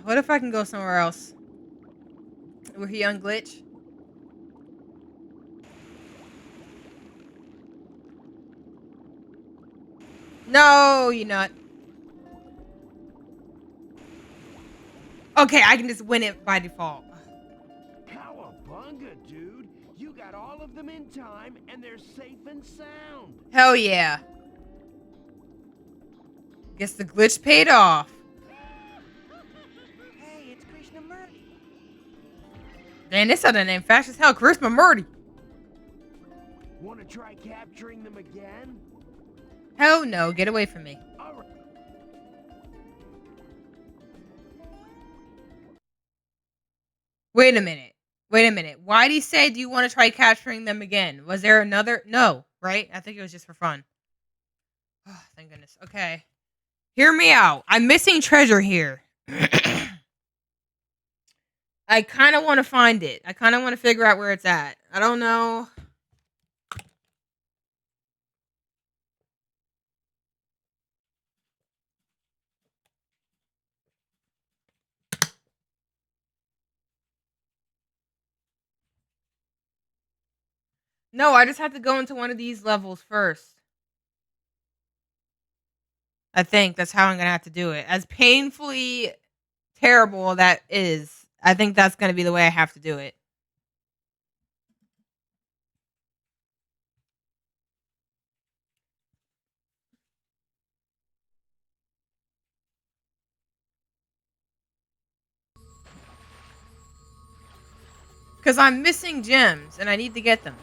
A: What if I can go somewhere else? Were he on glitch? No, you're not. Okay, I can just win it by default.
I: Cowabunga, dude. You got all of them in time, and they're safe and sound.
A: Hell yeah. Guess the glitch paid off.
C: Hey, it's Krishnamurti.
A: Damn, this other name fast as hell. Charisma Murdy.
I: Want to try capturing them again?
A: Hell no. Get away from me.
I: All right.
A: Wait a minute. Wait a minute. Why'd he say, do you want to try capturing them again? Was there another? No, right? I think it was just for fun. Oh, thank goodness. Okay. Hear me out. I'm missing treasure here. I kind of want to find it. I kind of want to figure out where it's at. I don't know. No, I just have to go into one of these levels first. I think that's how I'm going to have to do it. As painfully terrible that is, I think that's going to be the way I have to do it. Because I'm missing gems and I need to get them.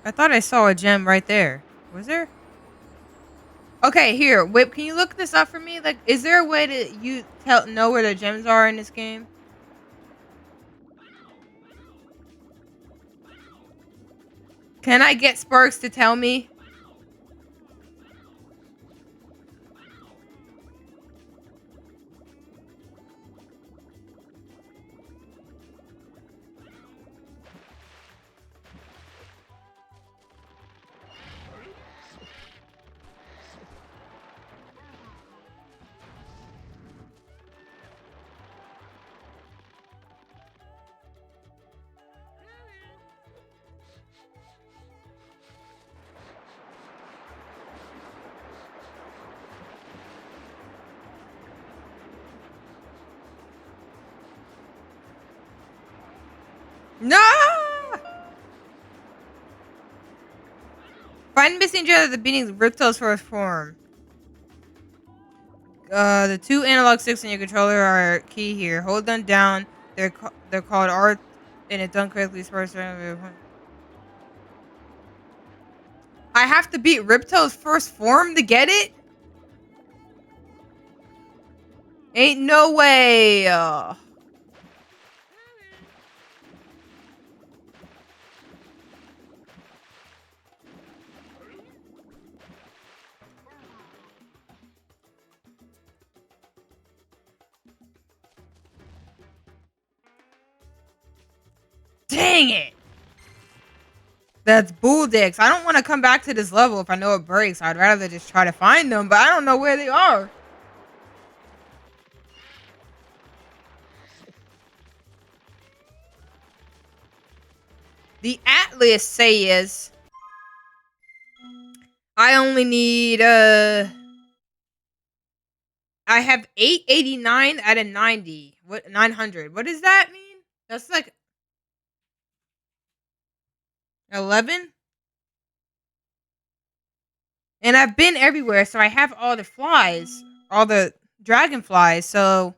A: I thought I saw a gem right there. Was there? Okay, here, Whip, can you look this up for me? Like, is there a way to know where the gems are in this game? Can I get Sparks to tell me? No! Find missing gems at the beginning of Ripto's first form. The two analog sticks in your controller are key here. Hold them down. They're called art, and if done correctly, first. I have to beat Ripto's first form to get it? Ain't no way. Dang it. That's bull dicks. I don't want to come back to this level if I know it breaks. I'd rather just try to find them, but I don't know where they are. The Atlas says I only need I have 889 out of 90. What 900? What does that mean? That's like 11? And I've been everywhere, so I have all the flies, all the dragonflies, so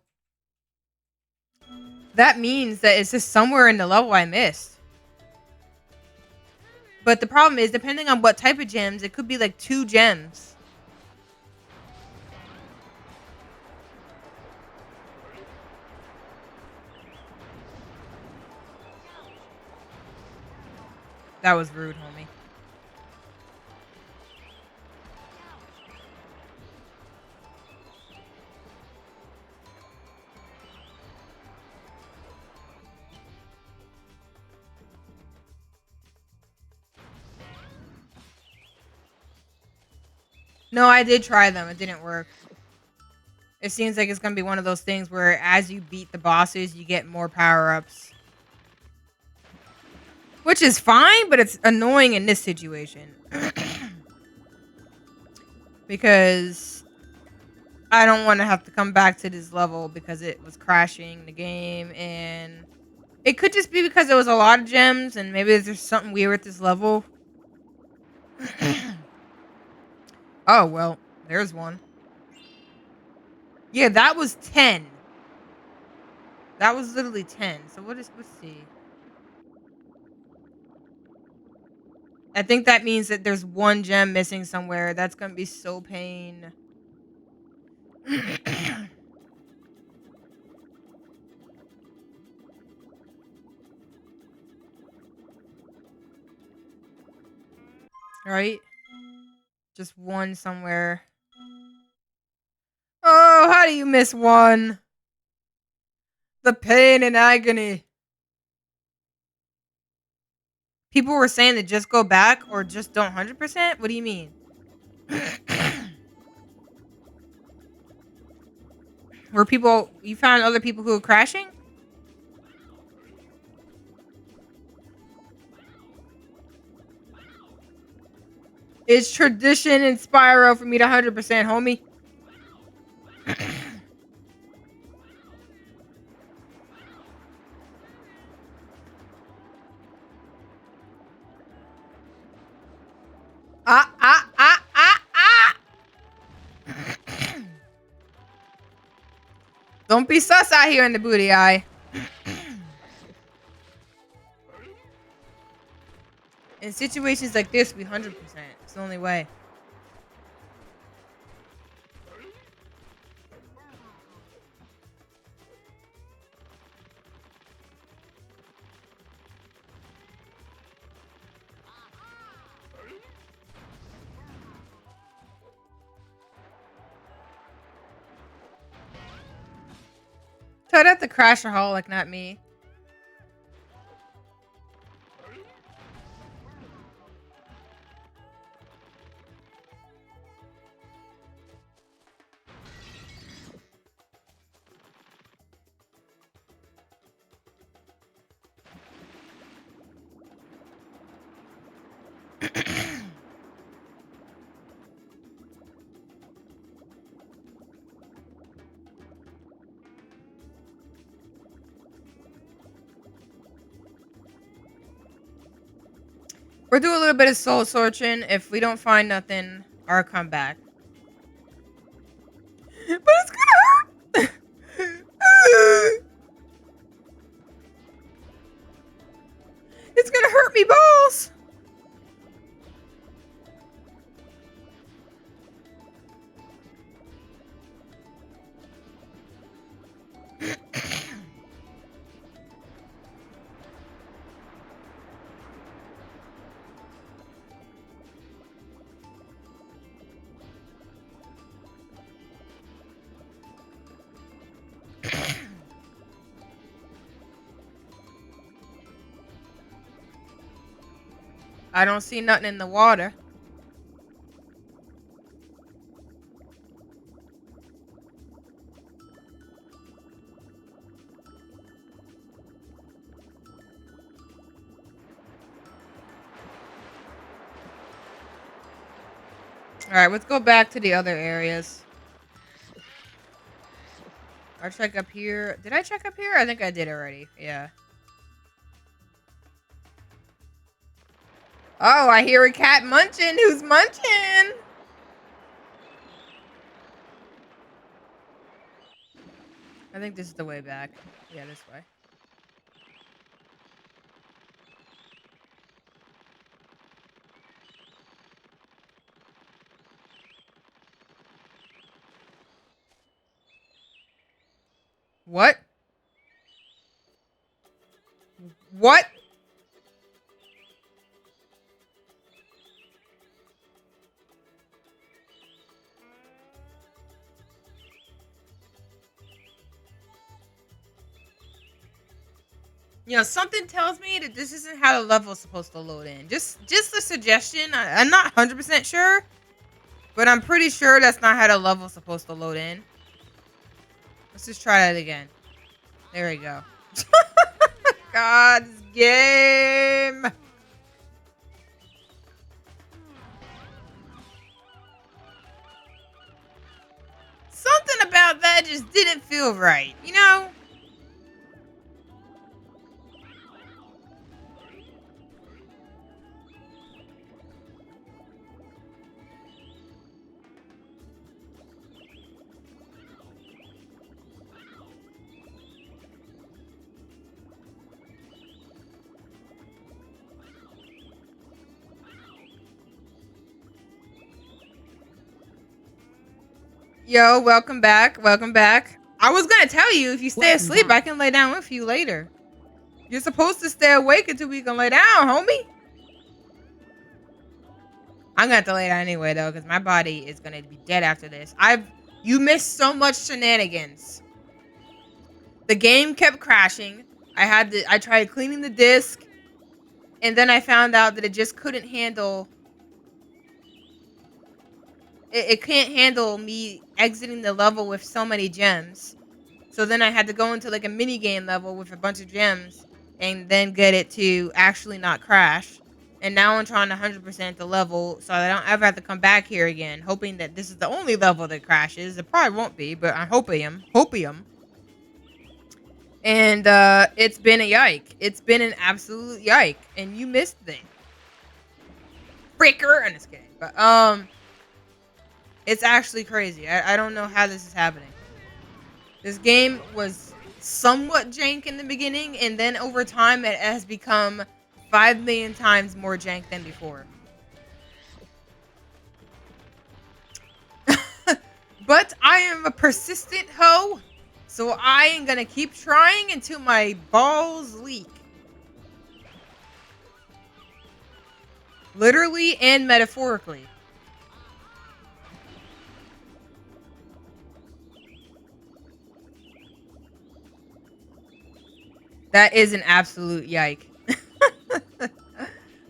A: that means that it's just somewhere in the level I missed. But the problem is, depending on what type of gems, it could be like 2 gems. That was rude, homie. No, I did try them. It didn't work. It seems like it's going to be one of those things where as you beat the bosses, you get more power-ups. Which is fine, but it's annoying in this situation. Because I don't want to have to come back to this level because it was crashing the game. And it could just be because there was a lot of gems and maybe there's something weird with this level. Oh, well, there's one. Yeah, that was 10. That was literally 10. So let's see. I think that means that there's one gem missing somewhere. That's gonna be so pain. Right? Just one somewhere. Oh, how do you miss one? The pain and agony. People were saying to just go back or just don't 100%? What do you mean? Were people, you found other people who were crashing? It's tradition in Spyro for me to 100%, homie. Ah, ah, ah, ah, ah! Don't be sus out here in the booty eye. In situations like this, we 100%. It's the only way. So I'd have to crash a holic, not me. We'll do a little bit of soul searching. If we don't find nothing, I'll come back. But it's gonna hurt. It's gonna hurt me balls. I don't see nothing in the water. Alright, let's go back to the other areas. I'll check up here. Did I check up here? I think I did already. Yeah. Oh, I hear a cat munching. Who's munching? I think this is the way back. Yeah, this way. What? What? You know, something tells me that this isn't how the level's supposed to load in. Just a suggestion. I'm not 100% sure, but I'm pretty sure that's not how the level's supposed to load in. Let's just try that again. There we go. God, this game. Something about that just didn't feel right, you know? Yo, welcome back. Welcome back. I was gonna tell you if you stay
H: Welcome
A: asleep,
H: back.
A: I can lay down with you later. You're supposed to stay awake until we can lay down, homie. I'm gonna have to lay down anyway though, because my body is gonna be dead after this. You missed so much shenanigans. The game kept crashing. I tried cleaning the disc, and then I found out that it just couldn't handle. It can't handle me exiting the level with so many gems. So then I had to go into like a mini game level with a bunch of gems and then get it to actually not crash. And now I'm trying to 100% the level so I don't ever have to come back here again, hoping that this is the only level that crashes. It probably won't be, but I'm hoping. And it's been a yike. It's been an absolute yike. And you missed it. Fricker! I'm just kidding. But it's actually crazy. I don't know how this is happening. This game was somewhat jank in the beginning, and then over time it has become 5 million times more jank than before. But I am a persistent hoe, so I am gonna keep trying until my balls leak. Literally and metaphorically. That is an absolute yike.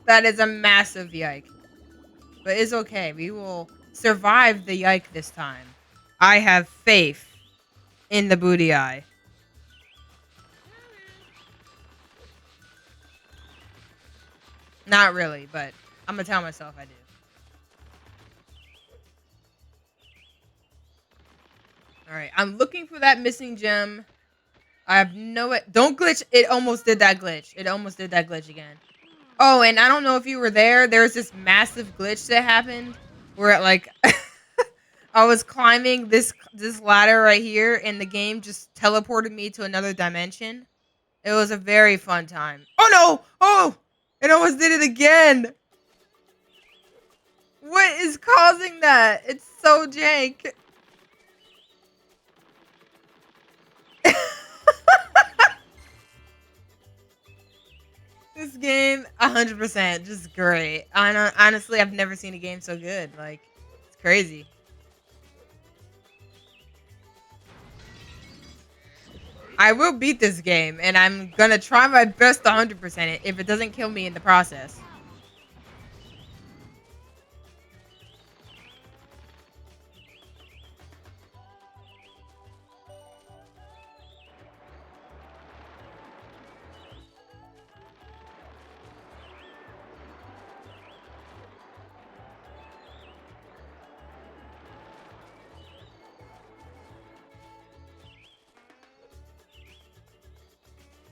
A: That is a massive yike. But it's okay. We will survive the yike this time. I have faith in the booty eye. Not really, but I'm gonna tell myself I do. Alright, I'm looking for that missing gem. I have no... Don't glitch. It almost did that glitch. It almost did that glitch again. Oh, and I don't know if you were there. There's this massive glitch that happened where, like, I was climbing this ladder right here, and the game just teleported me to another dimension. It was a very fun time. Oh, no! Oh! It almost did it again! What is causing that? It's so jank. This game, 100%, just great. Honestly, I've never seen a game so good. Like, it's crazy. I will beat this game, and I'm gonna try my best to 100% it if it doesn't kill me in the process.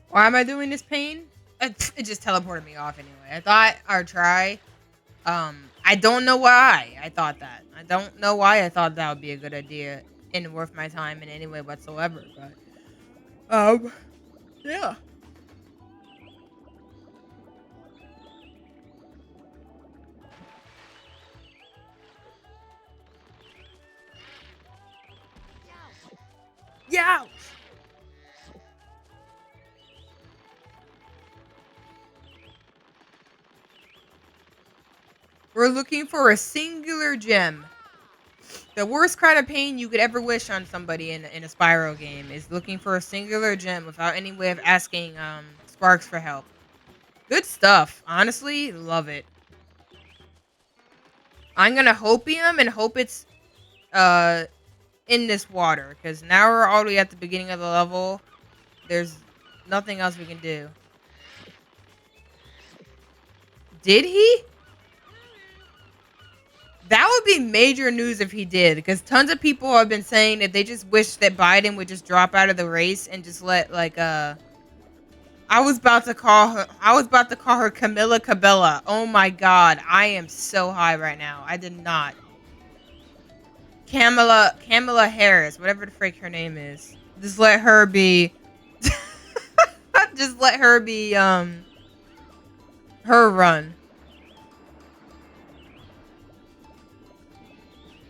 A: Why am I doing this pain? It just teleported me off anyway. I thought I'd try. I don't know why I thought that. I don't know why I thought that would be a good idea and worth my time in any way whatsoever. But, yeah. Yeah. We're looking for a singular gem. The worst kind of pain you could ever wish on somebody in a Spyro game is looking for a singular gem without any way of asking Sparks for help. Good stuff. Honestly, love it. I'm gonna hopium and hope it's in this water, because now we're already at the beginning of the level. There's nothing else we can do. Did he? That would be major news if he did, because tons of people have been saying that they just wish that Biden would just drop out of the race and just let, like, I was about to call her Camilla Cabela. Oh my god, I am so high right now. I did not. Kamala Harris, whatever the freak her name is. Just let her be just let her be her run.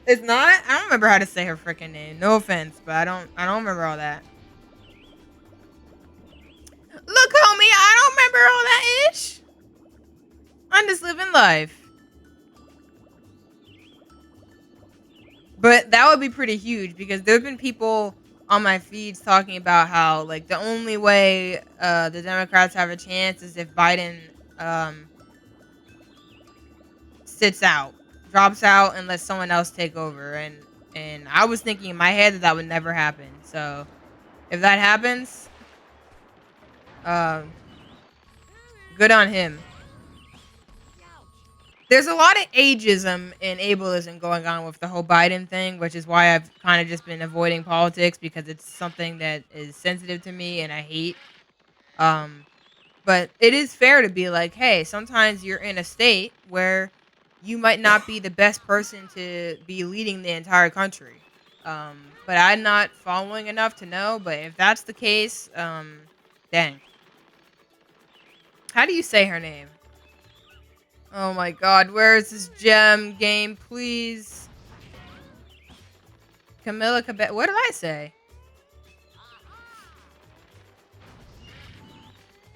A: It's not? I don't remember how to say her freaking name. No offense, but I don't remember all that. Look, homie, I don't remember all that ish. I'm just living life. But that would be pretty huge because there have been people on my feeds talking about how like the only way the Democrats have a chance is if Biden sits out, drops out, and lets someone else take over. And I was thinking in my head that that would never happen. So if that happens, good on him. There's a lot of ageism and ableism going on with the whole Biden thing, which is why I've kind of just been avoiding politics because it's something that is sensitive to me and I hate. But it is fair to be like, hey, sometimes you're in a state where you might not be the best person to be leading the entire country. But I'm not following enough to know. But if that's the case, dang. How do you say her name? Oh my god, where is this gem game, please? Camilla Cabet. What did I say?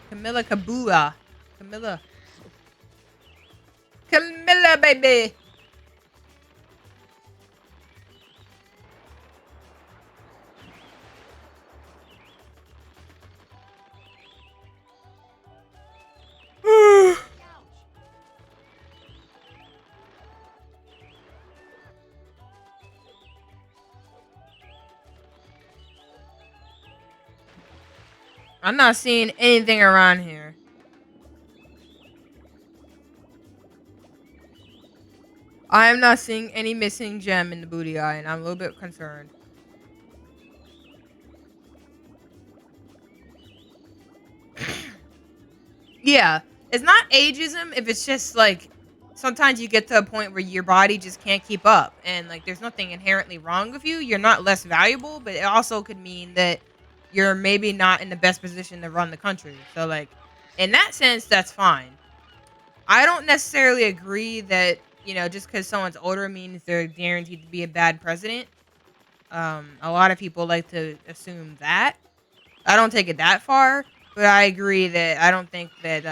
A: Camilla Kabula. Camilla. Camilla, baby. I'm not seeing anything around here. I am not seeing any missing gem in the booty eye, and I'm a little bit concerned. Yeah, it's not ageism if it's just like sometimes you get to a point where your body just can't keep up and like there's nothing inherently wrong with you. You're not less valuable, but it also could mean that you're maybe not in the best position to run the country. So like in that sense, that's fine. I don't necessarily agree that, you know, just because someone's older means they're guaranteed to be a bad president. A lot of people like to assume that. I don't take it that far, but I agree that I don't think that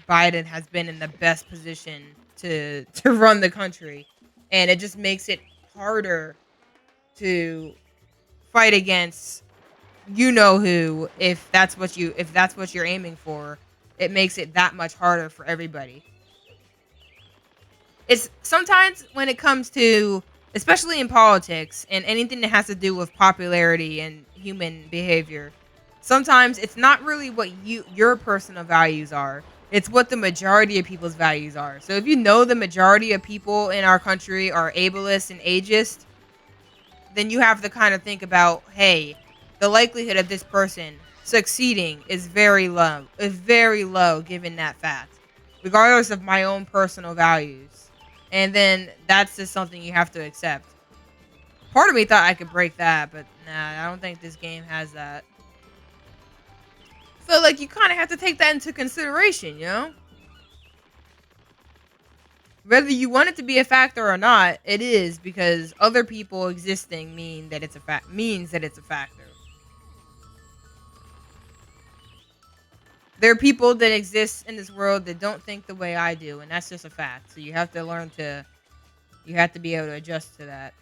A: Biden has been in the best position to run the country, and it just makes it harder to fight against you know who if that's what you're aiming for. It makes it that much harder for everybody. It's sometimes when it comes to, especially in politics and anything that has to do with popularity and human behavior, sometimes it's not really what your personal values are. It's what the majority of people's values are. So if you know the majority of people in our country are ableist and ageist, then you have to kind of think about, hey, the likelihood of this person succeeding is very low given that fact, regardless of my own personal values. And then that's just something you have to accept. Part of me thought I could break that, but nah, I don't think this game has that. So, like, you kind of have to take that into consideration, you know? Whether you want it to be a factor or not, it is because other people existing means that it's a factor. There are people that exist in this world that don't think the way I do, and that's just a fact. So you have to be able to adjust to that.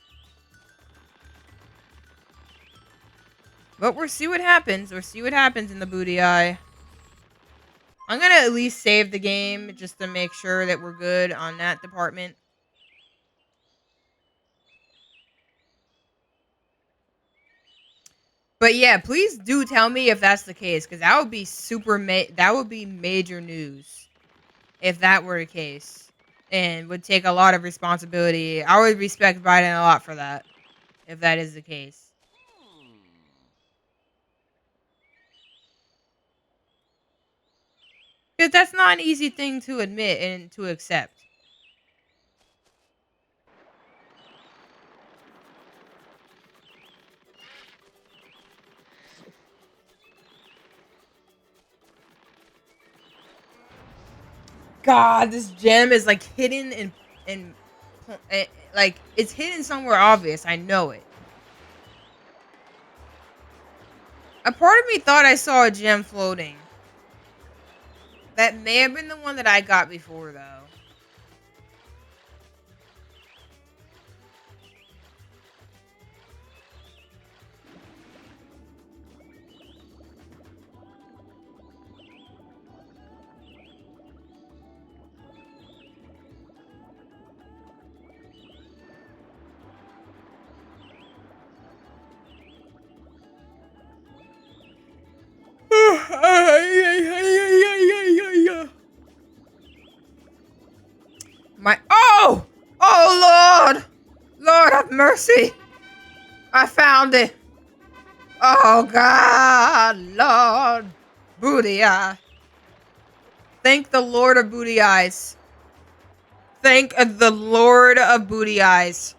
A: But we'll see what happens. We'll see what happens in the booty eye. I'm going to at least save the game just to make sure that we're good on that department. But yeah, please do tell me if that's the case, because that would be that would be major news if that were the case, and would take a lot of responsibility. I would respect Biden a lot for that, if that is the case. Because that's not an easy thing to admit and to accept. God, this gem is like hidden in like, it's hidden somewhere obvious. I know it. A part of me thought I saw a gem floating. That may have been the one that I got before, though. Oh Lord! Lord have mercy! I found it! Oh God, Lord! Booty eye. Thank the Lord of Booty Eyes. Thank the Lord of Booty Eyes.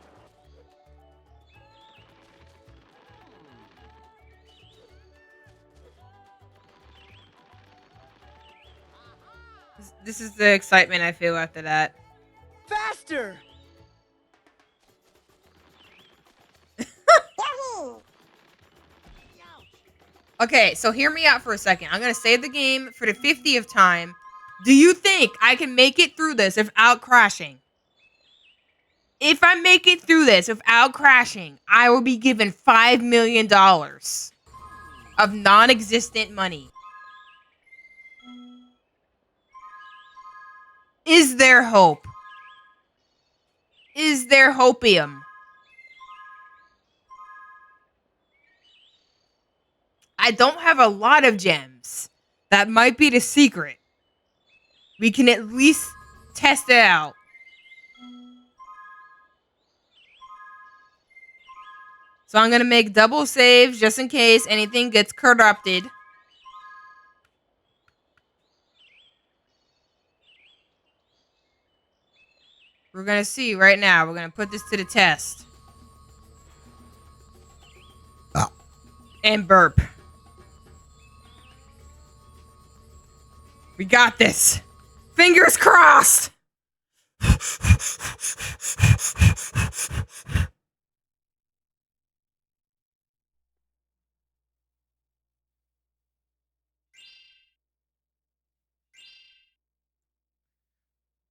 A: This is the excitement I feel after that.
C: Faster!
A: Okay, so hear me out for a second. I'm gonna save the game for the 50th time. Do you think I can make it through this without crashing? If I make it through this without crashing, I will be given $5 million of non-existent money. Is there hope? Is there hopium? I don't have a lot of gems. That might be the secret. We can at least test it out. So I'm going to make double saves just in case anything gets corrupted. We're going to see right now. We're going to put this to the test. And burp. We got this. Fingers crossed.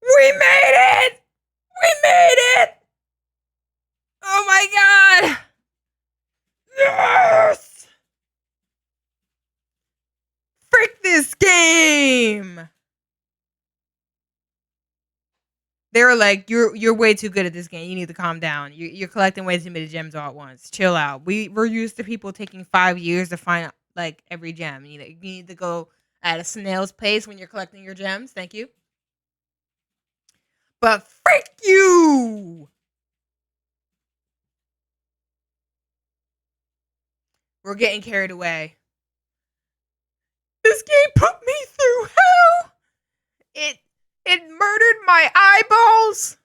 A: We made it! We made it! Oh my God! Yes! Frick this game! They were like, you're way too good at this game. You need to calm down. You're collecting way too many gems all at once. Chill out. We're used to people taking 5 years to find like every gem. You need to go at a snail's pace when you're collecting your gems. Thank you. But frick you! We're getting carried away. This game put me through hell. It murdered my eyeballs.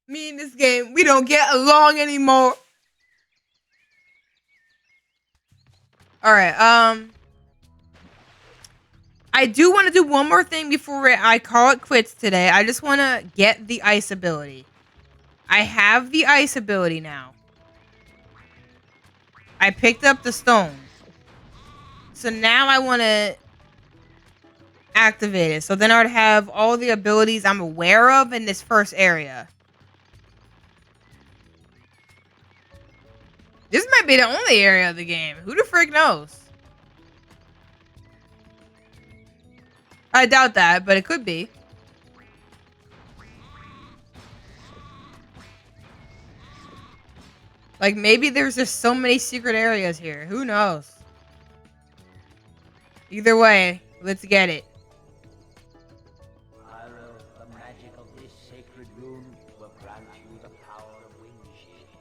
A: Me and this game, we don't get along anymore. All right, I do want to do one more thing before I call it quits today. I just want to get the ice ability. I have the ice ability now. I picked up the stone. So now I want to activate it. So then I would have all the abilities I'm aware of in this first area. This might be the only area of the game. Who the frick knows? I doubt that, but it could be. Like, maybe there's just so many secret areas here. Who knows? Either way, let's get it.
B: Spyro, the magic of this sacred rune will grant you the power of windshield.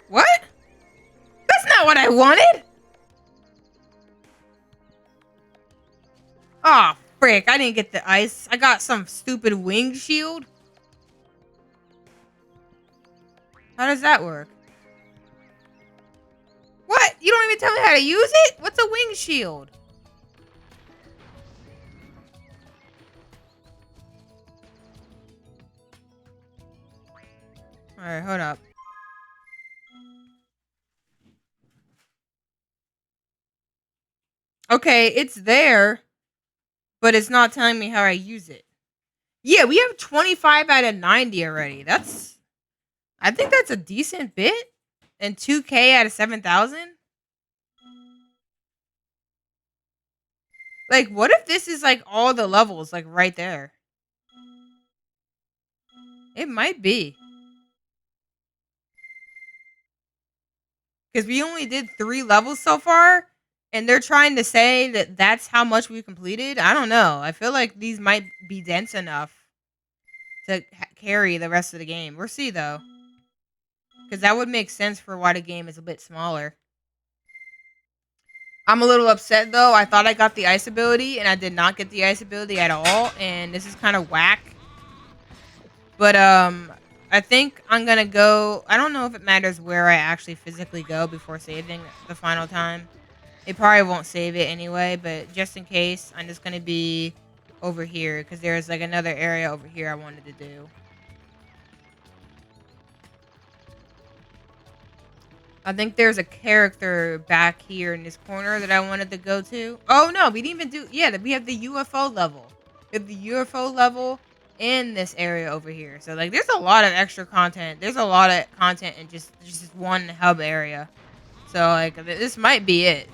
A: What? That's not what I wanted! Oh, frick. I didn't get the ice. I got some stupid wing shield. How does that work? What? You don't even tell me how to use it? What's a wing shield? Alright, hold up. Okay, it's there, but it's not telling me how I use it. Yeah, we have 25 out of 90 already. I think that's a decent bit. And 2K out of 7,000? Like, what if this is like all the levels, like right there? It might be. Because we only did 3 levels so far, and they're trying to say that that's how much we completed. I don't know. I feel like these might be dense enough to carry the rest of the game. We'll see, though. Because that would make sense for why the game is a bit smaller. I'm a little upset, though. I thought I got the ice ability, and I did not get the ice ability at all. And this is kind of whack. But, I think I'm gonna go... I don't know if it matters where I actually physically go before saving the final time. It probably won't save it anyway, but just in case, I'm just gonna be over here. Because there's, like, another area over here I wanted to do. I think there's a character back here in this corner that I wanted to go to. Oh, no, we didn't even do... Yeah, we have the UFO level. We have the UFO level in this area over here. So, like, there's a lot of extra content. There's a lot of content in just one hub area. So, like, this might be it.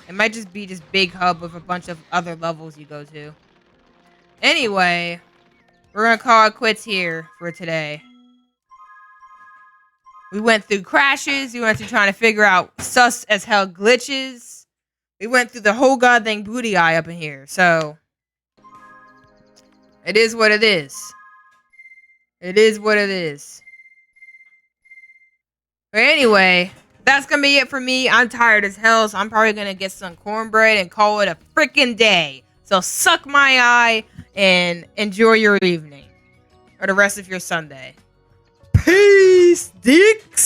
A: It might just be this big hub with a bunch of other levels you go to. Anyway, we're going to call it quits here for today. We went through crashes. We went through trying to figure out sus as hell glitches. We went through the whole goddamn booty eye up in here. So, it is what it is. It is what it is. But anyway, that's going to be it for me. I'm tired as hell, so I'm probably going to get some cornbread and call it a freaking day. So, suck my eye and enjoy your evening. Or the rest of your Sunday. Peace, dicks!